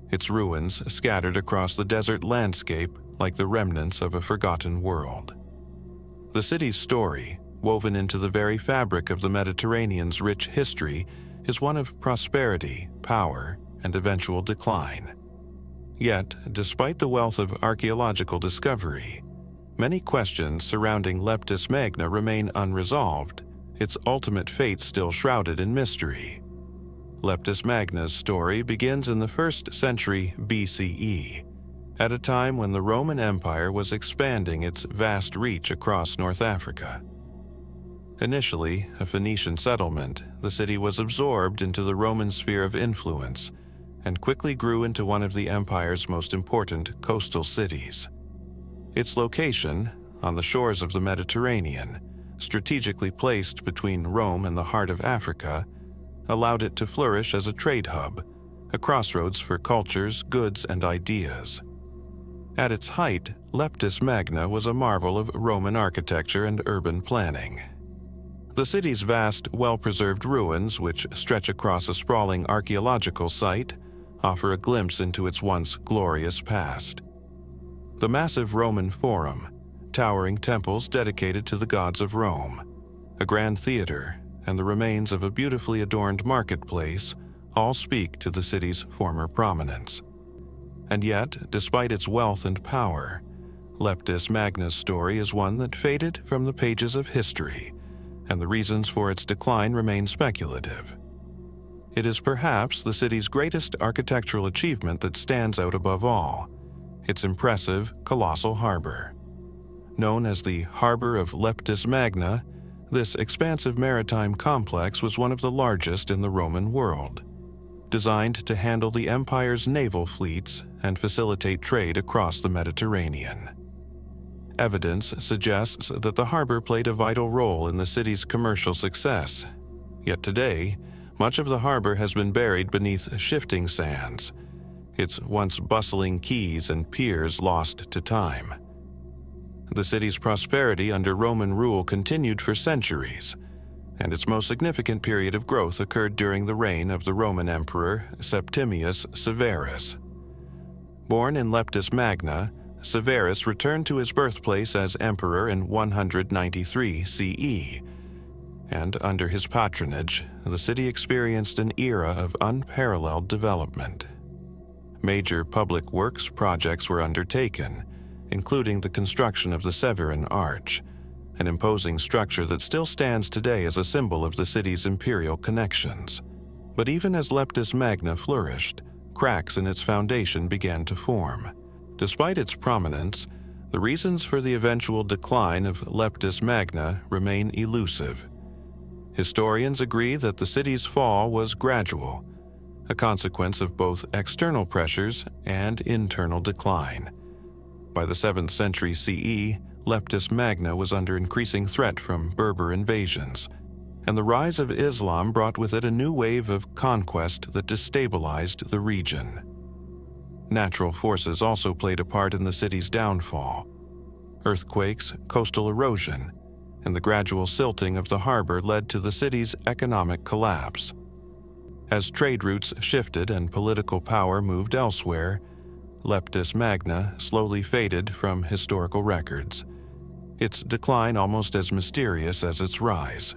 its ruins scattered across the desert landscape like the remnants of a forgotten world. The city's story, woven into the very fabric of the Mediterranean's rich history, is one of prosperity, power, and eventual decline. Yet, despite the wealth of archaeological discovery, many questions surrounding Leptis Magna remain unresolved, its ultimate fate still shrouded in mystery. Leptis Magna's story begins in the 1st century BCE, at a time when the Roman Empire was expanding its vast reach across North Africa. Initially a Phoenician settlement, the city was absorbed into the Roman sphere of influence and quickly grew into one of the empire's most important coastal cities. Its location, on the shores of the Mediterranean, strategically placed between Rome and the heart of Africa, allowed it to flourish as a trade hub, a crossroads for cultures, goods, and ideas. At its height, Leptis Magna was a marvel of Roman architecture and urban planning. The city's vast, well-preserved ruins, which stretch across a sprawling archaeological site, offer a glimpse into its once glorious past. The massive Roman Forum, towering temples dedicated to the gods of Rome, a grand theater, and the remains of a beautifully adorned marketplace all speak to the city's former prominence. And yet, despite its wealth and power, Leptis Magna's story is one that faded from the pages of history, and the reasons for its decline remain speculative. It is perhaps the city's greatest architectural achievement that stands out above all, its impressive, colossal harbor. Known as the Harbor of Leptis Magna, this expansive maritime complex was one of the largest in the Roman world, designed to handle the empire's naval fleets and facilitate trade across the Mediterranean. Evidence suggests that the harbor played a vital role in the city's commercial success, yet today, much of the harbor has been buried beneath shifting sands, its once bustling quays and piers lost to time. The city's prosperity under Roman rule continued for centuries, and its most significant period of growth occurred during the reign of the Roman Emperor Septimius Severus. Born in Leptis Magna, Severus returned to his birthplace as emperor in 193 CE, and under his patronage, the city experienced an era of unparalleled development. Major public works projects were undertaken, including the construction of the Severan Arch, an imposing structure that still stands today as a symbol of the city's imperial connections. But even as Leptis Magna flourished, cracks in its foundation began to form. Despite its prominence, the reasons for the eventual decline of Leptis Magna remain elusive. Historians agree that the city's fall was gradual, a consequence of both external pressures and internal decline. By the 7th century CE, Leptis Magna was under increasing threat from Berber invasions, and the rise of Islam brought with it a new wave of conquest that destabilized the region. Natural forces also played a part in the city's downfall. Earthquakes, coastal erosion, and the gradual silting of the harbor led to the city's economic collapse. As trade routes shifted and political power moved elsewhere, Leptis Magna slowly faded from historical records, its decline almost as mysterious as its rise.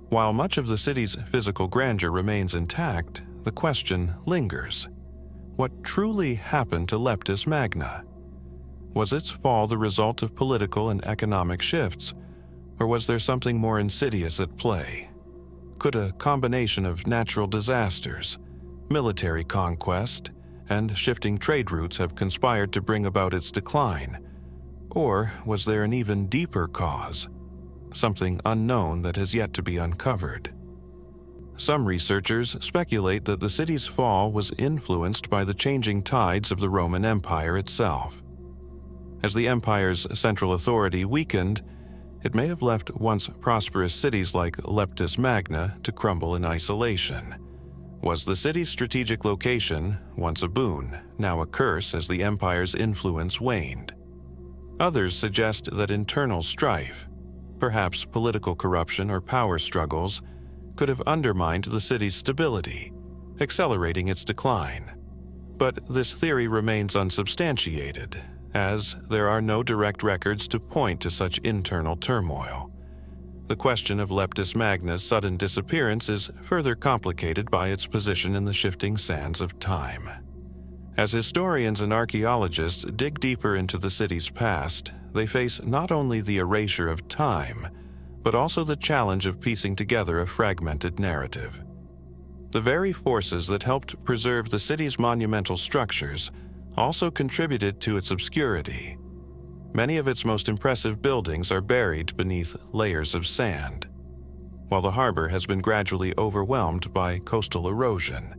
While much of the city's physical grandeur remains intact, the question lingers. What truly happened to Leptis Magna? Was its fall the result of political and economic shifts, or was there something more insidious at play? Could a combination of natural disasters, military conquest, and shifting trade routes have conspired to bring about its decline? Or was there an even deeper cause, something unknown that has yet to be uncovered? Some researchers speculate that the city's fall was influenced by the changing tides of the Roman Empire itself. As the empire's central authority weakened, it may have left once prosperous cities like Leptis Magna to crumble in isolation. Was the city's strategic location, once a boon, now a curse as the empire's influence waned? Others suggest that internal strife, perhaps political corruption or power struggles, could have undermined the city's stability, accelerating its decline. But this theory remains unsubstantiated, as there are no direct records to point to such internal turmoil. The question of Leptis Magna's sudden disappearance is further complicated by its position in the shifting sands of time. As historians and archaeologists dig deeper into the city's past, they face not only the erasure of time, but also the challenge of piecing together a fragmented narrative. The very forces that helped preserve the city's monumental structures also contributed to its obscurity. Many of its most impressive buildings are buried beneath layers of sand, while the harbor has been gradually overwhelmed by coastal erosion.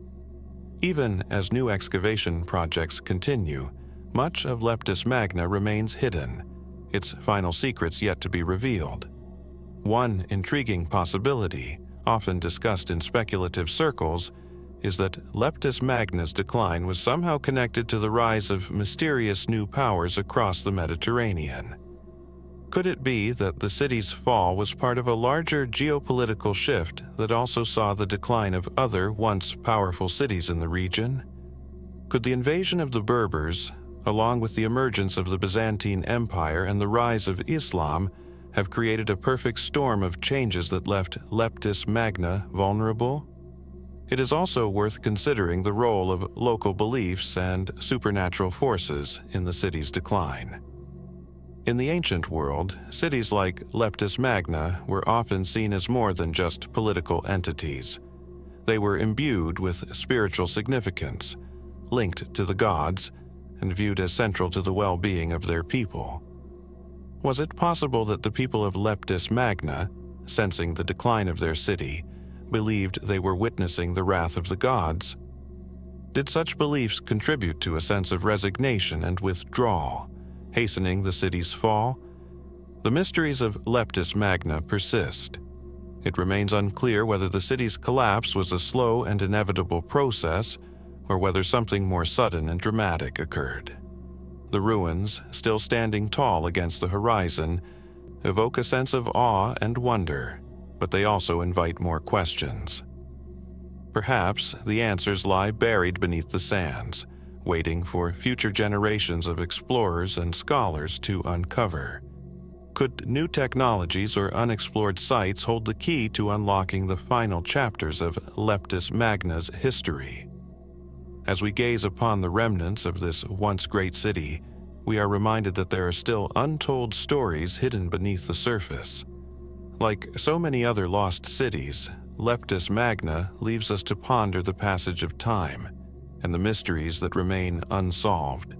Even as new excavation projects continue, much of Leptis Magna remains hidden, its final secrets yet to be revealed. One intriguing possibility, often discussed in speculative circles, is that Leptis Magna's decline was somehow connected to the rise of mysterious new powers across the Mediterranean. Could it be that the city's fall was part of a larger geopolitical shift that also saw the decline of other once powerful cities in the region? Could the invasion of the Berbers, along with the emergence of the Byzantine Empire and the rise of Islam, have created a perfect storm of changes that left Leptis Magna vulnerable? It is also worth considering the role of local beliefs and supernatural forces in the city's decline. In the ancient world, cities like Leptis Magna were often seen as more than just political entities. They were imbued with spiritual significance, linked to the gods, and viewed as central to the well-being of their people. Was it possible that the people of Leptis Magna, sensing the decline of their city, believed they were witnessing the wrath of the gods? Did such beliefs contribute to a sense of resignation and withdrawal, hastening the city's fall? The mysteries of Leptis Magna persist. It remains unclear whether the city's collapse was a slow and inevitable process, or whether something more sudden and dramatic occurred. The ruins, still standing tall against the horizon, evoke a sense of awe and wonder, but they also invite more questions. Perhaps the answers lie buried beneath the sands, waiting for future generations of explorers and scholars to uncover. Could new technologies or unexplored sites hold the key to unlocking the final chapters of Leptis Magna's history? As we gaze upon the remnants of this once great city, we are reminded that there are still untold stories hidden beneath the surface. Like so many other lost cities, Leptis Magna leaves us to ponder the passage of time and the mysteries that remain unsolved.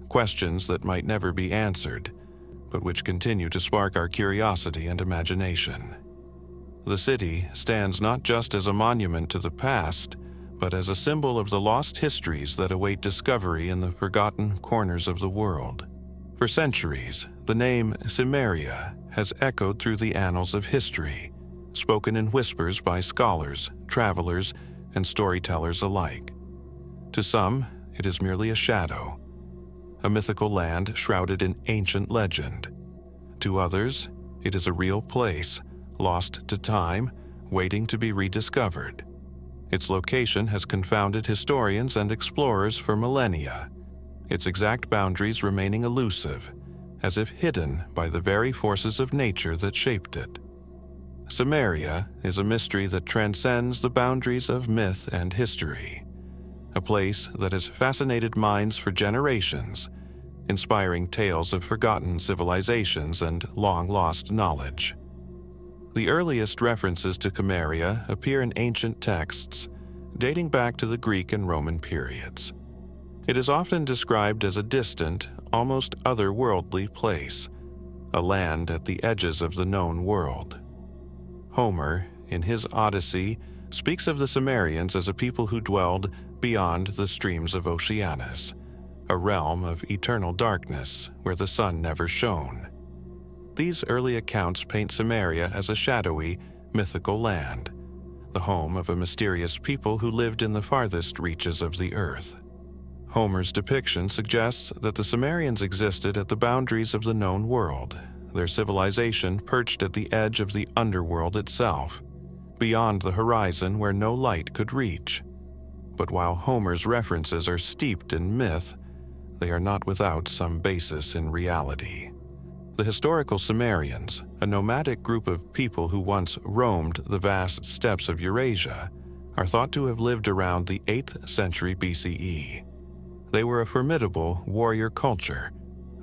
Questions that might never be answered, but which continue to spark our curiosity and imagination. The city stands not just as a monument to the past, but as a symbol of the lost histories that await discovery in the forgotten corners of the world. For centuries, the name CIMMERIA has echoed through the annals of history, spoken in whispers by scholars, travelers, and storytellers alike. To some, it is merely a shadow, a mythical land shrouded in ancient legend. To others, it is a real place, lost to time, waiting to be rediscovered. Its location has confounded historians and explorers for millennia, its exact boundaries remaining elusive, as if hidden by the very forces of nature that shaped it. CIMMERIA is a mystery that transcends the boundaries of myth and history, a place that has fascinated minds for generations, inspiring tales of forgotten civilizations and long-lost knowledge. The earliest references to CIMMERIA appear in ancient texts, dating back to the Greek and Roman periods. It is often described as a distant, almost otherworldly place, a land at the edges of the known world. Homer, in his Odyssey, speaks of the Cimmerians as a people who dwelled beyond the streams of Oceanus, a realm of eternal darkness where the sun never shone. These early accounts paint Cimmeria as a shadowy, mythical land, the home of a mysterious people who lived in the farthest reaches of the earth. Homer's depiction suggests that the Cimmerians existed at the boundaries of the known world, their civilization perched at the edge of the underworld itself, beyond the horizon where no light could reach. But while Homer's references are steeped in myth, they are not without some basis in reality. The historical Cimmerians, a nomadic group of people who once roamed the vast steppes of Eurasia, are thought to have lived around the 8th century BCE. They were a formidable warrior culture,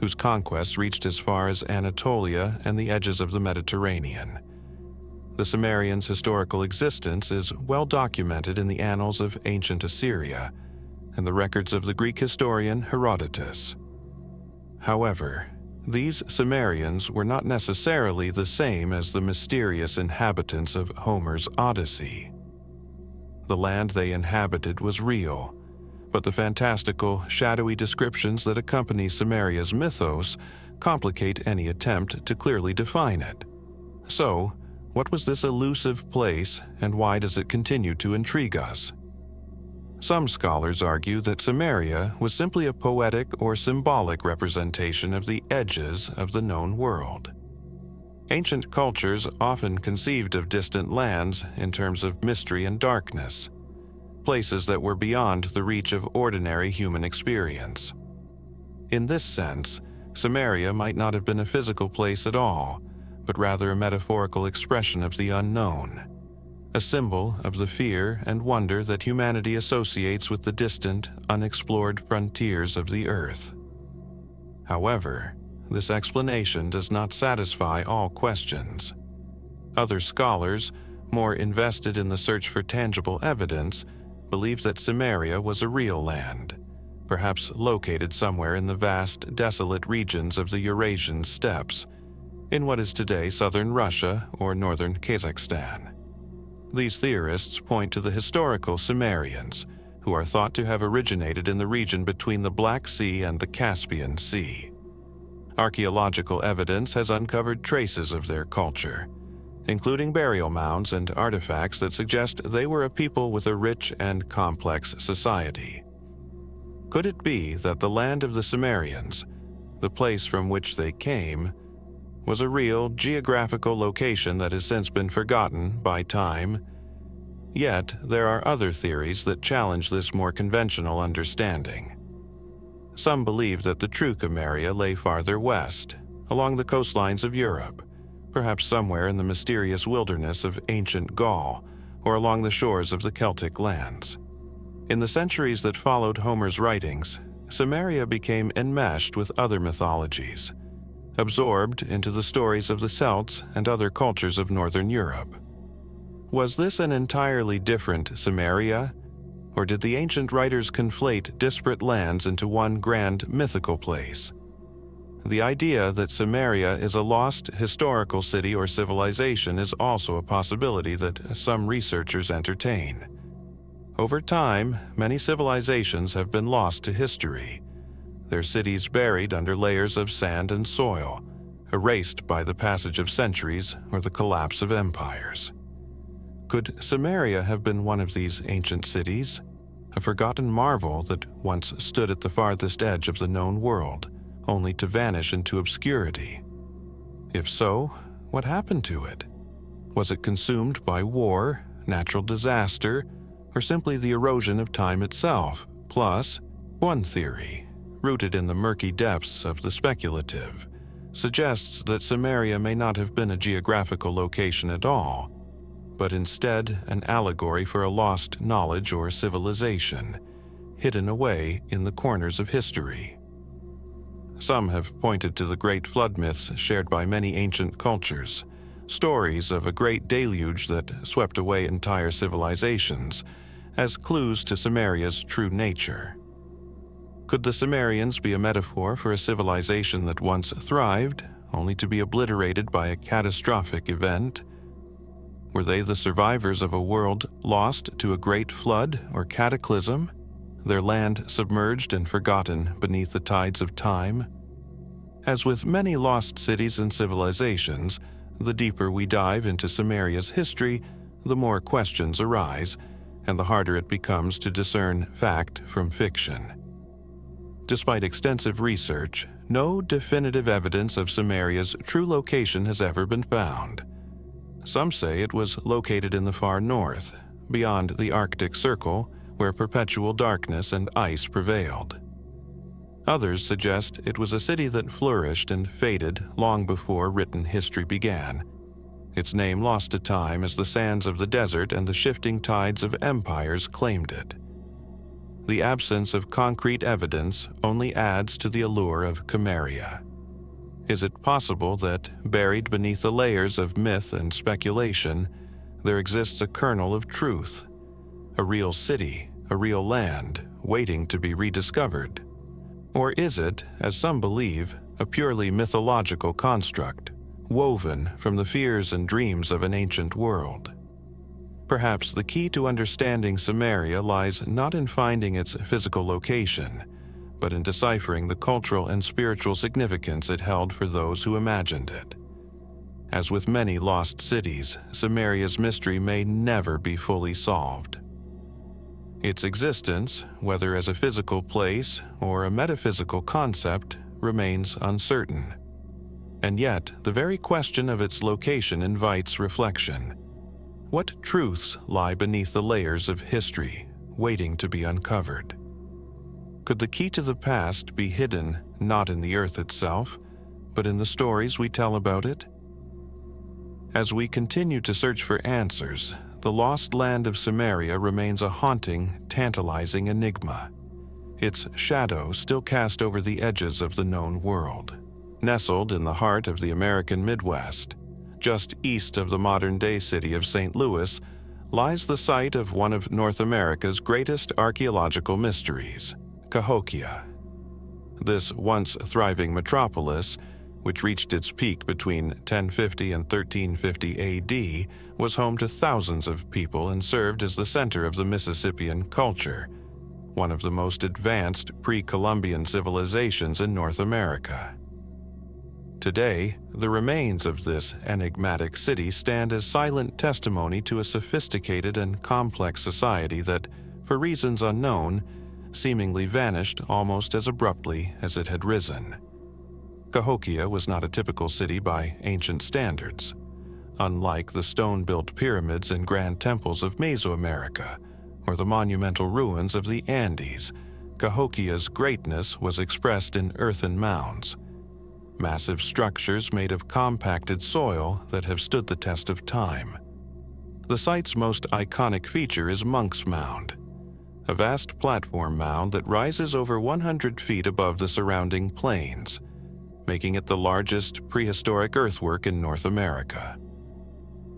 whose conquests reached as far as Anatolia and the edges of the Mediterranean. The Cimmerians' historical existence is well documented in the annals of ancient Assyria and the records of the Greek historian Herodotus. However, these Cimmerians were not necessarily the same as the mysterious inhabitants of Homer's Odyssey. The land they inhabited was real, but the fantastical, shadowy descriptions that accompany Cimmeria's mythos complicate any attempt to clearly define it. So, what was this elusive place, and why does it continue to intrigue us? Some scholars argue that Cimmeria was simply a poetic or symbolic representation of the edges of the known world. Ancient cultures often conceived of distant lands in terms of mystery and darkness, places that were beyond the reach of ordinary human experience. In this sense, Cimmeria might not have been a physical place at all, but rather a metaphorical expression of the unknown, a symbol of the fear and wonder that humanity associates with the distant, unexplored frontiers of the earth. However, this explanation does not satisfy all questions. Other scholars, more invested in the search for tangible evidence, believe that Cimmeria was a real land, perhaps located somewhere in the vast, desolate regions of the Eurasian steppes, in what is today southern Russia or northern Kazakhstan. These theorists point to the historical Cimmerians, who are thought to have originated in the region between the Black Sea and the Caspian Sea. Archaeological evidence has uncovered traces of their culture, including burial mounds and artifacts that suggest they were a people with a rich and complex society. Could it be that the land of the Cimmerians, the place from which they came, was a real geographical location that has since been forgotten by time? Yet, there are other theories that challenge this more conventional understanding. Some believe that the true Cimmeria lay farther west, along the coastlines of Europe, perhaps somewhere in the mysterious wilderness of ancient Gaul, or along the shores of the Celtic lands. In the centuries that followed Homer's writings, Cimmeria became enmeshed with other mythologies, absorbed into the stories of the Celts and other cultures of northern Europe. Was this an entirely different Cimmeria, or did the ancient writers conflate disparate lands into one grand mythical place? The idea that Cimmeria is a lost historical city or civilization is also a possibility that some researchers entertain. Over time, many civilizations have been lost to history, their cities buried under layers of sand and soil, erased by the passage of centuries or the collapse of empires. Could Cimmeria have been one of these ancient cities, a forgotten marvel that once stood at the farthest edge of the known world, only to vanish into obscurity? If so, what happened to it? Was it consumed by war, natural disaster, or simply the erosion of time itself? Plus, one theory, rooted in the murky depths of the speculative, suggests that Cimmeria may not have been a geographical location at all, but instead an allegory for a lost knowledge or civilization, hidden away in the corners of history. Some have pointed to the great flood myths shared by many ancient cultures, stories of a great deluge that swept away entire civilizations, as clues to Cimmeria's true nature. Could the Cimmerians be a metaphor for a civilization that once thrived, only to be obliterated by a catastrophic event? Were they the survivors of a world lost to a great flood or cataclysm, their land submerged and forgotten beneath the tides of time? As with many lost cities and civilizations, the deeper we dive into Cimmeria's history, the more questions arise, and the harder it becomes to discern fact from fiction. Despite extensive research, no definitive evidence of Cimmeria's true location has ever been found. Some say it was located in the far north, beyond the Arctic Circle, where perpetual darkness and ice prevailed. Others suggest it was a city that flourished and faded long before written history began, its name lost to time as the sands of the desert and the shifting tides of empires claimed it. The absence of concrete evidence only adds to the allure of Cimmeria. Is it possible that, buried beneath the layers of myth and speculation, there exists a kernel of truth, a real city, a real land, waiting to be rediscovered? Or is it, as some believe, a purely mythological construct, woven from the fears and dreams of an ancient world? Perhaps the key to understanding Cimmeria lies not in finding its physical location, but in deciphering the cultural and spiritual significance it held for those who imagined it. As with many lost cities, Cimmeria's mystery may never be fully solved. Its existence, whether as a physical place or a metaphysical concept, remains uncertain. And yet, the very question of its location invites reflection. What truths lie beneath the layers of history, waiting to be uncovered? Could the key to the past be hidden not in the earth itself, but in the stories we tell about it? As we continue to search for answers, the lost land of Cimmeria remains a haunting, tantalizing enigma, its shadow still cast over the edges of the known world. Nestled in the heart of the American Midwest, just east of the modern-day city of St. Louis, lies the site of one of North America's greatest archaeological mysteries, Cahokia. This once thriving metropolis, which reached its peak between 1050 and 1350 AD, was home to thousands of people and served as the center of the Mississippian culture, one of the most advanced pre-Columbian civilizations in North America. Today, the remains of this enigmatic city stand as silent testimony to a sophisticated and complex society that, for reasons unknown, seemingly vanished almost as abruptly as it had risen. Cahokia was not a typical city by ancient standards. Unlike the stone-built pyramids and grand temples of Mesoamerica, or the monumental ruins of the Andes, Cahokia's greatness was expressed in earthen mounds, massive structures made of compacted soil that have stood the test of time. The site's most iconic feature is Monk's Mound, a vast platform mound that rises over 100 feet above the surrounding plains, making it the largest prehistoric earthwork in North America.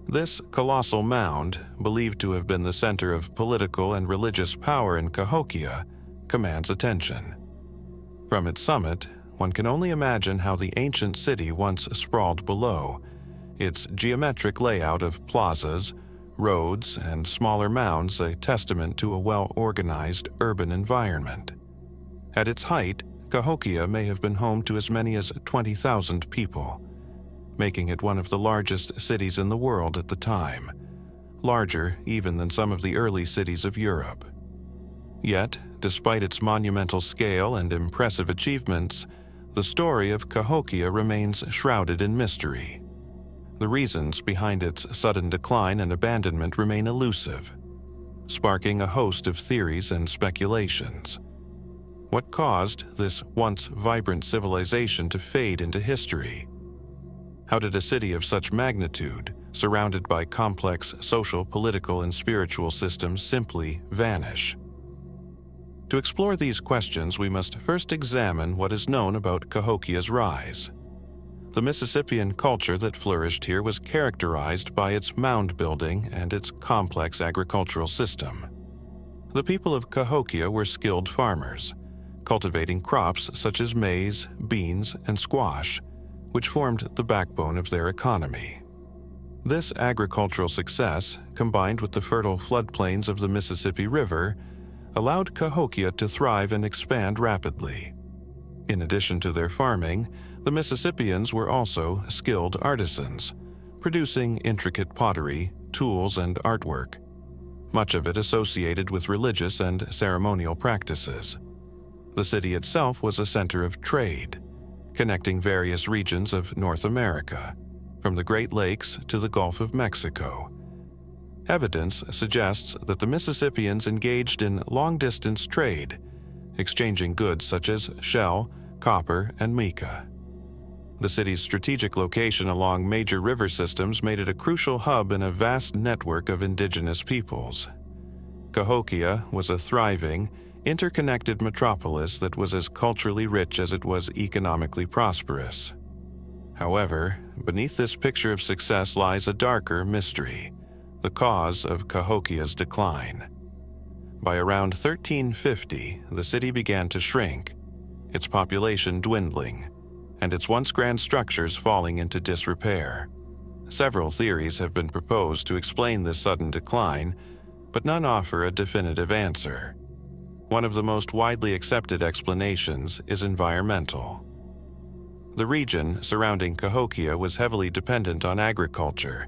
This colossal mound, believed to have been the center of political and religious power in Cahokia, commands attention. From its summit, one can only imagine how the ancient city once sprawled below, its geometric layout of plazas, roads, and smaller mounds a testament to a well-organized urban environment. At its height, Cahokia may have been home to as many as 20,000 people, making it one of the largest cities in the world at the time, larger even than some of the early cities of Europe. Yet, despite its monumental scale and impressive achievements, the story of Cahokia remains shrouded in mystery. The reasons behind its sudden decline and abandonment remain elusive, sparking a host of theories and speculations. What caused this once vibrant civilization to fade into history? How did a city of such magnitude, surrounded by complex social, political, and spiritual systems, simply vanish? To explore these questions, we must first examine what is known about Cahokia's rise. The Mississippian culture that flourished here was characterized by its mound building and its complex agricultural system. The people of Cahokia were skilled farmers, cultivating crops such as maize, beans, and squash, which formed the backbone of their economy. This agricultural success, combined with the fertile floodplains of the Mississippi River, allowed Cahokia to thrive and expand rapidly. In addition to their farming, the Mississippians were also skilled artisans, producing intricate pottery, tools, and artwork, much of it associated with religious and ceremonial practices. The city itself was a center of trade, connecting various regions of North America, from the Great Lakes to the Gulf of Mexico. Evidence suggests that the Mississippians engaged in long-distance trade, exchanging goods such as shell, copper, and mica. The city's strategic location along major river systems made it a crucial hub in a vast network of indigenous peoples. Cahokia was a thriving, interconnected metropolis that was as culturally rich as it was economically prosperous. However, beneath this picture of success lies a darker mystery, the cause of Cahokia's decline. By around 1350, the city began to shrink, its population dwindling, and its once grand structures falling into disrepair. Several theories have been proposed to explain this sudden decline, but none offer a definitive answer. One of the most widely accepted explanations is environmental. The region surrounding Cahokia was heavily dependent on agriculture,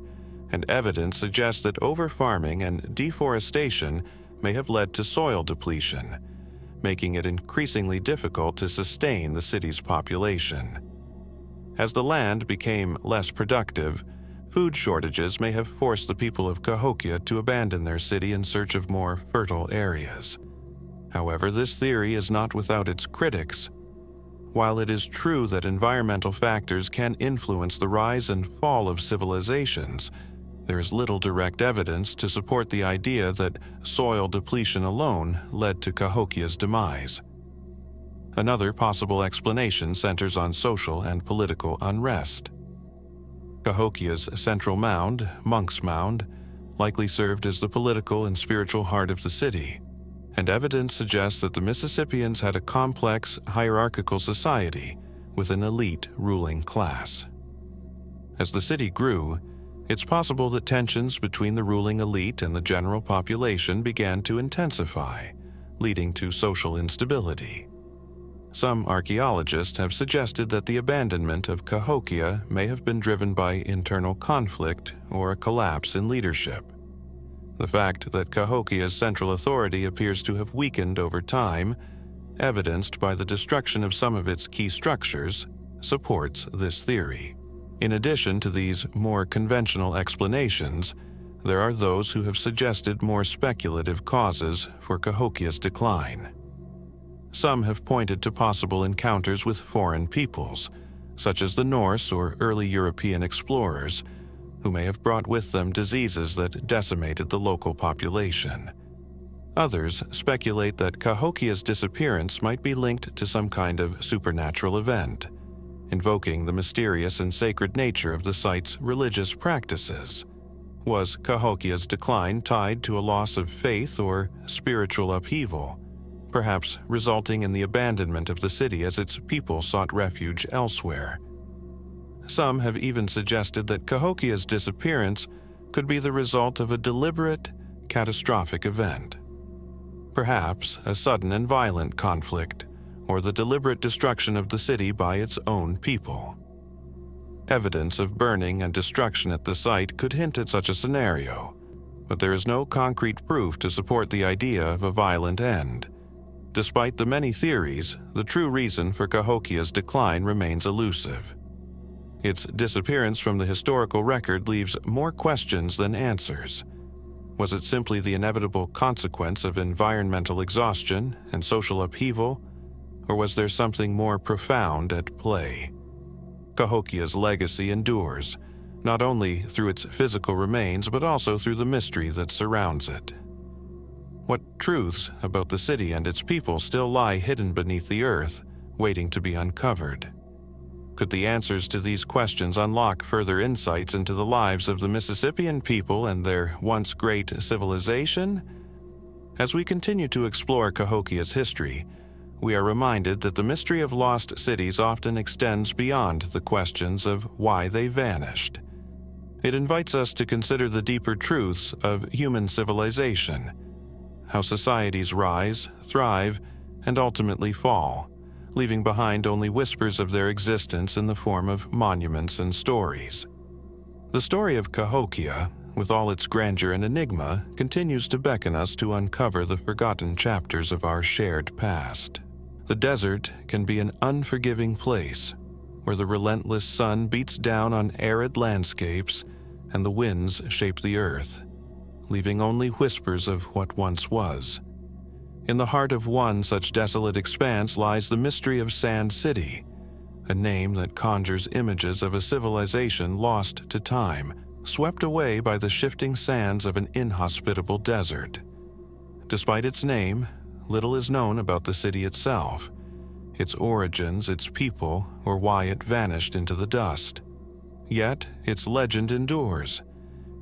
and evidence suggests that overfarming and deforestation may have led to soil depletion, making it increasingly difficult to sustain the city's population. As the land became less productive, food shortages may have forced the people of Cahokia to abandon their city in search of more fertile areas. However, this theory is not without its critics. While it is true that environmental factors can influence the rise and fall of civilizations, there is little direct evidence to support the idea that soil depletion alone led to Cahokia's demise. Another possible explanation centers on social and political unrest. Cahokia's central mound, Monk's Mound, likely served as the political and spiritual heart of the city, and evidence suggests that the Mississippians had a complex, hierarchical society with an elite ruling class. As the city grew, it's possible that tensions between the ruling elite and the general population began to intensify, leading to social instability. Some archaeologists have suggested that the abandonment of Cahokia may have been driven by internal conflict or a collapse in leadership. The fact that Cahokia's central authority appears to have weakened over time, evidenced by the destruction of some of its key structures, supports this theory. In addition to these more conventional explanations, there are those who have suggested more speculative causes for Cahokia's decline. Some have pointed to possible encounters with foreign peoples, such as the Norse or early European explorers, who may have brought with them diseases that decimated the local population. Others speculate that Cahokia's disappearance might be linked to some kind of supernatural event, invoking the mysterious and sacred nature of the site's religious practices. Was Cahokia's decline tied to a loss of faith or spiritual upheaval, perhaps resulting in the abandonment of the city as its people sought refuge elsewhere? Some have even suggested that Cahokia's disappearance could be the result of a deliberate, catastrophic event. Perhaps a sudden and violent conflict, or the deliberate destruction of the city by its own people. Evidence of burning and destruction at the site could hint at such a scenario, but there is no concrete proof to support the idea of a violent end. Despite the many theories, the true reason for Cahokia's decline remains elusive. Its disappearance from the historical record leaves more questions than answers. Was it simply the inevitable consequence of environmental exhaustion and social upheaval, or was there something more profound at play? Cahokia's legacy endures, not only through its physical remains but also through the mystery that surrounds it. What truths about the city and its people still lie hidden beneath the earth, waiting to be uncovered? Could the answers to these questions unlock further insights into the lives of the Mississippian people and their once great civilization? As we continue to explore Cahokia's history, we are reminded that the mystery of lost cities often extends beyond the questions of why they vanished. It invites us to consider the deeper truths of human civilization, how societies rise, thrive, and ultimately fall, leaving behind only whispers of their existence in the form of monuments and stories. The story of Cahokia, with all its grandeur and enigma, continues to beckon us to uncover the forgotten chapters of our shared past. The desert can be an unforgiving place, where the relentless sun beats down on arid landscapes and the winds shape the earth, leaving only whispers of what once was. In the heart of one such desolate expanse lies the mystery of Sand City, a name that conjures images of a civilization lost to time, swept away by the shifting sands of an inhospitable desert. Despite its name, little is known about the city itself, its origins, its people, or why it vanished into the dust. Yet, its legend endures,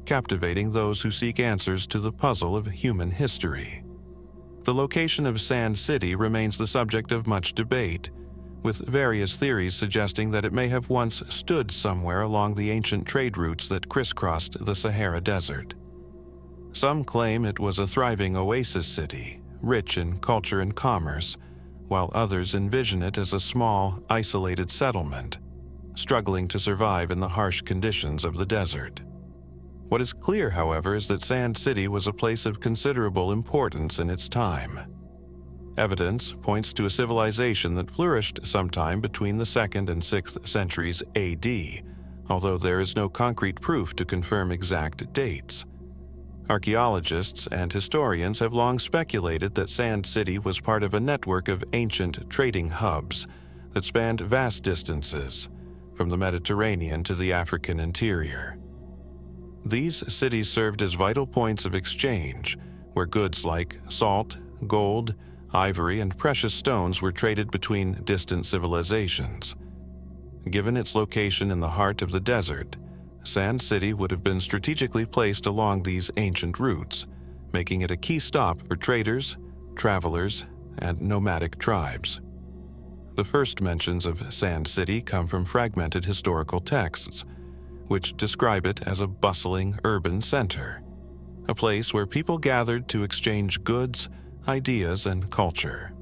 captivating those who seek answers to the puzzle of human history. The location of Sand City remains the subject of much debate, with various theories suggesting that it may have once stood somewhere along the ancient trade routes that crisscrossed the Sahara Desert. Some claim it was a thriving oasis city, rich in culture and commerce, while others envision it as a small, isolated settlement, struggling to survive in the harsh conditions of the desert. What is clear, however, is that Sand City was a place of considerable importance in its time. Evidence points to a civilization that flourished sometime between the 2nd and 6th centuries AD, although there is no concrete proof to confirm exact dates. Archaeologists and historians have long speculated that Sand City was part of a network of ancient trading hubs that spanned vast distances, from the Mediterranean to the African interior. These cities served as vital points of exchange, where goods like salt, gold, ivory, and precious stones were traded between distant civilizations. Given its location in the heart of the desert, Sand City would have been strategically placed along these ancient routes, making it a key stop for traders, travelers, and nomadic tribes. The first mentions of Sand City come from fragmented historical texts, which describe it as a bustling urban center, a place where people gathered to exchange goods, ideas, and culture.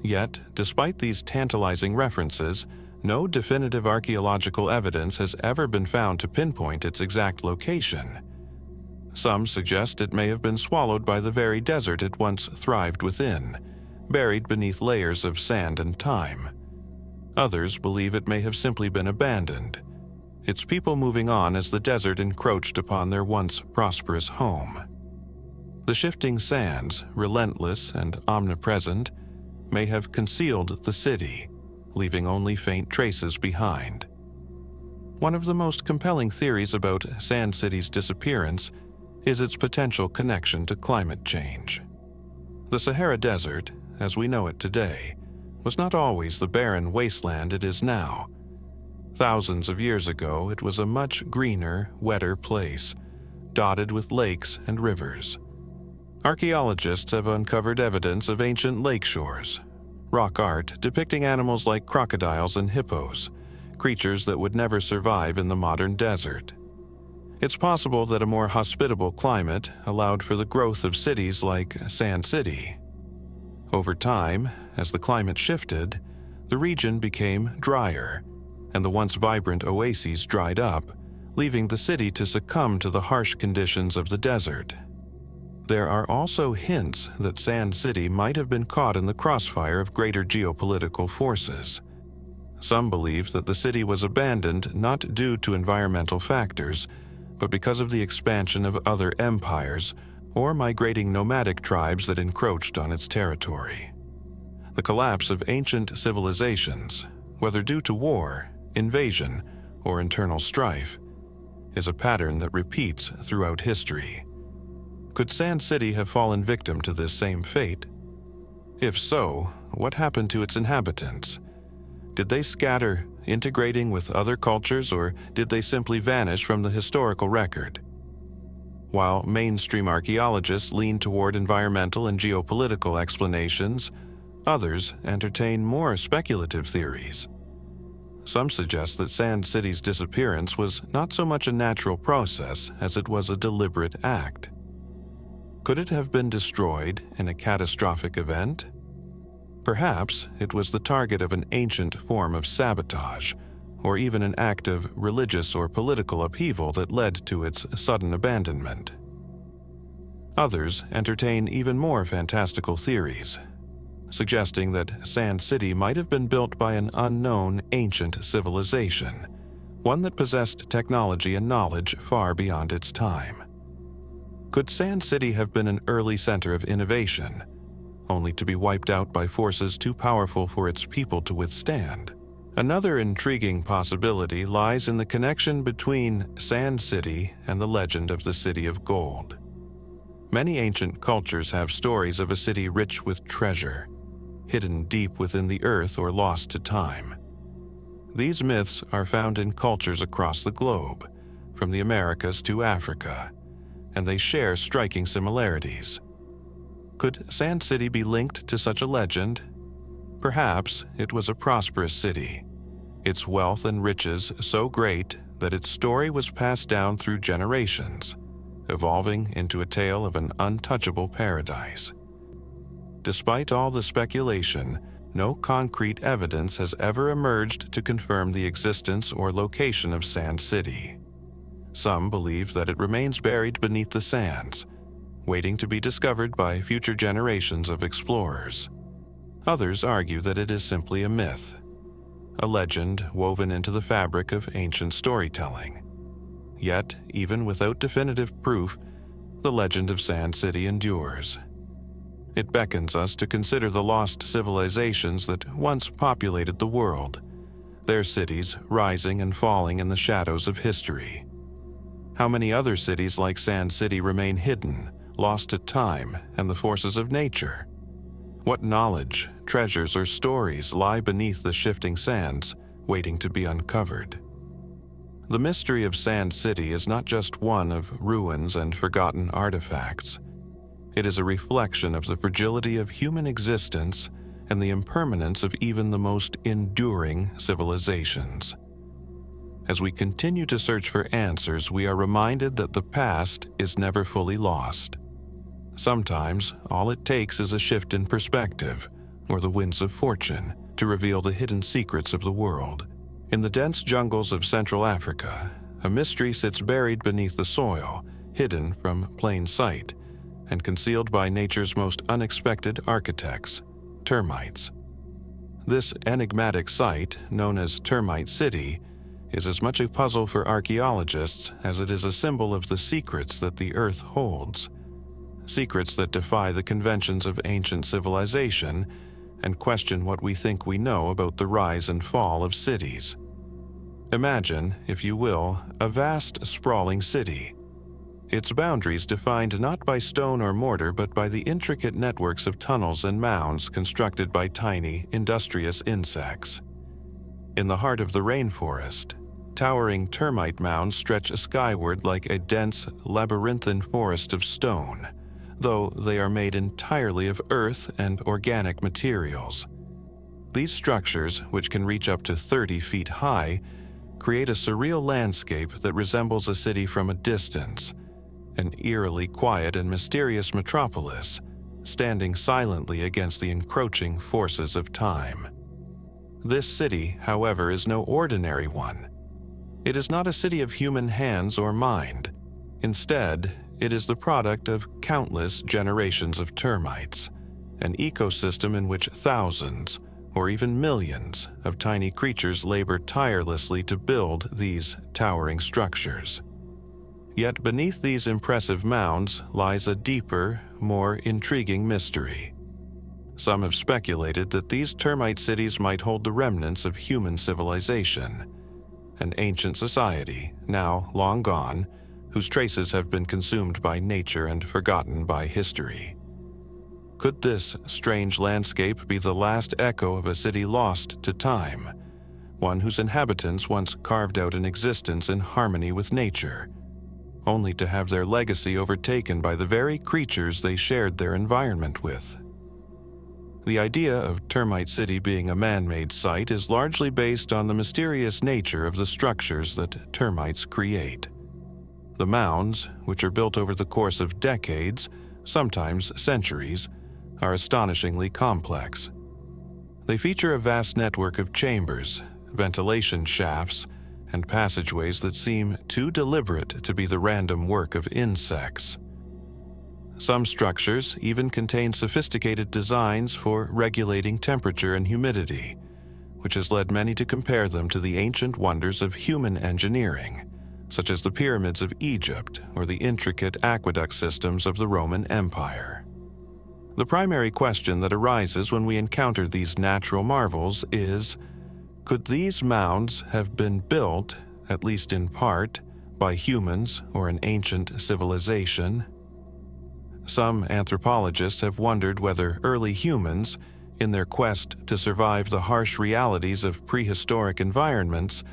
Yet, despite these tantalizing references, no definitive archaeological evidence has ever been found to pinpoint its exact location. Some suggest it may have been swallowed by the very desert it once thrived within, buried beneath layers of sand and time. Others believe it may have simply been abandoned, its people moving on as the desert encroached upon their once prosperous home. The shifting sands, relentless and omnipresent, may have concealed the city, leaving only faint traces behind. One of the most compelling theories about Sand City's disappearance is its potential connection to climate change. The Sahara Desert, as we know it today, was not always the barren wasteland it is now. Thousands of years ago, it was a much greener, wetter place, dotted with lakes and rivers. Archaeologists have uncovered evidence of ancient lake shores, rock art depicting animals like crocodiles and hippos, creatures that would never survive in the modern desert. It's possible that a more hospitable climate allowed for the growth of cities like Sand City. Over time, as the climate shifted, the region became drier, and the once vibrant oases dried up, leaving the city to succumb to the harsh conditions of the desert. There are also hints that Sand City might have been caught in the crossfire of greater geopolitical forces. Some believe that the city was abandoned not due to environmental factors, but because of the expansion of other empires or migrating nomadic tribes that encroached on its territory. The collapse of ancient civilizations, whether due to war, invasion, or internal strife, is a pattern that repeats throughout history. Could Sand City have fallen victim to this same fate? If so, what happened to its inhabitants? Did they scatter, integrating with other cultures, or did they simply vanish from the historical record? While mainstream archaeologists lean toward environmental and geopolitical explanations, others entertain more speculative theories. Some suggest that Sand City's disappearance was not so much a natural process as it was a deliberate act. Could it have been destroyed in a catastrophic event? Perhaps it was the target of an ancient form of sabotage, or even an act of religious or political upheaval that led to its sudden abandonment. Others entertain even more fantastical theories, suggesting that Sand City might have been built by an unknown ancient civilization, one that possessed technology and knowledge far beyond its time. Could Sand City have been an early center of innovation, only to be wiped out by forces too powerful for its people to withstand? Another intriguing possibility lies in the connection between Sand City and the legend of the City of Gold. Many ancient cultures have stories of a city rich with treasure, hidden deep within the earth or lost to time. These myths are found in cultures across the globe, from the Americas to Africa, and they share striking similarities. Could Sand City be linked to such a legend? Perhaps it was a prosperous city, its wealth and riches so great that its story was passed down through generations, evolving into a tale of an untouchable paradise. Despite all the speculation, no concrete evidence has ever emerged to confirm the existence or location of Sand City. Some believe that it remains buried beneath the sands, waiting to be discovered by future generations of explorers. Others argue that it is simply a myth, a legend woven into the fabric of ancient storytelling. Yet, even without definitive proof, the legend of Sand City endures. It beckons us to consider the lost civilizations that once populated the world, their cities rising and falling in the shadows of history. How many other cities like Sand City remain hidden, lost to time and the forces of nature? What knowledge, treasures, or stories lie beneath the shifting sands, waiting to be uncovered? The mystery of Sand City is not just one of ruins and forgotten artifacts. It is a reflection of the fragility of human existence and the impermanence of even the most enduring civilizations. As we continue to search for answers, we are reminded that the past is never fully lost. Sometimes, all it takes is a shift in perspective, or the winds of fortune to reveal the hidden secrets of the world. In the dense jungles of Central Africa, a mystery sits buried beneath the soil, hidden from plain sight, and concealed by nature's most unexpected architects, termites. This enigmatic site, known as Termite City, is as much a puzzle for archaeologists as it is a symbol of the secrets that the Earth holds. Secrets that defy the conventions of ancient civilization and question what we think we know about the rise and fall of cities. Imagine, if you will, a vast, sprawling city. Its boundaries defined not by stone or mortar but by the intricate networks of tunnels and mounds constructed by tiny, industrious insects. In the heart of the rainforest, towering termite mounds stretch skyward like a dense, labyrinthine forest of stone, though they are made entirely of earth and organic materials. These structures, which can reach up to 30 feet high, create a surreal landscape that resembles a city from a distance, an eerily quiet and mysterious metropolis, standing silently against the encroaching forces of time. This city, however, is no ordinary one. It is not a city of human hands or mind. Instead, it is the product of countless generations of termites, an ecosystem in which thousands, or even millions, of tiny creatures labor tirelessly to build these towering structures. Yet beneath these impressive mounds lies a deeper, more intriguing mystery. Some have speculated that these termite cities might hold the remnants of human civilization, an ancient society, now long gone, whose traces have been consumed by nature and forgotten by history. Could this strange landscape be the last echo of a city lost to time, one whose inhabitants once carved out an existence in harmony with nature, only to have their legacy overtaken by the very creatures they shared their environment with? The idea of Termite City being a man-made site is largely based on the mysterious nature of the structures that termites create. The mounds, which are built over the course of decades, sometimes centuries, are astonishingly complex. They feature a vast network of chambers, ventilation shafts, and passageways that seem too deliberate to be the random work of insects. Some structures even contain sophisticated designs for regulating temperature and humidity, which has led many to compare them to the ancient wonders of human engineering, such as the pyramids of Egypt or the intricate aqueduct systems of the Roman Empire. The primary question that arises when we encounter these natural marvels is, could these mounds have been built, at least in part, by humans or an ancient civilization? Some anthropologists have wondered whether early humans, in their quest to survive the harsh realities of prehistoric environments,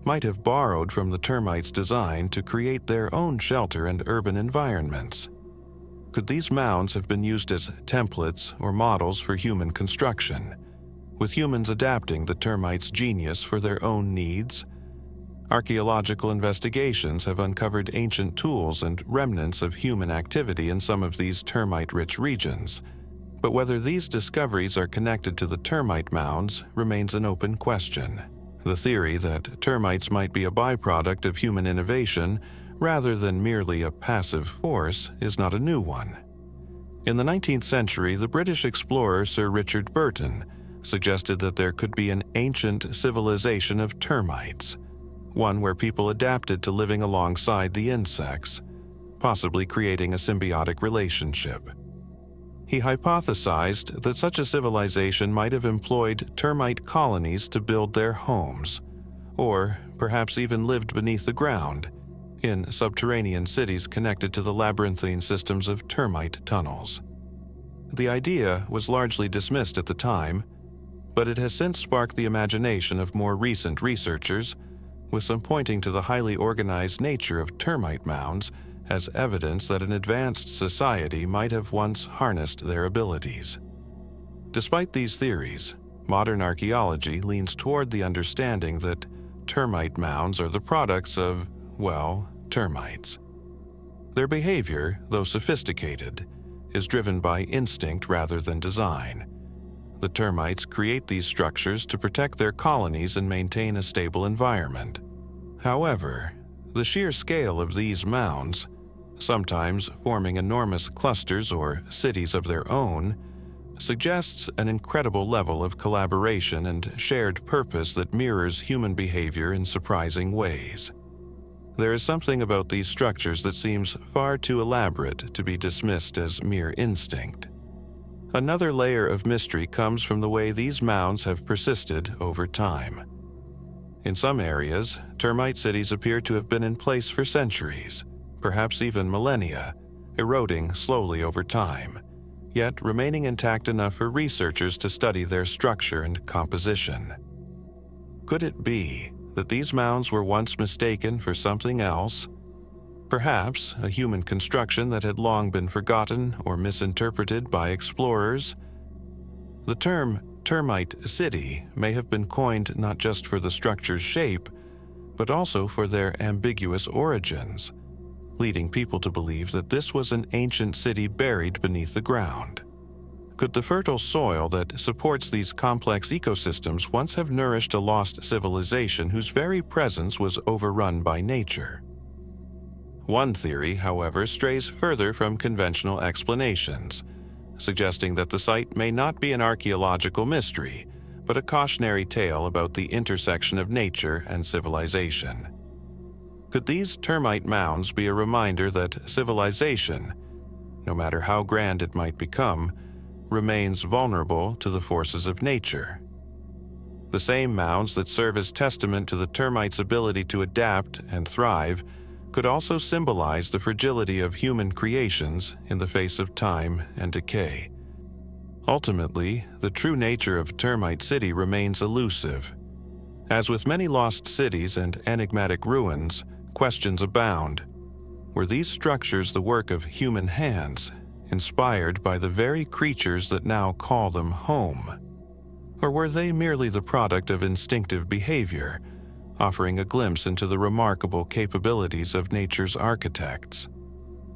might have borrowed from the termites' design to create their own shelter and urban environments. Could these mounds have been used as templates or models for human construction, with humans adapting the termites' genius for their own needs? Archaeological investigations have uncovered ancient tools and remnants of human activity in some of these termite-rich regions, but whether these discoveries are connected to the termite mounds remains an open question. The theory that termites might be a byproduct of human innovation rather than merely a passive force is not a new one. In the 19th century, the British explorer Sir Richard Burton suggested that there could be an ancient civilization of termites, one where people adapted to living alongside the insects, possibly creating a symbiotic relationship. He hypothesized that such a civilization might have employed termite colonies to build their homes, or perhaps even lived beneath the ground, in subterranean cities connected to the labyrinthine systems of termite tunnels. The idea was largely dismissed at the time, but it has since sparked the imagination of more recent researchers, with some pointing to the highly organized nature of termite mounds as evidence that an advanced society might have once harnessed their abilities. Despite these theories, modern archaeology leans toward the understanding that termite mounds are the products of, well, termites. Their behavior, though sophisticated, is driven by instinct rather than design. The termites create these structures to protect their colonies and maintain a stable environment. However, the sheer scale of these mounds, sometimes forming enormous clusters or cities of their own, suggests an incredible level of collaboration and shared purpose that mirrors human behavior in surprising ways. There is something about these structures that seems far too elaborate to be dismissed as mere instinct. Another layer of mystery comes from the way these mounds have persisted over time. In some areas, termite cities appear to have been in place for centuries, perhaps even millennia, eroding slowly over time, yet remaining intact enough for researchers to study their structure and composition. Could it be that these mounds were once mistaken for something else? Perhaps a human construction that had long been forgotten or misinterpreted by explorers? The term termite city may have been coined not just for the structure's shape, but also for their ambiguous origins, leading people to believe that this was an ancient city buried beneath the ground. Could the fertile soil that supports these complex ecosystems once have nourished a lost civilization whose very presence was overrun by nature? One theory, however, strays further from conventional explanations, suggesting that the site may not be an archaeological mystery, but a cautionary tale about the intersection of nature and civilization. Could these termite mounds be a reminder that civilization, no matter how grand it might become, remains vulnerable to the forces of nature? The same mounds that serve as testament to the termites' ability to adapt and thrive could also symbolize the fragility of human creations in the face of time and decay. Ultimately, the true nature of Termite City remains elusive. As with many lost cities and enigmatic ruins, questions abound. Were these structures the work of human hands, inspired by the very creatures that now call them home? Or were they merely the product of instinctive behavior, offering a glimpse into the remarkable capabilities of nature's architects?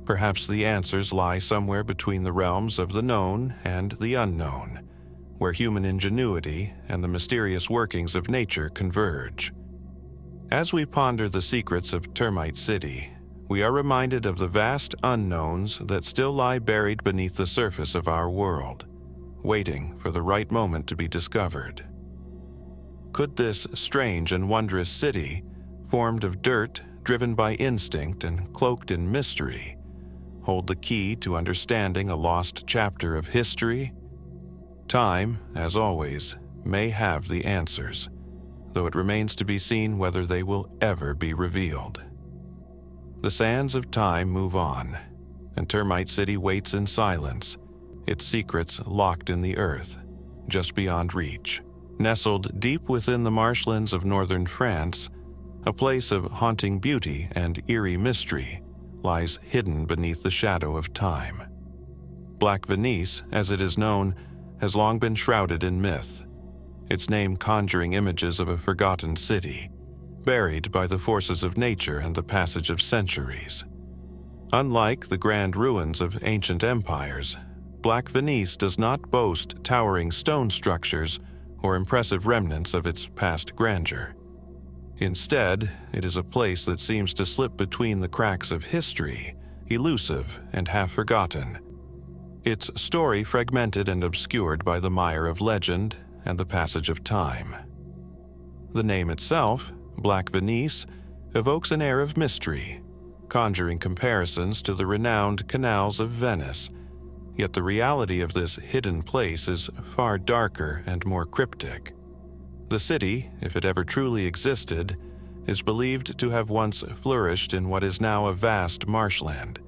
Perhaps the answers lie somewhere between the realms of the known and the unknown, where human ingenuity and the mysterious workings of nature converge. As we ponder the secrets of Termite City, we are reminded of the vast unknowns that still lie buried beneath the surface of our world, waiting for the right moment to be discovered. Could this strange and wondrous city, formed of dirt, driven by instinct and cloaked in mystery, hold the key to understanding a lost chapter of history? Time, as always, may have the answers, though it remains to be seen whether they will ever be revealed. The sands of time move on, and Termite City waits in silence, its secrets locked in the earth, just beyond reach. Nestled deep within the marshlands of northern France, a place of haunting beauty and eerie mystery lies hidden beneath the shadow of time. Black Venise, as it is known, has long been shrouded in myth, its name conjuring images of a forgotten city, buried by the forces of nature and the passage of centuries. Unlike the grand ruins of ancient empires, Black Venise does not boast towering stone structures or impressive remnants of its past grandeur. Instead, it is a place that seems to slip between the cracks of history, elusive and half-forgotten, its story fragmented and obscured by the mire of legend and the passage of time. The name itself, Black Venise, evokes an air of mystery, conjuring comparisons to the renowned canals of Venice. Yet the reality of this hidden place is far darker and more cryptic. The city, if it ever truly existed, is believed to have once flourished in what is now a vast marshland,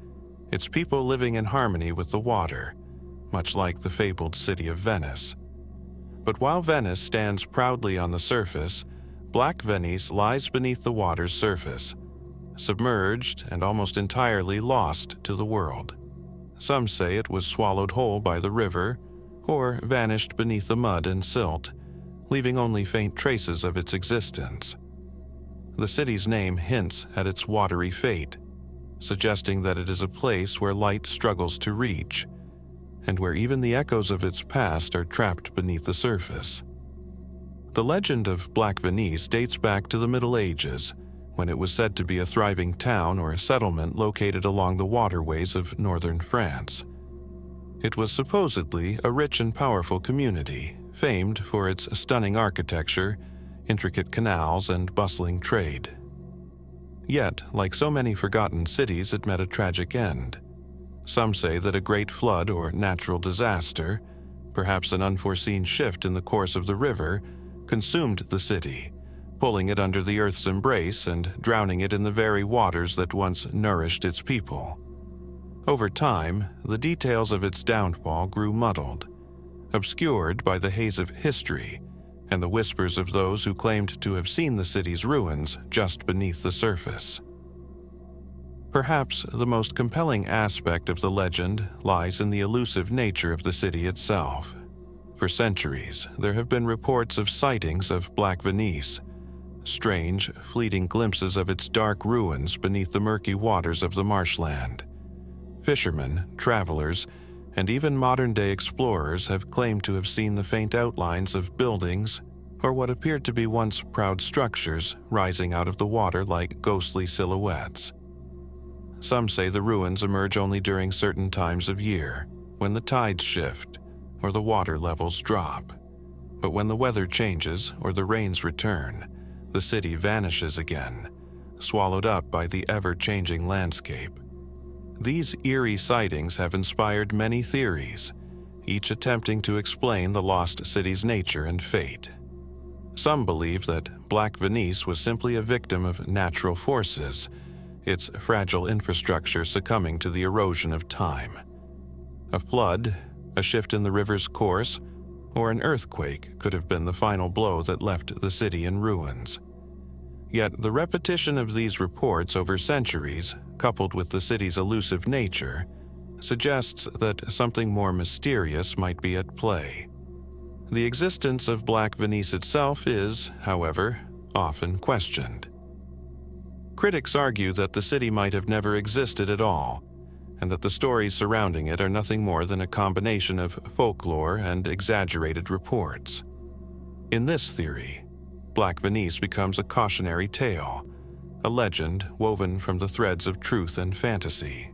its people living in harmony with the water, much like the fabled city of Venice. But while Venice stands proudly on the surface, Black Venise lies beneath the water's surface, submerged and almost entirely lost to the world. Some say it was swallowed whole by the river, or vanished beneath the mud and silt, leaving only faint traces of its existence. The city's name hints at its watery fate, suggesting that it is a place where light struggles to reach, and where even the echoes of its past are trapped beneath the surface. The legend of Black Venise dates back to the Middle Ages, when it was said to be a thriving town or settlement located along the waterways of northern France. It was supposedly a rich and powerful community, famed for its stunning architecture, intricate canals, and bustling trade. Yet, like so many forgotten cities, it met a tragic end. Some say that a great flood or natural disaster, perhaps an unforeseen shift in the course of the river, consumed the city, pulling it under the earth's embrace and drowning it in the very waters that once nourished its people. Over time, the details of its downfall grew muddled, obscured by the haze of history and the whispers of those who claimed to have seen the city's ruins just beneath the surface. Perhaps the most compelling aspect of the legend lies in the elusive nature of the city itself. For centuries, there have been reports of sightings of Black Venise, strange, fleeting glimpses of its dark ruins beneath the murky waters of the marshland. Fishermen, travelers, and even modern-day explorers have claimed to have seen the faint outlines of buildings or what appeared to be once proud structures rising out of the water like ghostly silhouettes. Some say the ruins emerge only during certain times of year, when the tides shift or the water levels drop. But when the weather changes or the rains return, the city vanishes again, swallowed up by the ever-changing landscape. These eerie sightings have inspired many theories, each attempting to explain the lost city's nature and fate. Some believe that Black Venise was simply a victim of natural forces, its fragile infrastructure succumbing to the erosion of time. A flood, a shift in the river's course, or an earthquake could have been the final blow that left the city in ruins. Yet the repetition of these reports over centuries, coupled with the city's elusive nature, suggests that something more mysterious might be at play. The existence of Black Venise itself is, however, often questioned. Critics argue that the city might have never existed at all, and that the stories surrounding it are nothing more than a combination of folklore and exaggerated reports. In this theory, Black Venise becomes a cautionary tale, a legend woven from the threads of truth and fantasy.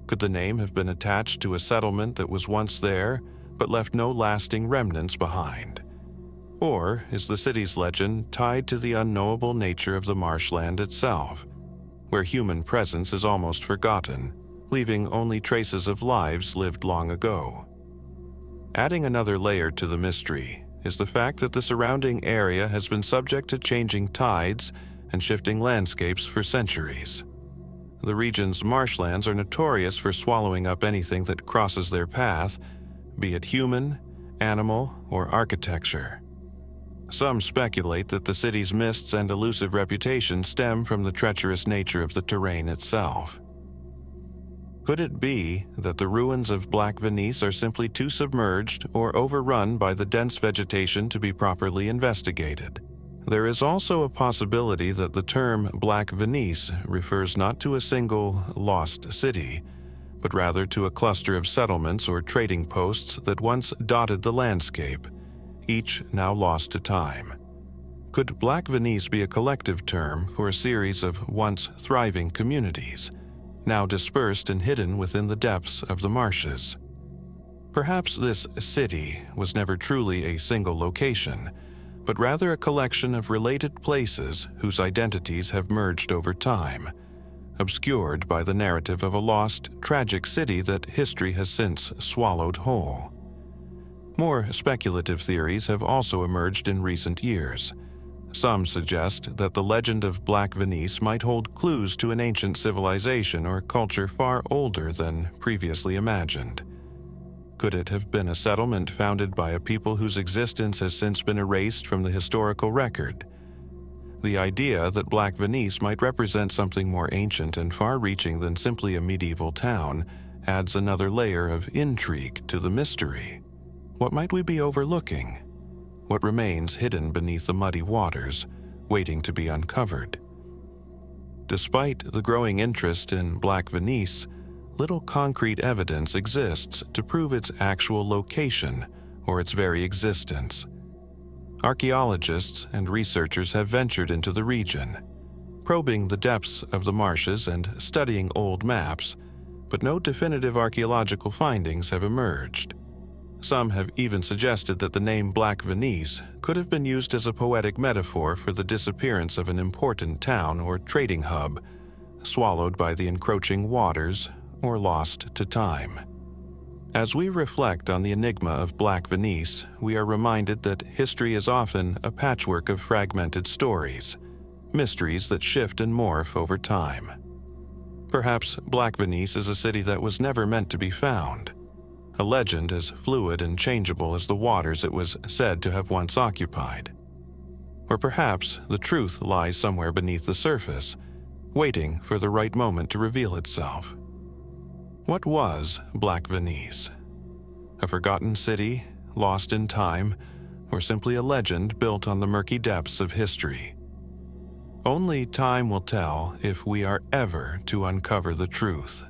Could the name have been attached to a settlement that was once there but left no lasting remnants behind? Or is the city's legend tied to the unknowable nature of the marshland itself, where human presence is almost forgotten, leaving only traces of lives lived long ago? Adding another layer to the mystery is the fact that the surrounding area has been subject to changing tides and shifting landscapes for centuries. The region's marshlands are notorious for swallowing up anything that crosses their path, be it human, animal, or architecture. Some speculate that the city's mists and elusive reputation stem from the treacherous nature of the terrain itself. Could it be that the ruins of Black Venise are simply too submerged or overrun by the dense vegetation to be properly investigated? There is also a possibility that the term Black Venise refers not to a single lost city, but rather to a cluster of settlements or trading posts that once dotted the landscape, each now lost to time. Could Black Venise be a collective term for a series of once thriving communities, now dispersed and hidden within the depths of the marshes? Perhaps this city was never truly a single location, but rather a collection of related places whose identities have merged over time, obscured by the narrative of a lost, tragic city that history has since swallowed whole. More speculative theories have also emerged in recent years. Some suggest that the legend of Black Venise might hold clues to an ancient civilization or culture far older than previously imagined. Could it have been a settlement founded by a people whose existence has since been erased from the historical record? The idea that Black Venise might represent something more ancient and far-reaching than simply a medieval town adds another layer of intrigue to the mystery. What might we be overlooking? What remains hidden beneath the muddy waters, waiting to be uncovered? Despite the growing interest in Black Venise, little concrete evidence exists to prove its actual location or its very existence. Archaeologists and researchers have ventured into the region, probing the depths of the marshes and studying old maps, but no definitive archaeological findings have emerged. Some have even suggested that the name Black Venise could have been used as a poetic metaphor for the disappearance of an important town or trading hub, swallowed by the encroaching waters or lost to time. As we reflect on the enigma of Black Venise, we are reminded that history is often a patchwork of fragmented stories, mysteries that shift and morph over time. Perhaps Black Venise is a city that was never meant to be found, a legend as fluid and changeable as the waters it was said to have once occupied. Or perhaps the truth lies somewhere beneath the surface, waiting for the right moment to reveal itself. What was Black Venise? A forgotten city, lost in time, or simply a legend built on the murky depths of history? Only time will tell if we are ever to uncover the truth.